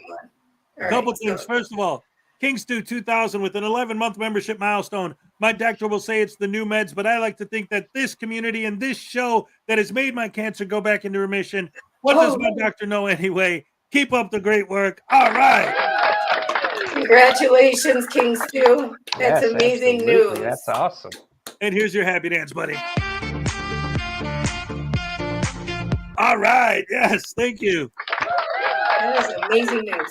[SPEAKER 1] A couple things. First of all, King Stew 2000 with an 11-month membership milestone. My doctor will say it's the new meds, but I like to think that this community and this show that has made my cancer go back into remission. What does my doctor know anyway? Keep up the great work. All right.
[SPEAKER 2] Congratulations, King Stew. That's amazing
[SPEAKER 10] absolutely.
[SPEAKER 2] news.
[SPEAKER 10] That's awesome.
[SPEAKER 1] And here's your happy dance, buddy. All right. Yes. Thank you.
[SPEAKER 2] That is amazing news.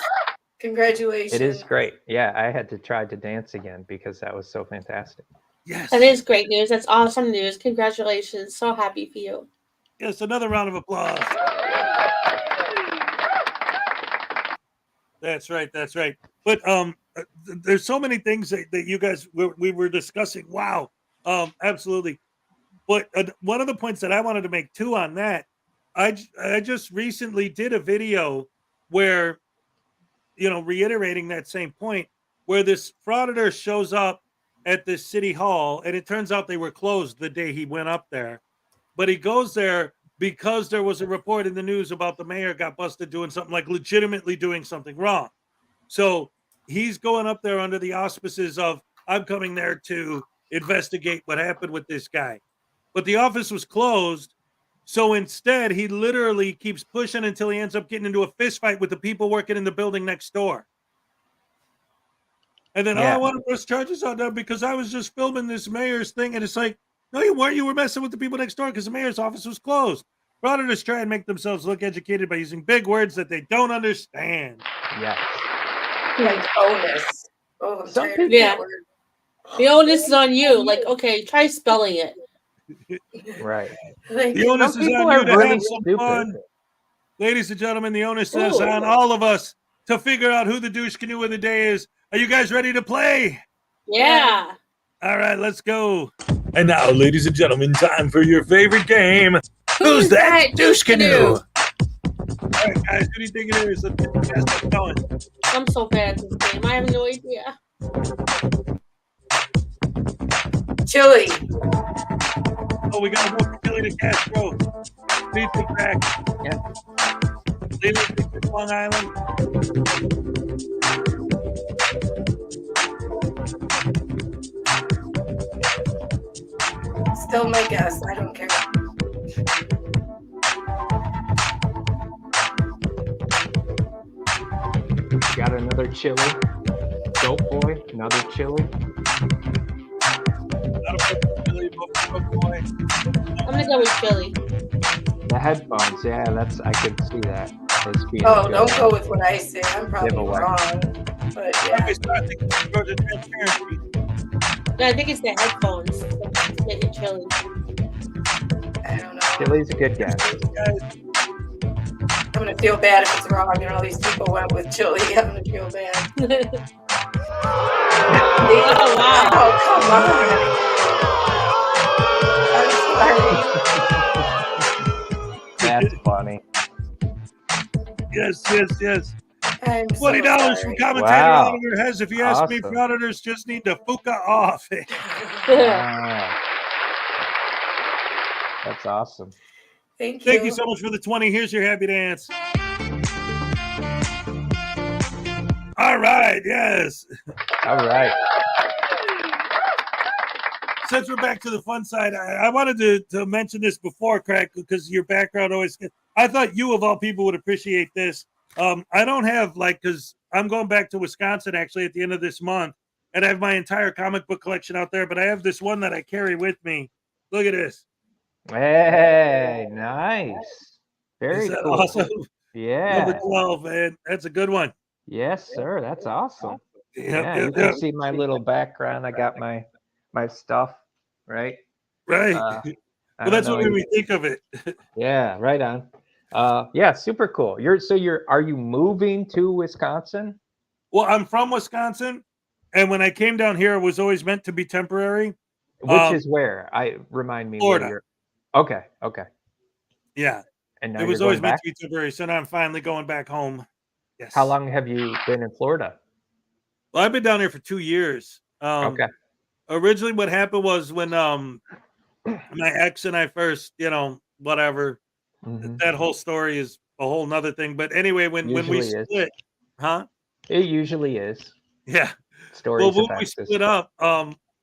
[SPEAKER 2] Congratulations.
[SPEAKER 10] It is great. Yeah, I had to try to dance again because that was so fantastic.
[SPEAKER 1] Yes.
[SPEAKER 3] That is great news. That's awesome news. Congratulations. So happy for you.
[SPEAKER 1] Yes, another round of applause. That's right. That's right. But there's so many things that you guys we were discussing. Wow. Absolutely. But one of the points that I wanted to make too on that, I just recently did a video where, you know, reiterating that same point, where this frauditor shows up at this city hall, and it turns out they were closed the day he went up there. But he goes there because there was a report in the news about the mayor got busted doing something, like legitimately doing something wrong. So he's going up there under the auspices of, I'm coming there to investigate what happened with this guy. But the office was closed. So instead, he literally keeps pushing until he ends up getting into a fist fight with the people working in the building next door. And then, I want to press charges on them because I was just filming this mayor's thing. And it's like, no, you weren't. You were messing with the people next door because the mayor's office was closed. Frauditors try and make themselves look educated by using big words that they don't understand.
[SPEAKER 10] Yeah.
[SPEAKER 2] Like onus. Oh, I'm tired of that word.
[SPEAKER 3] The onus is on you. Like, okay, try spelling it.
[SPEAKER 10] Right.
[SPEAKER 1] The onus is on you to have some fun. Ladies and gentlemen, the onus is on all of us to figure out who the douche canoe of the day is. Are you guys ready to play?
[SPEAKER 3] Yeah.
[SPEAKER 1] All right, let's go. And now, ladies and gentlemen, time for your favorite game. Who's that douche canoe? All right, guys, who do you think it is? Let's get the best going.
[SPEAKER 3] I'm so bad at this game. I have no idea.
[SPEAKER 2] Chili.
[SPEAKER 1] Oh, we got to go from Chili to Castro. Please be back.
[SPEAKER 10] Yeah.
[SPEAKER 1] Lily to Long Island.
[SPEAKER 2] Still my guess. I don't care.
[SPEAKER 10] Got another chili. Dope boy, another chili.
[SPEAKER 3] I'm gonna go with chili.
[SPEAKER 10] The headphones, yeah, I could see that. As being
[SPEAKER 2] Oh, don't go with what I say. I'm probably
[SPEAKER 10] giveaway.
[SPEAKER 2] wrong. But yeah.
[SPEAKER 3] No, I think it's the headphones. Let's make it chili.
[SPEAKER 2] I don't know.
[SPEAKER 10] Chili's a good guess.
[SPEAKER 2] I'm gonna feel bad if it's wrong. You know, all these people went with chili. I'm gonna feel bad.
[SPEAKER 3] Oh, wow.
[SPEAKER 2] Oh, come on. I'm sorry.
[SPEAKER 10] That's funny.
[SPEAKER 1] Yes.
[SPEAKER 2] I'm so
[SPEAKER 1] $20 from
[SPEAKER 2] sorry.
[SPEAKER 1] commentator Auditor has. If you ask me,
[SPEAKER 10] Awesome.
[SPEAKER 1] frauditors just need to fuka off.
[SPEAKER 10] Wow. That's awesome.
[SPEAKER 2] Thank you.
[SPEAKER 1] Thank you so much for the 20. Here's your happy dance. All right, yes.
[SPEAKER 10] All right.
[SPEAKER 1] Since we're back to the fun side, I wanted to mention this before, Crack, because your background always. I thought you, of all people, would appreciate this. I don't have, because I'm going back to Wisconsin actually at the end of this month, and I have my entire comic book collection out there, but I have this one that I carry with me. Look at this.
[SPEAKER 10] Hey, nice. Very
[SPEAKER 1] Is that
[SPEAKER 10] cool.
[SPEAKER 1] awesome?
[SPEAKER 10] Yeah.
[SPEAKER 1] Number 12, man. That's a good one.
[SPEAKER 10] Yes, sir. That's awesome.
[SPEAKER 1] Yep,
[SPEAKER 10] You can see my little background. I got my stuff, right?
[SPEAKER 1] Right.
[SPEAKER 10] I
[SPEAKER 1] Well, that's
[SPEAKER 10] don't
[SPEAKER 1] what
[SPEAKER 10] know.
[SPEAKER 1] made me think of it.
[SPEAKER 10] Yeah, right on. Yeah, super cool. Are you moving to Wisconsin?
[SPEAKER 1] Well, I'm from Wisconsin, and when I came down here, it was always meant to be temporary.
[SPEAKER 10] Which is where? Remind me
[SPEAKER 1] Florida.
[SPEAKER 10] where you're. Okay.
[SPEAKER 1] Yeah.
[SPEAKER 10] And now
[SPEAKER 1] It
[SPEAKER 10] you're
[SPEAKER 1] was
[SPEAKER 10] going
[SPEAKER 1] always meant
[SPEAKER 10] back?
[SPEAKER 1] to be temporary, so now I'm finally going back home. Yes.
[SPEAKER 10] How long have you been in Florida?
[SPEAKER 1] Well, I've been down here for 2 years.
[SPEAKER 10] Okay.
[SPEAKER 1] Originally, what happened was when my ex and I first, whatever.
[SPEAKER 10] Mhm.
[SPEAKER 1] That whole story is a whole nother thing. But anyway, when we
[SPEAKER 10] Usually is.
[SPEAKER 1] split, huh?
[SPEAKER 10] It usually is.
[SPEAKER 1] Yeah.
[SPEAKER 10] Stories
[SPEAKER 1] Well, when
[SPEAKER 10] of
[SPEAKER 1] we
[SPEAKER 10] exes.
[SPEAKER 1] split up,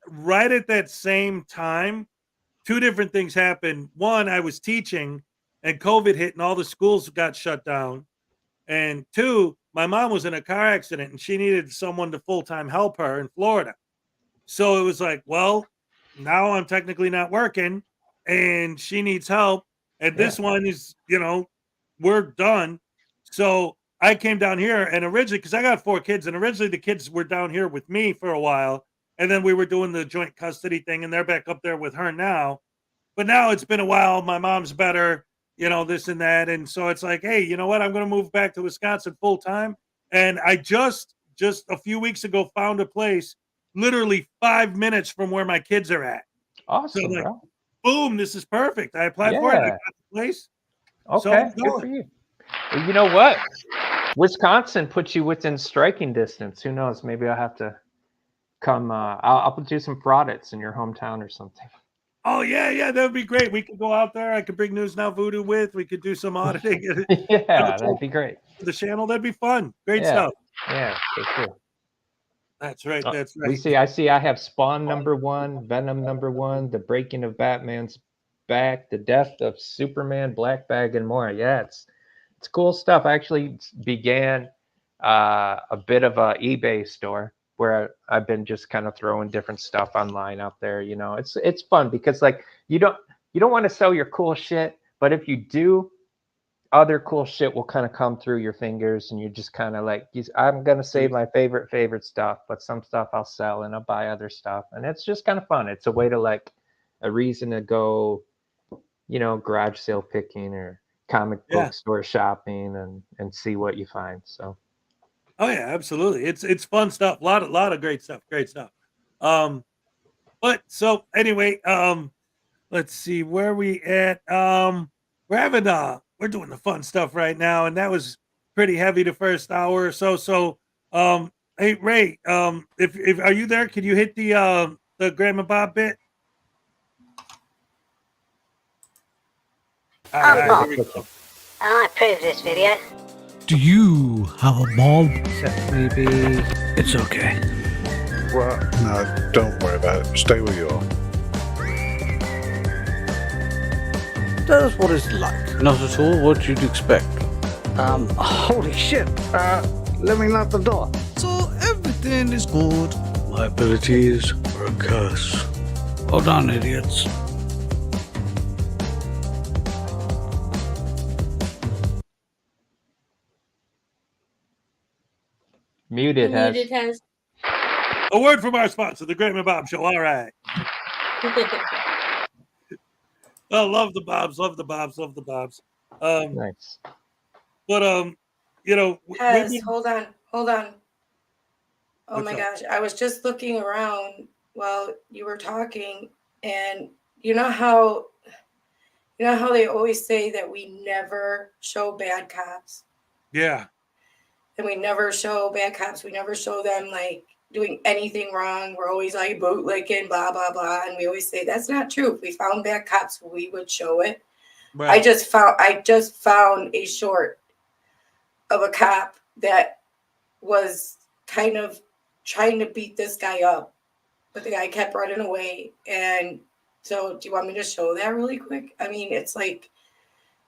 [SPEAKER 1] right at that same time, 2 different things happened. One, I was teaching, and COVID hit, and all the schools got shut down. And 2, my mom was in a car accident, and she needed someone to full-time help her in Florida. So it was like, well, now I'm technically not working, and she needs help. And
[SPEAKER 10] Yeah.
[SPEAKER 1] this one is, we're done. So I came down here, and originally, because I got 4 kids, and originally the kids were down here with me for a while, and then we were doing the joint custody thing, and they're back up there with her now. But now it's been a while. My mom's better, this and that. And so it's like, hey, you know what? I'm going to move back to Wisconsin full time. And I just a few weeks ago found a place literally 5 minutes from where my kids are at.
[SPEAKER 10] Awesome,
[SPEAKER 1] So I'm like,
[SPEAKER 10] bro.
[SPEAKER 1] boom, this is perfect. I applied for it. I
[SPEAKER 10] Yeah.
[SPEAKER 1] got the place. So
[SPEAKER 10] Okay,
[SPEAKER 1] I'm
[SPEAKER 10] good
[SPEAKER 1] going.
[SPEAKER 10] for you. Well, you know what? Wisconsin puts you within striking distance. Who knows? Maybe I'll have to come. I'll do some Fraudits in your hometown or something.
[SPEAKER 1] Oh, yeah, that would be great. We could go out there. I could bring News Now Voodoo with. We could do some auditing.
[SPEAKER 10] Yeah, that'd be great.
[SPEAKER 1] The channel, that'd be fun. Great
[SPEAKER 10] Yeah.
[SPEAKER 1] stuff.
[SPEAKER 10] Yeah, for sure.
[SPEAKER 1] That's right. That's
[SPEAKER 10] I
[SPEAKER 1] right.
[SPEAKER 10] see. I have Spawn #1, Venom #1, The Breaking of Batman's Back, The Death of Superman, Black Bag, and more. Yeah, it's cool stuff. I actually began a bit of a eBay store where I've been just kind of throwing different stuff online out there. It's fun because you don't want to sell your cool shit, but if you do, other cool shit will kind of come through your fingers, and you're just kind of like, I'm gonna save my favorite stuff, but some stuff I'll sell and I'll buy other stuff, and it's just kind of fun. It's a way to a reason to go, garage sale picking or comic book store shopping and see what you find. So.
[SPEAKER 1] Oh yeah, absolutely. It's fun stuff. A lot of great stuff. Great stuff. But so anyway, let's see where we at. We're doing the fun stuff right now, and that was pretty heavy the first hour or so. So hey Ray, if are you there? Can you hit the Grandma Bob bit? All right, here we go.
[SPEAKER 4] I approve this video.
[SPEAKER 13] Do you have a bulb? Maybe it's okay.
[SPEAKER 14] Well, no, don't worry about it. Stay where you are.
[SPEAKER 13] That's what it's like. Not at all what you'd expect. Holy shit. Let me lock the door. So everything is good. My abilities are a curse. Hold on, idiots.
[SPEAKER 10] Muted has.
[SPEAKER 1] A word from our sponsor, the Grandma Bob Show. All right. Oh, love the Bobs.
[SPEAKER 10] Nice.
[SPEAKER 1] But
[SPEAKER 2] Yes, hold on. Oh
[SPEAKER 1] What's
[SPEAKER 2] my
[SPEAKER 1] up?
[SPEAKER 2] gosh. I was just looking around while you were talking, and you know how they always say that we never show bad cops?
[SPEAKER 1] Yeah.
[SPEAKER 2] And we never show bad cops. We never show them doing anything wrong. We're always bootlicking, blah, blah, blah. And we always say that's not true. If we found bad cops, we would show it.
[SPEAKER 1] Right.
[SPEAKER 2] I just found a short of a cop that was kind of trying to beat this guy up, but the guy kept running away. And so, do you want me to show that really quick? I mean, it's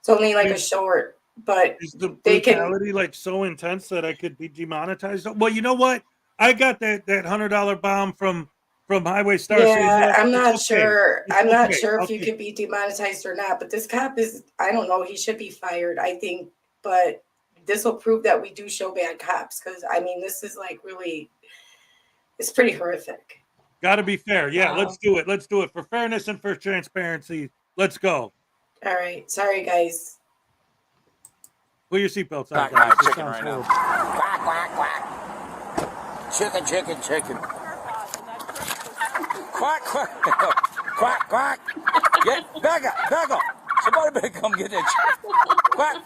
[SPEAKER 2] only like a short, but
[SPEAKER 1] Is the
[SPEAKER 2] they can.
[SPEAKER 1] brutality like so intense that I could be demonetized? Well, you know what? I got that $100 bomb from Highway Star.
[SPEAKER 2] Yeah, I'm not
[SPEAKER 1] It's okay.
[SPEAKER 2] sure.
[SPEAKER 1] It's
[SPEAKER 2] I'm not
[SPEAKER 1] okay.
[SPEAKER 2] sure if
[SPEAKER 1] Okay.
[SPEAKER 2] you could be demonetized or not, but this cop is, I don't know, he should be fired, I think, but this will prove that we do show bad cops, because I mean, this is like really, it's pretty horrific.
[SPEAKER 1] Got to be fair. Yeah,
[SPEAKER 2] Wow.
[SPEAKER 1] let's do it. Let's do it for fairness and for transparency. Let's go.
[SPEAKER 2] All right, sorry guys.
[SPEAKER 1] Put your seatbelts on.
[SPEAKER 15] Quack,
[SPEAKER 1] guys.
[SPEAKER 15] quack,
[SPEAKER 1] This
[SPEAKER 15] chicken
[SPEAKER 1] sounds
[SPEAKER 15] right now.
[SPEAKER 1] horrible.
[SPEAKER 15] Quack, quack, quack. Chicken, chicken, chicken. Quack, quack. Quack, quack. Get, back up. Somebody better come get that chicken. Quack.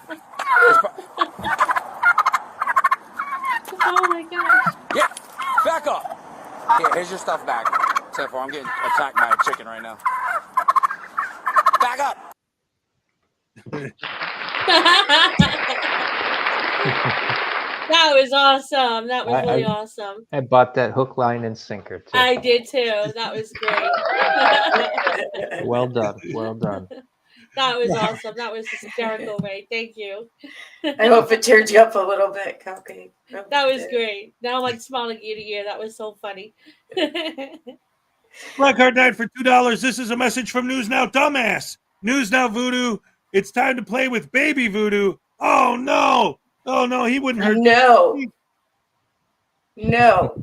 [SPEAKER 3] Oh my gosh.
[SPEAKER 15] Yeah, back up. Here, here's your stuff back. Except for I'm getting attacked by a chicken right now. Back up.
[SPEAKER 3] That was awesome. That was really
[SPEAKER 10] I-
[SPEAKER 3] awesome.
[SPEAKER 10] I bought that hook, line, and sinker too.
[SPEAKER 3] I did too. That was great.
[SPEAKER 10] Well done. Well done.
[SPEAKER 3] That was awesome. That was hysterical, Ray. Thank you.
[SPEAKER 2] I hope it cheered you up a little bit, Cupcake.
[SPEAKER 3] That was great. Now I'm like smiling ear to ear. That was so funny.
[SPEAKER 1] Blackheart died for $2. This is a message from News Now, dumbass. News Now Voodoo. It's time to play with baby voodoo. Oh no! Oh no! He wouldn't hurt.
[SPEAKER 2] No. No.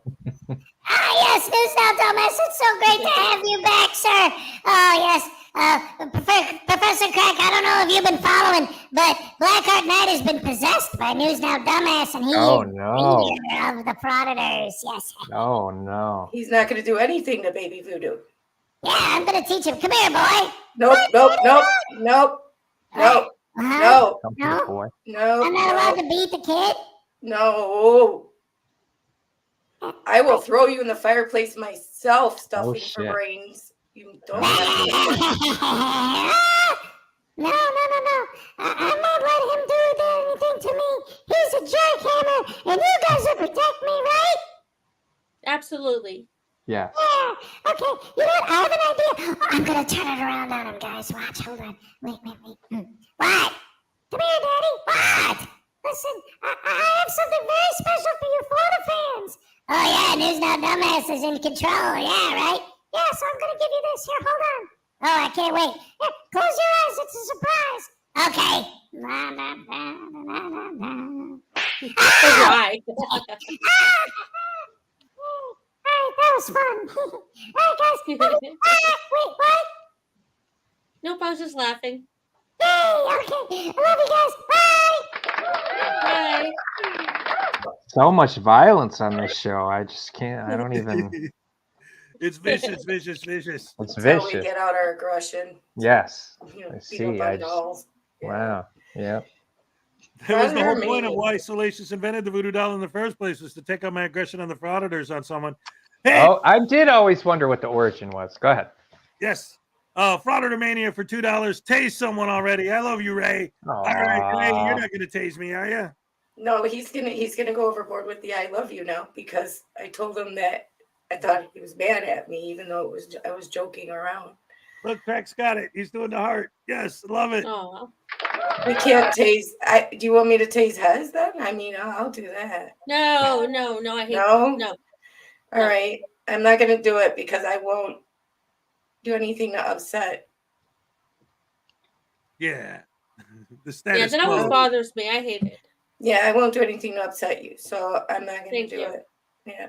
[SPEAKER 4] Ah, yes, News Now, dumbass. It's so great to have you back, sir. Oh, yes. Professor Crack, I don't know if you've been following, but Blackheart Knight has been possessed by News Now, dumbass, and he
[SPEAKER 10] Oh,
[SPEAKER 4] is
[SPEAKER 10] no.
[SPEAKER 4] leader of the Frauditors. Yes.
[SPEAKER 10] Oh no.
[SPEAKER 2] He's not going to do anything to baby voodoo.
[SPEAKER 4] Yeah, I'm going to teach him. Come here, boy.
[SPEAKER 2] Nope, nope, nope, nope, nope, no,
[SPEAKER 10] Come here, boy.
[SPEAKER 2] no.
[SPEAKER 4] I'm not allowed to beat the kid?
[SPEAKER 2] No. I will throw you in the fireplace myself, stuffing for
[SPEAKER 10] shit.
[SPEAKER 2] brains. You don't.
[SPEAKER 4] No. I'm not letting him do anything to me. He's a jackhammer, and you guys will protect me, right?
[SPEAKER 3] Absolutely.
[SPEAKER 10] Yeah.
[SPEAKER 4] Yeah. Okay. You know what? I have an idea. I'm gonna turn it around on him, guys. Watch. Hold on. Wait. What? Come here, Daddy. What? Listen, I have something very special for you Florida fans. Oh yeah, News Now Dumbass is in control. Yeah, right. Yeah, so I'm gonna give you this. Here, hold on. Oh, I can't wait. Here, close your eyes. It's a surprise. Okay.
[SPEAKER 3] Why?
[SPEAKER 4] Alright, that was fun. Alright, guys. Wait, what?
[SPEAKER 3] Nope, I was just laughing.
[SPEAKER 4] Yay, okay. I love you guys. Bye.
[SPEAKER 3] Bye.
[SPEAKER 10] So much violence on this show. I just can't. I don't even.
[SPEAKER 1] It's vicious, vicious.
[SPEAKER 10] It's
[SPEAKER 2] That's how we
[SPEAKER 10] vicious.
[SPEAKER 2] get out our aggression.
[SPEAKER 10] Yes.
[SPEAKER 2] You know,
[SPEAKER 10] I
[SPEAKER 2] beat
[SPEAKER 10] see.
[SPEAKER 2] up
[SPEAKER 10] I
[SPEAKER 2] on
[SPEAKER 10] just.
[SPEAKER 2] dolls.
[SPEAKER 10] Wow. Yeah.
[SPEAKER 1] That was the whole
[SPEAKER 2] Thunder
[SPEAKER 1] point of
[SPEAKER 2] me.
[SPEAKER 1] why Salacious invented the voodoo doll in the first place, was to take out my aggression on the Frauditors on someone. Hey,
[SPEAKER 10] Oh, I did always wonder what the origin was. Go ahead.
[SPEAKER 1] yes. Frauditor Mania for $2. Tase someone already. I love you, Ray. All right, Ray, you're not gonna tase me, are you?
[SPEAKER 2] No, he's gonna go overboard with the "I love you" now, because I told him that I thought he was mad at me, even though I was joking around.
[SPEAKER 1] Look, Crack's got it. He's doing the heart. Yes, love it.
[SPEAKER 3] Oh,
[SPEAKER 2] We can't tase. Do you want me to tase Hez then? I mean, I'll do that.
[SPEAKER 3] no, I hate
[SPEAKER 2] No?
[SPEAKER 3] no.
[SPEAKER 2] All right, I'm not gonna do it because I won't do anything to upset.
[SPEAKER 1] Yeah. The
[SPEAKER 3] Yeah,
[SPEAKER 1] status
[SPEAKER 3] that always
[SPEAKER 1] quo.
[SPEAKER 3] bothers me. I hate it.
[SPEAKER 2] Yeah, I won't do anything to upset you, so I'm not gonna
[SPEAKER 3] Thank
[SPEAKER 2] do
[SPEAKER 3] you.
[SPEAKER 2] it. Yeah,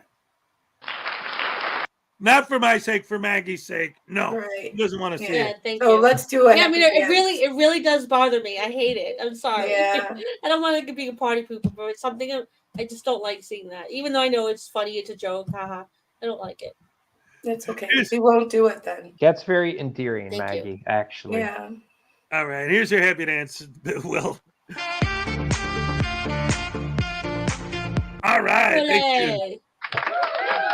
[SPEAKER 1] Not for my sake, for Maggie's sake. No,
[SPEAKER 2] right.
[SPEAKER 1] he doesn't want to see
[SPEAKER 3] Yeah,
[SPEAKER 1] it.
[SPEAKER 3] thank
[SPEAKER 2] So
[SPEAKER 3] you.
[SPEAKER 2] let's do it.
[SPEAKER 3] Yeah, I mean, it really does bother me. I hate it. I'm sorry.
[SPEAKER 2] Yeah.
[SPEAKER 3] I don't want to be a party pooper, but it's something I just don't like seeing that. Even though I know it's funny, it's a joke, haha. I don't like it.
[SPEAKER 2] It's okay. We won't do it then.
[SPEAKER 10] That's very endearing,
[SPEAKER 3] Thank you.
[SPEAKER 10] Maggie. Actually.
[SPEAKER 2] Yeah.
[SPEAKER 1] All right, here's your happy dance, Will. All right, thank you.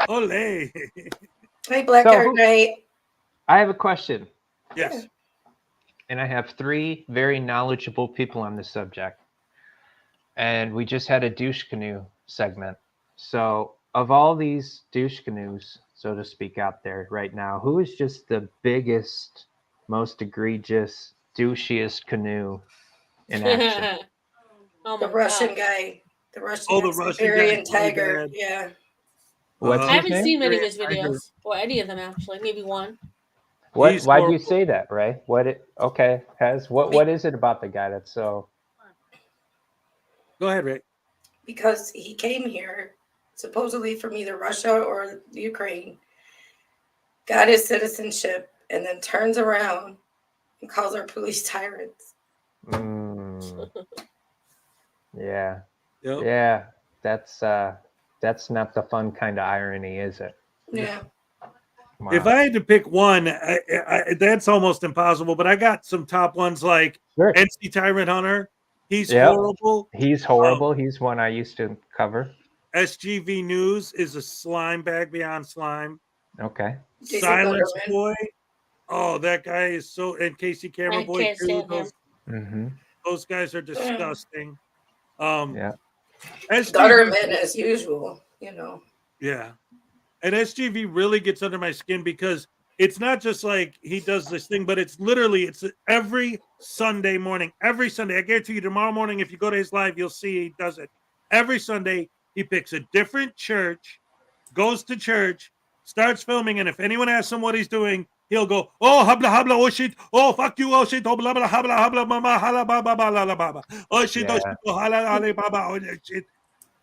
[SPEAKER 1] Ole.
[SPEAKER 2] Hey, Black
[SPEAKER 10] So
[SPEAKER 2] Heart
[SPEAKER 10] who-
[SPEAKER 2] Knight.
[SPEAKER 10] I have a question.
[SPEAKER 1] Yes.
[SPEAKER 10] and I have 3 very knowledgeable people on the subject. And we just had a douche canoe segment. So of all these douche canoes, so to speak, out there right now, who is just the biggest, most egregious, douchiest canoe in action?
[SPEAKER 3] Oh
[SPEAKER 2] The
[SPEAKER 3] my
[SPEAKER 2] Russian
[SPEAKER 3] gosh.
[SPEAKER 2] guy, the Russian,
[SPEAKER 1] Oh, the Russian guy,
[SPEAKER 2] Siberian
[SPEAKER 1] really
[SPEAKER 2] tiger.
[SPEAKER 1] bad.
[SPEAKER 2] Yeah.
[SPEAKER 10] What's
[SPEAKER 3] I
[SPEAKER 10] his
[SPEAKER 3] haven't
[SPEAKER 10] name?
[SPEAKER 3] seen many of his
[SPEAKER 1] Tiger.
[SPEAKER 3] videos, or any of them actually. Maybe one.
[SPEAKER 10] What?
[SPEAKER 1] He's
[SPEAKER 10] Why do you
[SPEAKER 1] horrible.
[SPEAKER 10] say that, Ray? What? Okay, what is it about the guy that's so?
[SPEAKER 1] Go ahead, Rick.
[SPEAKER 2] Because he came here supposedly from either Russia or Ukraine, got his citizenship, and then turns around and calls our police tyrants.
[SPEAKER 10] Yeah.
[SPEAKER 1] Yep.
[SPEAKER 10] Yeah. That's not the fun kind of irony, is it?
[SPEAKER 2] Yeah.
[SPEAKER 10] Wow.
[SPEAKER 1] If I had to pick one, that's almost impossible. But I got some top ones like NC Tyrant Hunter. He's horrible.
[SPEAKER 10] He's horrible. He's one I used to cover.
[SPEAKER 1] SGV News is a slime bag beyond slime.
[SPEAKER 10] Okay.
[SPEAKER 1] Silence Boy. Oh, that guy is so. And Casey Camera
[SPEAKER 3] I
[SPEAKER 1] Boy
[SPEAKER 3] can't
[SPEAKER 1] too.
[SPEAKER 3] stand him.
[SPEAKER 1] Those guys are disgusting.
[SPEAKER 10] Yeah.
[SPEAKER 2] Gutterman as usual, you know.
[SPEAKER 1] Yeah. And SGV really gets under my skin because it's not just like he does this thing, but it's every Sunday morning. Every Sunday. I guarantee you tomorrow morning, if you go to his live, you'll see he does it. Every Sunday, he picks a different church, goes to church, starts filming, and if anyone asks him what he's doing, he'll go, oh, habla, habla, oh, shit, oh, fuck you, oh, shit, oh, blah, blah, habla, habla, mama, hala, baba, bala, baba, oh, shit, oh, shit, oh, hala, hala, baba, oh, shit.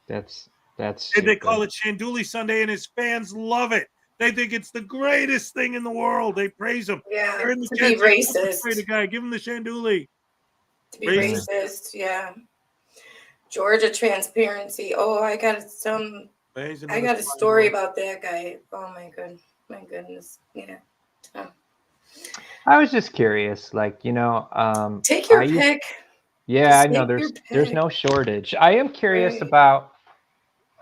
[SPEAKER 10] That's
[SPEAKER 1] And they call it Shanduli Sunday, and his fans love it. They think it's the greatest thing in the world. They praise him.
[SPEAKER 2] Yeah,
[SPEAKER 1] They're in the
[SPEAKER 2] to
[SPEAKER 1] chat
[SPEAKER 2] be
[SPEAKER 1] saying,
[SPEAKER 2] racist.
[SPEAKER 1] "Pray the guy, give him the Shanduli."
[SPEAKER 2] To be racist, yeah. Georgia transparency. Oh, I got a story about that guy. Oh my goodness. Yeah.
[SPEAKER 10] I was just curious, like, you know,
[SPEAKER 2] Take your pick.
[SPEAKER 10] Yeah,
[SPEAKER 2] Just
[SPEAKER 10] I know
[SPEAKER 2] take your
[SPEAKER 10] there's
[SPEAKER 2] pick.
[SPEAKER 10] no shortage. I am curious
[SPEAKER 2] Right.
[SPEAKER 10] about,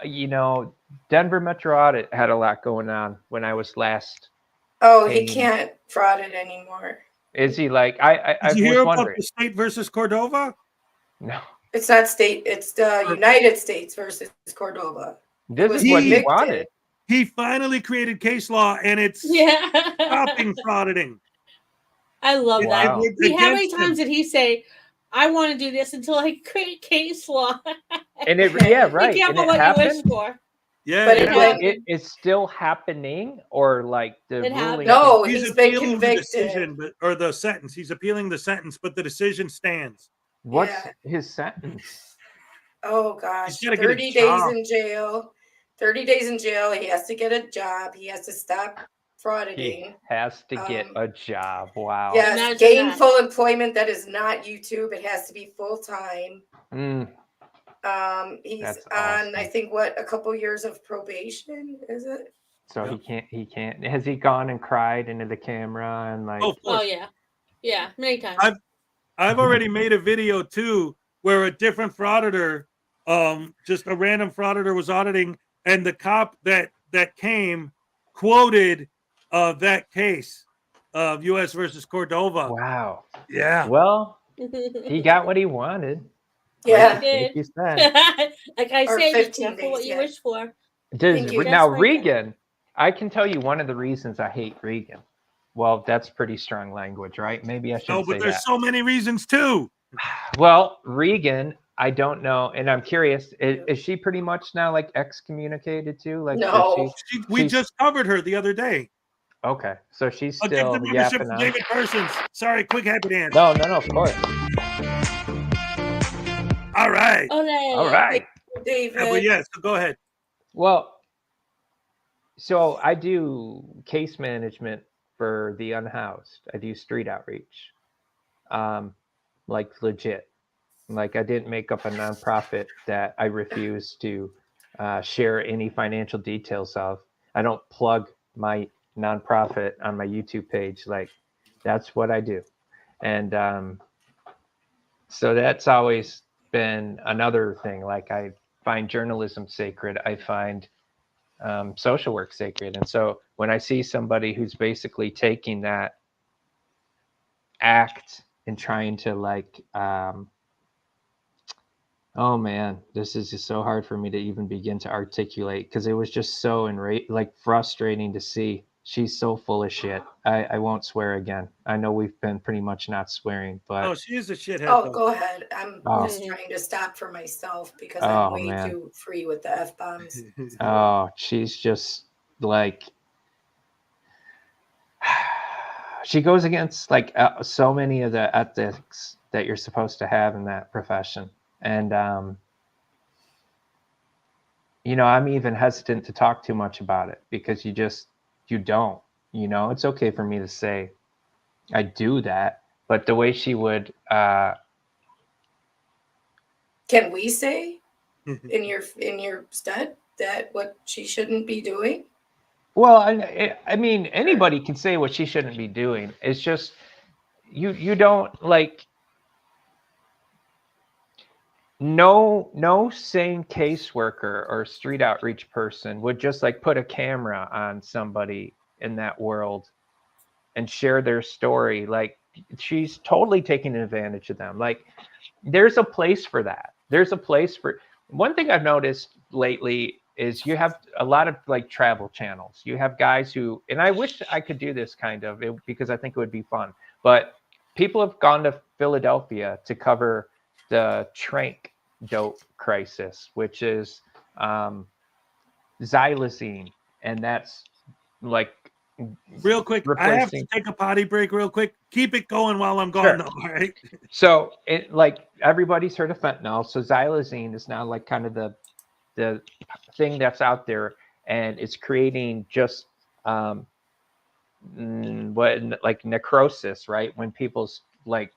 [SPEAKER 10] you know, Denver Metro Audit had a lot going on when I was last.
[SPEAKER 2] Oh, he can't fraud it anymore.
[SPEAKER 10] Is he like I
[SPEAKER 1] Did you
[SPEAKER 10] was
[SPEAKER 1] hear about
[SPEAKER 10] wondering.
[SPEAKER 1] the state versus Cordova?
[SPEAKER 10] No.
[SPEAKER 2] It's not state, it's the United States versus Cordova.
[SPEAKER 10] This
[SPEAKER 2] was
[SPEAKER 10] is what he
[SPEAKER 2] convicted.
[SPEAKER 10] wanted.
[SPEAKER 1] He finally created case law, and it's stopping frauditing.
[SPEAKER 3] I love that.
[SPEAKER 10] Wow.
[SPEAKER 3] See, how many
[SPEAKER 1] Against
[SPEAKER 3] times did he say, I want to do this until I create case law?
[SPEAKER 10] And it yeah, right.
[SPEAKER 3] Be careful
[SPEAKER 10] And it
[SPEAKER 3] what you wish
[SPEAKER 10] happened.
[SPEAKER 3] for.
[SPEAKER 1] Yeah,
[SPEAKER 2] But
[SPEAKER 10] It's still happening, or like the
[SPEAKER 3] It
[SPEAKER 10] ruling.
[SPEAKER 3] happened.
[SPEAKER 2] No,
[SPEAKER 1] he's
[SPEAKER 2] he's been
[SPEAKER 1] appealing the
[SPEAKER 2] convicted.
[SPEAKER 1] decision, or the sentence. He's appealing the sentence, but the decision stands.
[SPEAKER 10] What's
[SPEAKER 2] Yeah.
[SPEAKER 10] his sentence?
[SPEAKER 2] Oh gosh,
[SPEAKER 1] He's gotta get a
[SPEAKER 2] 30 days
[SPEAKER 1] job.
[SPEAKER 2] in jail. 30 days in jail. He has to get a job. He has to stop frauditing.
[SPEAKER 10] He has to get a job. Wow.
[SPEAKER 2] Yes,
[SPEAKER 3] Imagine
[SPEAKER 2] gainful employment that is not YouTube. It has to be full time.
[SPEAKER 10] Mm,
[SPEAKER 2] He's
[SPEAKER 10] That's
[SPEAKER 2] on, I think, a couple years of probation, is it?
[SPEAKER 10] so he can't. Has he gone and cried into the camera and like?
[SPEAKER 1] Oh, of course.
[SPEAKER 3] Oh, yeah. Yeah, many times.
[SPEAKER 1] I've already made a video too where a different frauditor, just a random frauditor was auditing, and the cop that came quoted that case of U.S. versus Cordova.
[SPEAKER 10] Wow.
[SPEAKER 1] Yeah.
[SPEAKER 10] Well, he got what he wanted.
[SPEAKER 2] Yeah.
[SPEAKER 10] Like you said.
[SPEAKER 3] Like I
[SPEAKER 2] Or
[SPEAKER 3] say, be
[SPEAKER 2] 15
[SPEAKER 3] careful what
[SPEAKER 2] days,
[SPEAKER 3] you
[SPEAKER 2] yeah.
[SPEAKER 3] wish for.
[SPEAKER 10] Does,
[SPEAKER 2] you.
[SPEAKER 10] now
[SPEAKER 3] Just like
[SPEAKER 10] Regan, I can tell you one of the reasons I hate Regan. Well, that's pretty strong language, right? Maybe I shouldn't
[SPEAKER 1] No, but
[SPEAKER 10] say
[SPEAKER 1] there's
[SPEAKER 10] that.
[SPEAKER 1] so many reasons too.
[SPEAKER 10] Well, Regan, I don't know, and I'm curious. Is she pretty much now like excommunicated too? Like,
[SPEAKER 2] No.
[SPEAKER 1] We
[SPEAKER 10] she's-
[SPEAKER 1] just covered her the other day.
[SPEAKER 10] Okay, so she's
[SPEAKER 1] I'll give
[SPEAKER 10] still
[SPEAKER 1] the membership
[SPEAKER 10] yapping
[SPEAKER 1] to
[SPEAKER 10] on.
[SPEAKER 1] David Persons. Sorry, quick happy dance.
[SPEAKER 10] No, of course.
[SPEAKER 1] All right.
[SPEAKER 10] All right.
[SPEAKER 2] David.
[SPEAKER 1] Yeah, but yes, so go ahead.
[SPEAKER 10] Well, so I do case management for the unhoused. I do street outreach, like legit. Like I didn't make up a nonprofit that I refuse to share any financial details of. I don't plug my nonprofit on my YouTube page. Like that's what I do. And so that's always been another thing. Like I find journalism sacred. I find social work sacred. And so when I see somebody who's basically taking that act in trying to like, oh man, this is just so hard for me to even begin to articulate because it was just so frustrating to see. She's so full of shit. I won't swear again. I know we've been pretty much not swearing, but
[SPEAKER 1] Oh, she is a shithead.
[SPEAKER 2] Oh,
[SPEAKER 1] though.
[SPEAKER 2] go ahead. I'm
[SPEAKER 10] Oh.
[SPEAKER 2] just trying to stop for myself because I'm
[SPEAKER 10] Oh,
[SPEAKER 2] way
[SPEAKER 10] man.
[SPEAKER 2] too free with the F-bombs.
[SPEAKER 10] Oh, she's just like, she goes against like so many of the ethics that you're supposed to have in that profession. And, you know, I'm even hesitant to talk too much about it because you don't, you know, it's okay for me to say I do that, but the way she would,
[SPEAKER 2] Can we say in your stead that what she shouldn't be doing?
[SPEAKER 10] well, I mean, anybody can say what she shouldn't be doing. It's just, you don't like, no sane caseworker or street outreach person would just like put a camera on somebody in that world and share their story. Like, she's totally taking advantage of them. Like, there's a place for that. There's a place for, one thing I've noticed lately is you have a lot of like travel channels. You have guys who, and I wish I could do this kind of because I think it would be fun, but people have gone to Philadelphia to cover the trank dope crisis, which is xylazine, and that's like
[SPEAKER 1] Real quick, I have to
[SPEAKER 10] replacing.
[SPEAKER 1] take a potty break real quick. Keep it going while I'm gone,
[SPEAKER 10] Sure.
[SPEAKER 1] though. All right.
[SPEAKER 10] So it, like, everybody's heard of fentanyl. So xylazine is now like kind of the thing that's out there, and it's creating just like necrosis, right? When people's like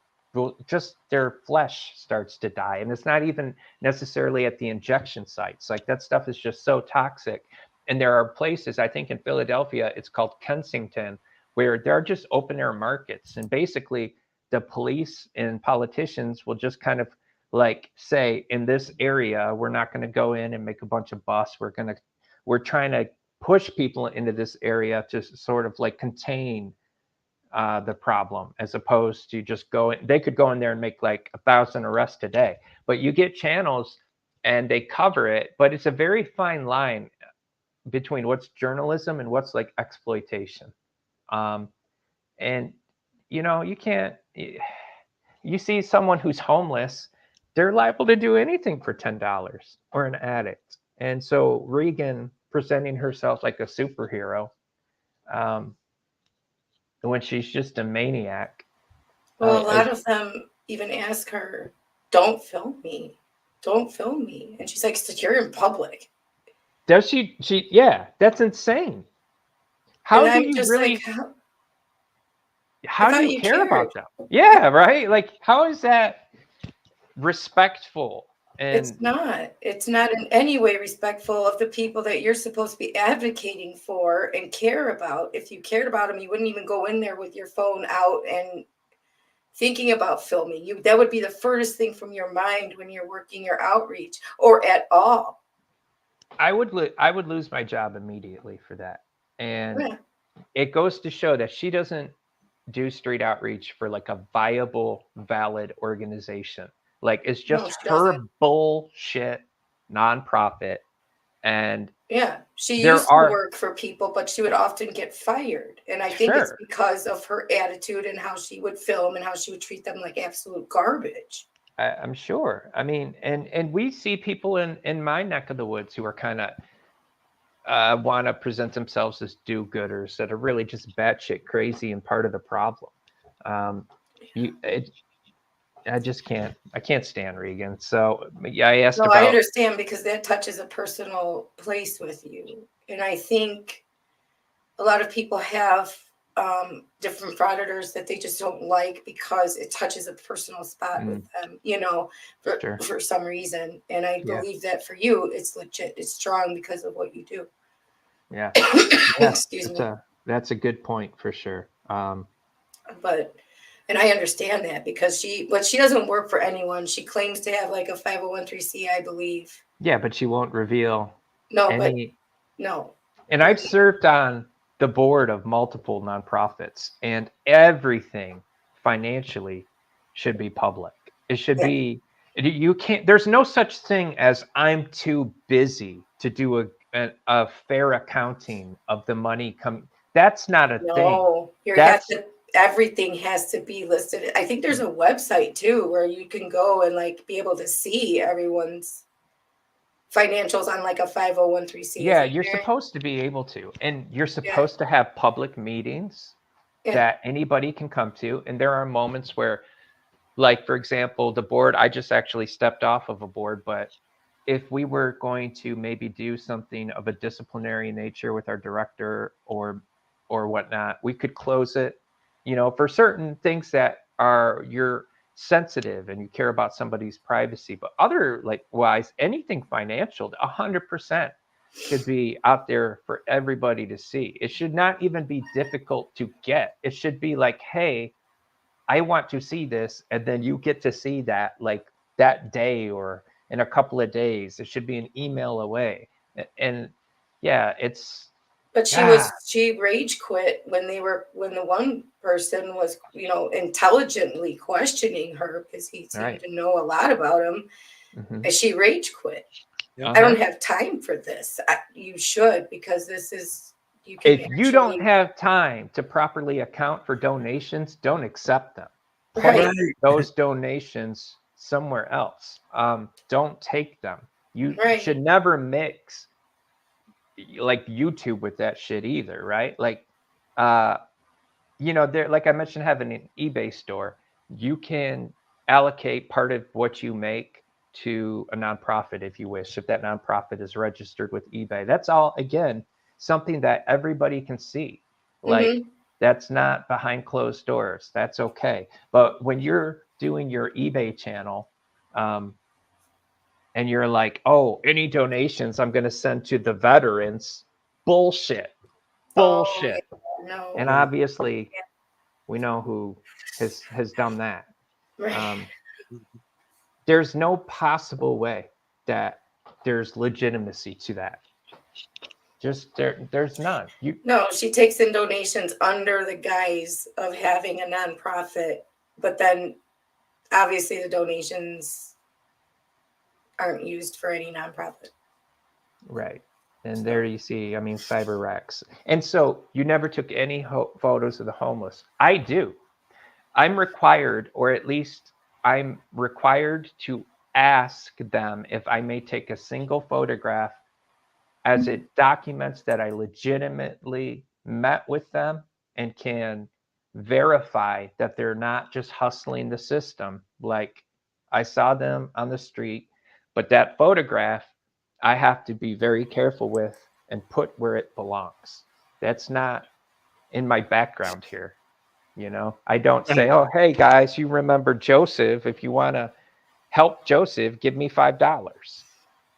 [SPEAKER 10] just their flesh starts to die, and it's not even necessarily at the injection sites. Like, that stuff is just so toxic. And there are places, I think in Philadelphia, it's called Kensington, where there are just open air markets, and basically the police and politicians will just kind of like say, in this area, we're not going to go in and make a bunch of busts. We're trying to push people into this area to sort of like contain the problem, as opposed to just going. They could go in there and make like 1,000 arrests a day, but you get channels and they cover it. But it's a very fine line between what's journalism and what's like exploitation. And you know, you can't. You see someone who's homeless, they're liable to do anything for $10, or an addict. And so Regan presenting herself like a superhero, when she's just a maniac.
[SPEAKER 2] Well, a lot of them even ask her, "Don't film me, don't film me," and she's like, "So you're in public."
[SPEAKER 10] Does she? Yeah, that's insane. How
[SPEAKER 2] And
[SPEAKER 10] do
[SPEAKER 2] I'm
[SPEAKER 10] you
[SPEAKER 2] just
[SPEAKER 10] really?
[SPEAKER 2] like,
[SPEAKER 10] How
[SPEAKER 2] I
[SPEAKER 10] do
[SPEAKER 2] thought
[SPEAKER 10] you
[SPEAKER 2] you
[SPEAKER 10] care
[SPEAKER 2] cared.
[SPEAKER 10] about them? Yeah, right. Like, how is that respectful?
[SPEAKER 2] It's
[SPEAKER 10] And
[SPEAKER 2] not. It's not in any way respectful of the people that you're supposed to be advocating for and care about. If you cared about them, you wouldn't even go in there with your phone out and thinking about filming. That would be the furthest thing from your mind when you're working your outreach, or at all.
[SPEAKER 10] I would lose my job immediately for that. And
[SPEAKER 2] Yeah.
[SPEAKER 10] it goes to show that she doesn't do street outreach for like a viable, valid organization. Like, it's
[SPEAKER 2] No,
[SPEAKER 10] just
[SPEAKER 2] she
[SPEAKER 10] her
[SPEAKER 2] doesn't.
[SPEAKER 10] bullshit nonprofit. And
[SPEAKER 2] Yeah, she
[SPEAKER 10] there
[SPEAKER 2] used to
[SPEAKER 10] are,
[SPEAKER 2] work for people, but she would often get fired. And I think it's
[SPEAKER 10] sure,
[SPEAKER 2] because of her attitude and how she would film and how she would treat them like absolute garbage.
[SPEAKER 10] I'm sure. I mean, and we see people in my neck of the woods who are kind of want to present themselves as do-gooders that are really just batshit crazy and part of the problem. I just can't. I can't stand Regan. So yeah, I asked
[SPEAKER 2] No, I
[SPEAKER 10] about.
[SPEAKER 2] understand because that touches a personal place with you. And I think a lot of people have different frauditors that they just don't like because it touches a personal spot with them,
[SPEAKER 10] Sure.
[SPEAKER 2] for some reason. And I
[SPEAKER 10] Yeah.
[SPEAKER 2] believe that for you, it's legit. It's strong because of what you do.
[SPEAKER 10] Yeah.
[SPEAKER 2] Excuse me.
[SPEAKER 10] That's a good point for sure.
[SPEAKER 2] And I understand that because she doesn't work for anyone. She claims to have like a 501(c), I believe.
[SPEAKER 10] Yeah, but she won't reveal
[SPEAKER 2] No,
[SPEAKER 10] any.
[SPEAKER 2] but no.
[SPEAKER 10] And I've served on the board of multiple nonprofits, and everything financially should be public. It should be, you can't, there's no such thing as I'm too busy to do a fair accounting of the money that's not a thing.
[SPEAKER 2] No, everything has to be listed. I think there's a website too where you can go and like be able to see everyone's financials on like a 501(c)(3).
[SPEAKER 10] Yeah, you're supposed to be able to, and you're supposed to have public meetings that anybody can come to. And there are moments where, like, for example, the board, I just actually stepped off of a board, but if we were going to maybe do something of a disciplinary nature with our director or whatnot, we could close it, you know, for certain things that are you're sensitive and you care about somebody's privacy. But other wise, anything financial, 100% should be out there for everybody to see. It should not even be difficult to get. It should be like, hey, I want to see this, and then you get to see that like that day or in a couple of days. It should be an email away. And yeah, it's.
[SPEAKER 2] But she rage quit when the one person was, you know, intelligently questioning her because he seemed to know a lot about him. And she rage quit. I don't have time for this. You should, because this is,
[SPEAKER 10] if you don't have time to properly account for donations, don't accept them. Put those donations somewhere else. Don't take them. You should never mix like YouTube with that shit either, right? Like, you know, there, like I mentioned, having an eBay store, you can allocate part of what you make to a nonprofit if you wish, if that nonprofit is registered with eBay. That's all, again, something that everybody can see. Like, that's not behind closed doors. That's okay. But when you're doing your eBay channel, and you're like, oh, any donations I'm going to send to the veterans, bullshit. No. And obviously, we know who has done that. There's no possible way that there's legitimacy to that. Just there's none.
[SPEAKER 2] No, she takes in donations under the guise of having a nonprofit, but then obviously the donations aren't used for any nonprofit.
[SPEAKER 10] Right. And there you see, I mean, cyber wrecks. And so you never took any photos of the homeless. I do. I'm required, or at least I'm required to ask them if I may take a single photograph as it documents that I legitimately met with them and can verify that they're not just hustling the system. Like, I saw them on the street, but that photograph I have to be very careful with and put where it belongs. That's not in my background here. You know, I don't say, oh, hey guys, you remember Joseph? If you want to help Joseph, give me $5.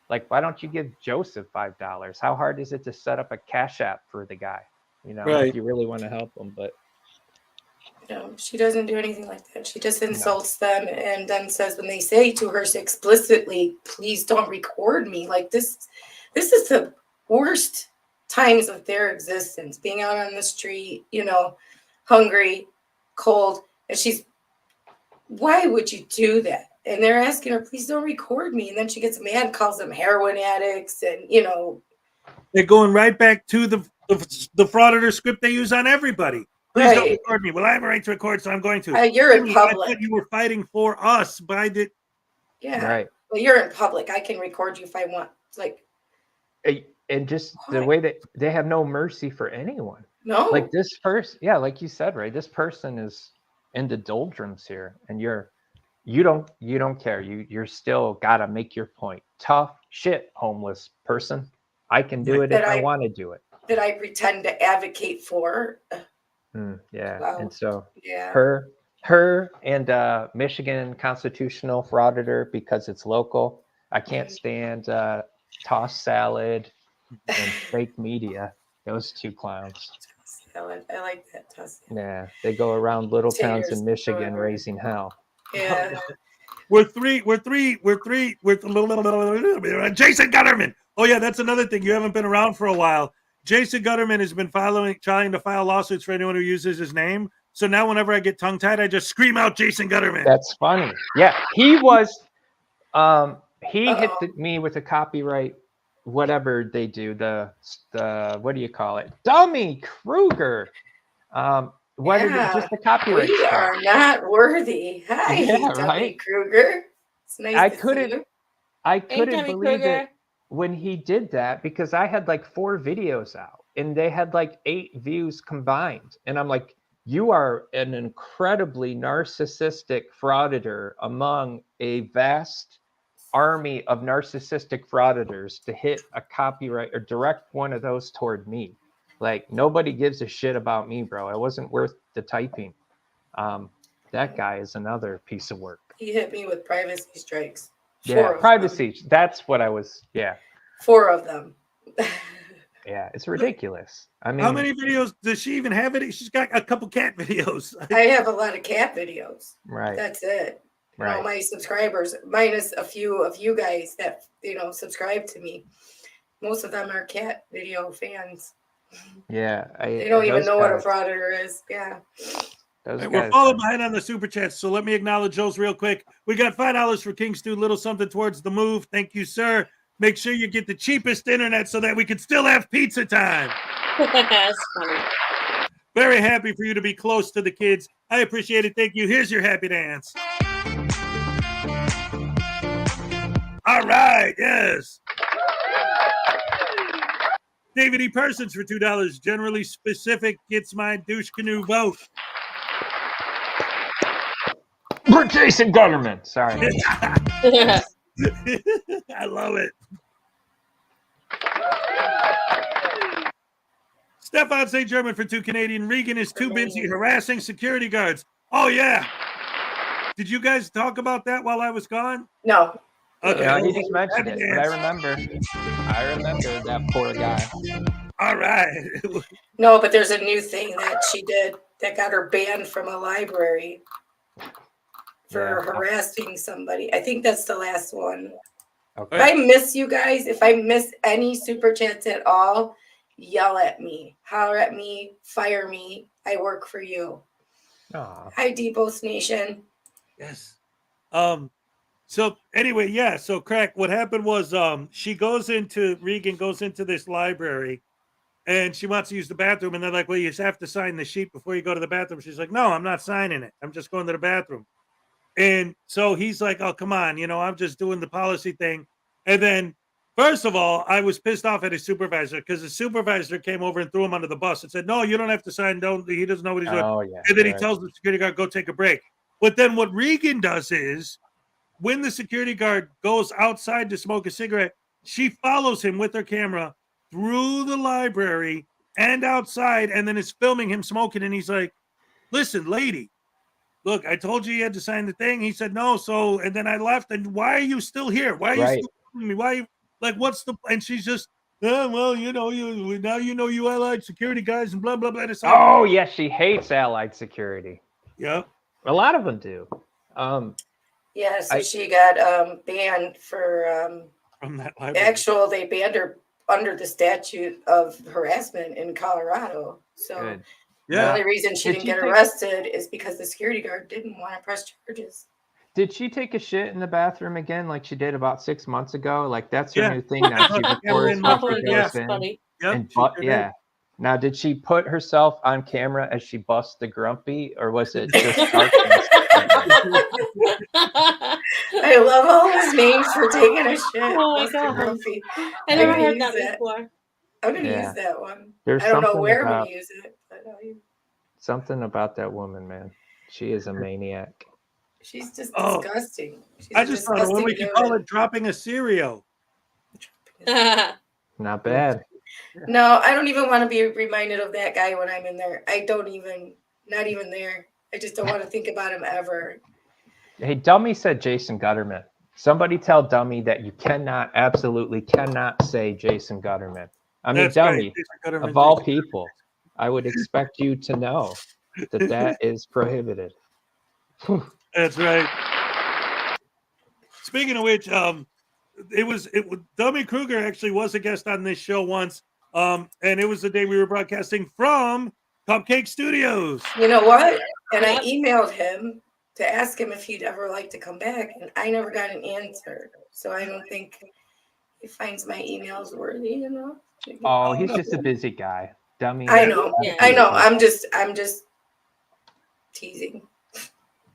[SPEAKER 10] Like, why don't you give Joseph $5? How hard is it to set up a Cash App for the guy? You know, if you really want to help him, but.
[SPEAKER 2] No, she doesn't do anything like that. She just insults them and then says, when they say to her explicitly, please don't record me. Like, this is the worst times of their existence, being out on the street, you know, hungry, cold. And why would you do that? And they're asking her, please don't record me. And then she gets mad, calls them heroin addicts. And, you know,
[SPEAKER 1] they're going right back to the Frauditor script they use on everybody. Please don't record me. Well, I have a right to record, so I'm going to.
[SPEAKER 2] You're in public.
[SPEAKER 1] I thought you were fighting for us, but I did.
[SPEAKER 2] Yeah. Right. Well, you're in public. I can record you if I want. It's like.
[SPEAKER 10] And just the way that they have no mercy for anyone.
[SPEAKER 2] No.
[SPEAKER 10] Like this person, yeah, like you said, right? This person is in the doldrums here, and you don't care. You're still gotta make your point. Tough shit, homeless person. I can do it if I want to do it.
[SPEAKER 2] That I pretend to advocate for.
[SPEAKER 10] Yeah.
[SPEAKER 2] Wow.
[SPEAKER 10] And so her and Michigan Constitutional Frauditor, because it's local. I can't stand tossed salad and fake media. Those two clowns.
[SPEAKER 2] I like that tossed salad.
[SPEAKER 10] Yeah, they go around little towns in Michigan raising hell.
[SPEAKER 2] Yeah.
[SPEAKER 1] We're three. Jason Gutterman. Oh yeah, that's another thing. You haven't been around for a while. Jason Gutterman has been trying to file lawsuits for anyone who uses his name. So now whenever I get tongue-tied, I just scream out Jason Gutterman.
[SPEAKER 10] That's funny. Yeah, he was. He hit me with a copyright, whatever they do. The what do you call it? Dummy Kruger. What is it? Just the copyright
[SPEAKER 2] We
[SPEAKER 10] stuff.
[SPEAKER 2] are not worthy. Hi,
[SPEAKER 10] Yeah,
[SPEAKER 2] Dummy
[SPEAKER 10] right?
[SPEAKER 2] Kruger. It's nice
[SPEAKER 10] I
[SPEAKER 2] to see
[SPEAKER 10] couldn't.
[SPEAKER 2] you.
[SPEAKER 10] I
[SPEAKER 3] Hey,
[SPEAKER 10] couldn't
[SPEAKER 3] Dummy
[SPEAKER 10] believe
[SPEAKER 3] Kruger.
[SPEAKER 10] it when he did that because I had like 4 videos out and they had like 8 views combined. And I'm like, you are an incredibly narcissistic frauditor among a vast army of narcissistic frauditors to hit a copyright or direct one of those toward me. Like nobody gives a shit about me, bro. It wasn't worth the typing. That guy is another piece of work.
[SPEAKER 2] He hit me with privacy strikes.
[SPEAKER 10] Yeah, privacy. That's what I was. Yeah.
[SPEAKER 2] 4 of them.
[SPEAKER 10] Yeah, it's ridiculous. I mean,
[SPEAKER 1] how many videos does she even have? It? She's got a couple cat videos.
[SPEAKER 2] I have a lot of cat videos.
[SPEAKER 10] Right.
[SPEAKER 2] That's it.
[SPEAKER 10] Right.
[SPEAKER 2] All my subscribers, minus a few of you guys that subscribe to me. Most of them are cat video fans.
[SPEAKER 10] Yeah,
[SPEAKER 2] they don't even know what a frauditor is. Yeah.
[SPEAKER 1] We're falling behind on the super chats, so let me acknowledge those real quick. We got $5 for King Stu, little something towards the move. Thank you, sir. Make sure you get the cheapest internet so that we can still have pizza time.
[SPEAKER 3] That's funny.
[SPEAKER 1] Very happy for you to be close to the kids. I appreciate it. Thank you. Here's your happy dance. All right, yes. David E. Persons for $2. Generally specific gets my douche canoe vote.
[SPEAKER 10] For Jason Gutterman. Sorry.
[SPEAKER 1] I love it. Stefan St. German for 2 Canadian. Regan is too busy harassing security guards. Oh, yeah. Did you guys talk about that while I was gone?
[SPEAKER 2] No.
[SPEAKER 1] Okay.
[SPEAKER 10] Yeah, he just mentioned it, but I remember that poor guy.
[SPEAKER 1] All right.
[SPEAKER 2] No, but there's a new thing that she did that got her banned from a library for harassing somebody. I think that's the last one.
[SPEAKER 10] Okay.
[SPEAKER 2] If I miss you guys, if I miss any super chats at all, yell at me, holler at me, fire me. I work for you.
[SPEAKER 10] Aww.
[SPEAKER 2] Hi, Depos Nation.
[SPEAKER 1] Yes. So anyway, yeah. So Crack, what happened was Regan goes into this library and she wants to use the bathroom, and they're like, well, you just have to sign the sheet before you go to the bathroom. She's like, no, I'm not signing it. I'm just going to the bathroom. And so he's like, oh, come on, I'm just doing the policy thing. And then, first of all, I was pissed off at his supervisor because the supervisor came over and threw him under the bus and said, no, you don't have to sign. He doesn't know what he's doing.
[SPEAKER 10] Oh, yeah.
[SPEAKER 1] And then he tells the security guard, go take a break. But then what Regan does is when the security guard goes outside to smoke a cigarette, she follows him with her camera through the library and outside and then is filming him smoking. And he's like, listen, lady, look, I told you had to sign the thing. He said, no. So, and then I left. And why are you still here? Why are you still filming me? Why are you, like, what's the, and she's just, well, now you allied security guys and blah, blah, blah. Like,
[SPEAKER 10] oh, yeah. She hates allied security.
[SPEAKER 1] Yeah.
[SPEAKER 10] A lot of them do.
[SPEAKER 2] Yeah, so she got banned for
[SPEAKER 1] from that library.
[SPEAKER 2] They banned her under the statute of harassment in Colorado. So the only reason she didn't get arrested is because the security guard didn't want to press charges.
[SPEAKER 10] Did she take a shit in the bathroom again like she did about 6 months ago? Like that's her new thing now. She records when she goes in.
[SPEAKER 1] Yep.
[SPEAKER 10] Now, did she put herself on camera as she busts the grumpy, or was it just darkness?
[SPEAKER 2] I love all his names for taking a shit.
[SPEAKER 3] Oh my god! I never heard that before.
[SPEAKER 2] I'm gonna use that one.
[SPEAKER 10] There's
[SPEAKER 2] I don't know
[SPEAKER 10] something
[SPEAKER 2] where
[SPEAKER 10] about,
[SPEAKER 2] we use it, but I'll use it.
[SPEAKER 10] Something about that woman, man. She is a maniac.
[SPEAKER 2] She's just disgusting. She's
[SPEAKER 1] I just thought when we could call it dropping a cereal.
[SPEAKER 10] Not bad.
[SPEAKER 2] No, I don't even want to be reminded of that guy when I'm in there. Not even there. I just don't want to think about him ever.
[SPEAKER 10] Hey, Dummy said Jason Gutterman. Somebody tell Dummy that you absolutely cannot say Jason Gutterman. I mean, Dummy, of all people, I would expect you to know that is prohibited.
[SPEAKER 1] That's right. Speaking of which, Dummy Kruger actually was a guest on this show once. And it was the day we were broadcasting from Cupcake Studios.
[SPEAKER 2] You know what? And I emailed him to ask him if he'd ever like to come back, and I never got an answer. So I don't think he finds my emails worthy enough.
[SPEAKER 10] Oh, he's just a busy guy. Dummy.
[SPEAKER 2] I know. I know. I'm just teasing.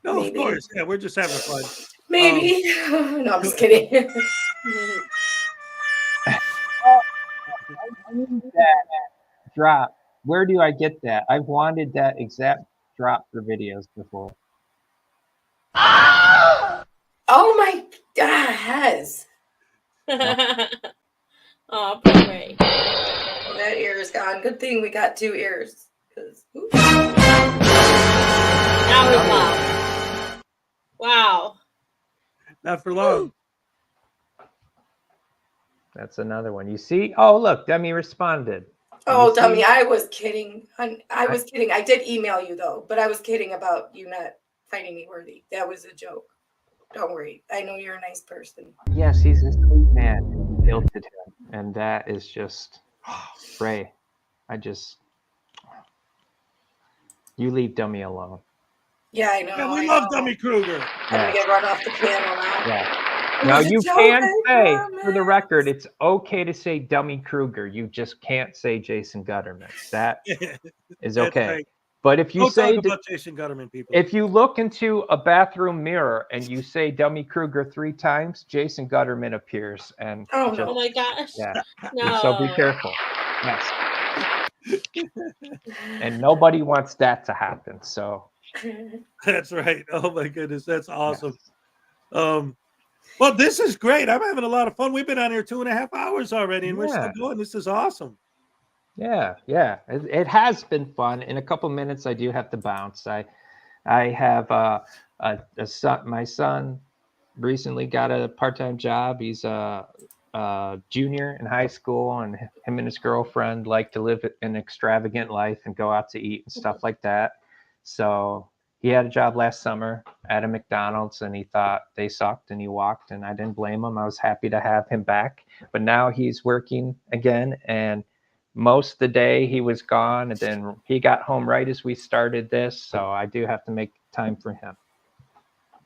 [SPEAKER 1] No,
[SPEAKER 2] Maybe.
[SPEAKER 1] of course. Yeah, we're just having fun.
[SPEAKER 2] Maybe. No, I'm just kidding.
[SPEAKER 10] I need that drop. Where do I get that? I've wanted that exact drop for videos before.
[SPEAKER 2] Oh my God, has.
[SPEAKER 3] Oh, poor Ray.
[SPEAKER 2] Well, that ear is gone. Good thing we got 2 ears.
[SPEAKER 3] Now we pop. Wow.
[SPEAKER 1] Not for long.
[SPEAKER 10] That's another one. You see? Oh, look, Demi responded.
[SPEAKER 2] Oh,
[SPEAKER 10] You
[SPEAKER 2] dummy,
[SPEAKER 10] see?
[SPEAKER 2] I was kidding. I was kidding. I did email you though, but I was kidding about you not finding me worthy. That was a joke. Don't worry. I know you're a nice person.
[SPEAKER 10] Yes, he's a sweet man. You guilted him. And that is just, Ray, you leave Dummy alone.
[SPEAKER 2] Yeah, I know.
[SPEAKER 1] Yeah, we
[SPEAKER 2] I
[SPEAKER 1] love
[SPEAKER 2] know.
[SPEAKER 1] Dummy Kruger.
[SPEAKER 2] I'm gonna get run off the piano now.
[SPEAKER 10] Yeah.
[SPEAKER 2] It
[SPEAKER 10] Now
[SPEAKER 2] was a
[SPEAKER 10] you
[SPEAKER 2] joke,
[SPEAKER 10] can
[SPEAKER 2] I
[SPEAKER 10] say,
[SPEAKER 2] promise.
[SPEAKER 10] for the record, it's okay to say Dummy Kruger. You just can't say Jason Gutterman. That is
[SPEAKER 1] That's
[SPEAKER 10] okay.
[SPEAKER 1] right.
[SPEAKER 10] But if you
[SPEAKER 1] Don't
[SPEAKER 10] say,
[SPEAKER 1] talk about Jason Gutterman, people.
[SPEAKER 10] if you look into a bathroom mirror and you say Dummy Kruger 3 times, Jason Gutterman appears. And
[SPEAKER 2] Oh,
[SPEAKER 10] just,
[SPEAKER 2] no.
[SPEAKER 3] Oh my gosh.
[SPEAKER 10] yeah.
[SPEAKER 3] No.
[SPEAKER 10] So be careful. Yes. And nobody wants that to happen. So
[SPEAKER 1] That's right. Oh my goodness, that's awesome. Well, this is great. I'm having a lot of fun. We've been on here 2.5 hours already, and we're still
[SPEAKER 10] Yeah.
[SPEAKER 1] going. This is awesome.
[SPEAKER 10] yeah, it has been fun. In a couple minutes, I do have to bounce. I have a son. My son recently got a part-time job. He's a junior in high school, and him and his girlfriend like to live an extravagant life and go out to eat and stuff like that. So he had a job last summer at a McDonald's, and he thought they sucked, and he walked, and I didn't blame him. I was happy to have him back. But now he's working again, and most of the day he was gone, and then he got home right as we started this. So I do have to make time for him.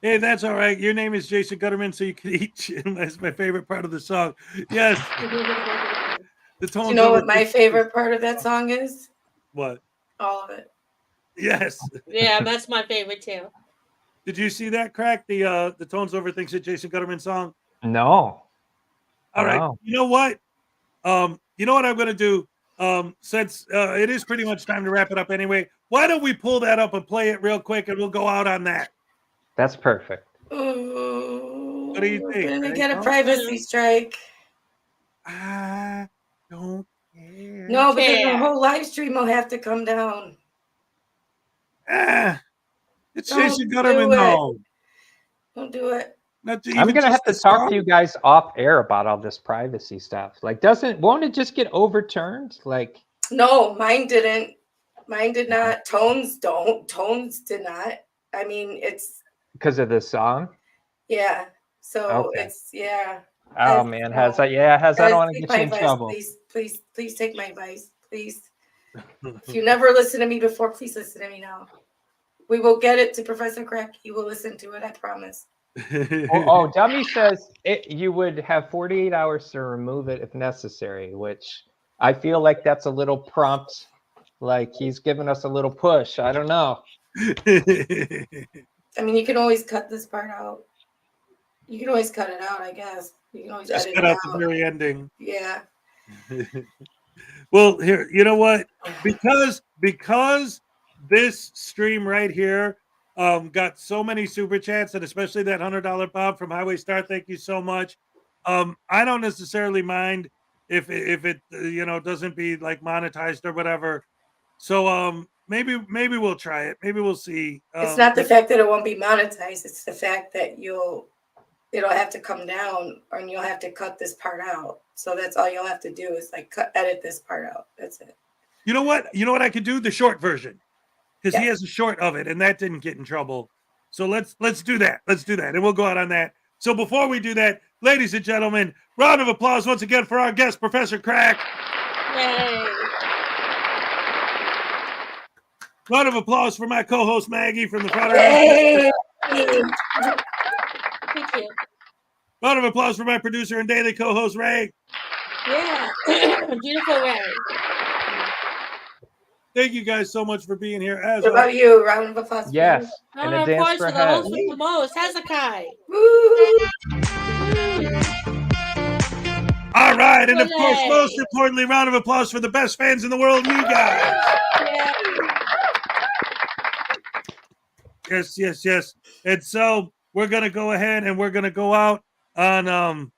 [SPEAKER 1] Hey, that's all right. Your name is Jason Gutterman, so you can eat. That's my favorite part of the song. Yes. The
[SPEAKER 2] Do
[SPEAKER 1] tones
[SPEAKER 2] you know
[SPEAKER 1] over
[SPEAKER 2] what my favorite part of that song is?
[SPEAKER 1] What?
[SPEAKER 2] All of it.
[SPEAKER 1] Yes.
[SPEAKER 3] Yeah, that's my favorite too.
[SPEAKER 1] Did you see that, Crack? The Tones Over Things a Jason Gutterman song?
[SPEAKER 10] No.
[SPEAKER 1] All right.
[SPEAKER 10] No.
[SPEAKER 1] You know what? You know what I'm gonna do? Since it is pretty much time to wrap it up anyway, why don't we pull that up and play it real quick, and we'll go out on that.
[SPEAKER 10] That's perfect.
[SPEAKER 2] Ooh,
[SPEAKER 1] What do you
[SPEAKER 2] we're
[SPEAKER 1] think?
[SPEAKER 2] gonna
[SPEAKER 1] Right?
[SPEAKER 2] get a
[SPEAKER 1] No?
[SPEAKER 2] privacy strike.
[SPEAKER 1] I don't care.
[SPEAKER 2] No, but then the
[SPEAKER 3] Care.
[SPEAKER 2] whole live stream will have to come down.
[SPEAKER 1] It's
[SPEAKER 2] Don't
[SPEAKER 1] Jason
[SPEAKER 2] do
[SPEAKER 1] Gutterman,
[SPEAKER 2] it.
[SPEAKER 1] though.
[SPEAKER 2] Don't do it.
[SPEAKER 1] Not to
[SPEAKER 10] I'm
[SPEAKER 1] even
[SPEAKER 10] gonna have
[SPEAKER 1] just
[SPEAKER 10] to
[SPEAKER 1] the
[SPEAKER 10] talk to
[SPEAKER 1] song.
[SPEAKER 10] you guys off air about all this privacy stuff. Like, won't it just get overturned? Like,
[SPEAKER 2] No, mine didn't. Mine did not. Tones don't. Tones did not. I mean, it's
[SPEAKER 10] because of the song?
[SPEAKER 2] yeah. So
[SPEAKER 10] Okay.
[SPEAKER 2] it's yeah.
[SPEAKER 10] Oh man, I don't want to
[SPEAKER 2] Take
[SPEAKER 10] get you
[SPEAKER 2] my
[SPEAKER 10] in
[SPEAKER 2] advice,
[SPEAKER 10] trouble.
[SPEAKER 2] please take my advice, please. If you never listened to me before, please listen to me now. We will get it to Professor Crack. He will listen to it. I promise.
[SPEAKER 10] Oh, Dummy says you would have 48 hours to remove it if necessary, which I feel like that's a little prompt. Like he's giving us a little push. I don't know.
[SPEAKER 2] I mean, you can always cut this part out. You can always cut it out, I guess. You can always
[SPEAKER 1] Just
[SPEAKER 2] edit
[SPEAKER 1] cut
[SPEAKER 2] it
[SPEAKER 1] out the very ending.
[SPEAKER 2] Yeah.
[SPEAKER 1] Well, here, you know what? Because this stream right here got so many super chats, and especially that $100 Bob from Highway Star. Thank you so much. I don't necessarily mind if it doesn't be like monetized or whatever. So maybe we'll try it. Maybe we'll see.
[SPEAKER 2] It's not the fact that it won't be monetized. It's the fact that it'll have to come down, and you'll have to cut this part out. So that's all you'll have to do is like edit this part out. That's it.
[SPEAKER 1] You know what? You know what I could do? The short version, because he
[SPEAKER 2] Yeah.
[SPEAKER 1] has a short of it, and that didn't get in trouble. So let's do that. Let's do that, and we'll go out on that. So before we do that, ladies and gentlemen, round of applause once again for our guest, Professor Crack.
[SPEAKER 3] Yay.
[SPEAKER 1] Round of applause for my co-host Maggie from the Frauditor.
[SPEAKER 2] Hey.
[SPEAKER 3] Thank you.
[SPEAKER 1] Round of applause for my producer and daily co-host Ray.
[SPEAKER 3] Yeah. Beautiful Ray.
[SPEAKER 1] Thank you guys so much for being here. As
[SPEAKER 2] What about you? Round of applause.
[SPEAKER 10] Yes,
[SPEAKER 3] Round
[SPEAKER 10] and
[SPEAKER 3] of
[SPEAKER 10] a dance
[SPEAKER 3] applause
[SPEAKER 10] for
[SPEAKER 3] for the host
[SPEAKER 10] head.
[SPEAKER 3] with the most, Hezekiah.
[SPEAKER 1] All right, and of course,
[SPEAKER 3] Hooray.
[SPEAKER 1] most importantly, round of applause for the best fans in the world, you guys.
[SPEAKER 3] Yeah.
[SPEAKER 1] Yes, yes, yes. And so we're gonna go ahead and we're gonna go out on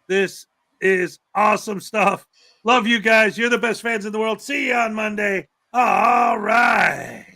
[SPEAKER 1] this is awesome stuff. Love you guys. You're the best fans in the world. See you on Monday. All right.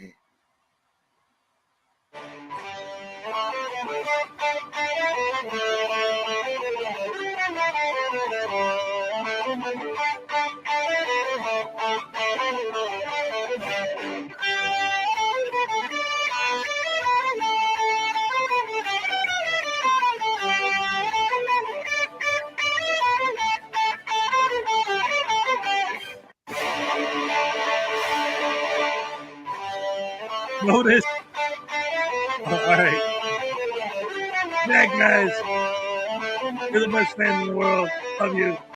[SPEAKER 1] Notice. All right. Yeah, guys. You're the best fans in the world. Love you.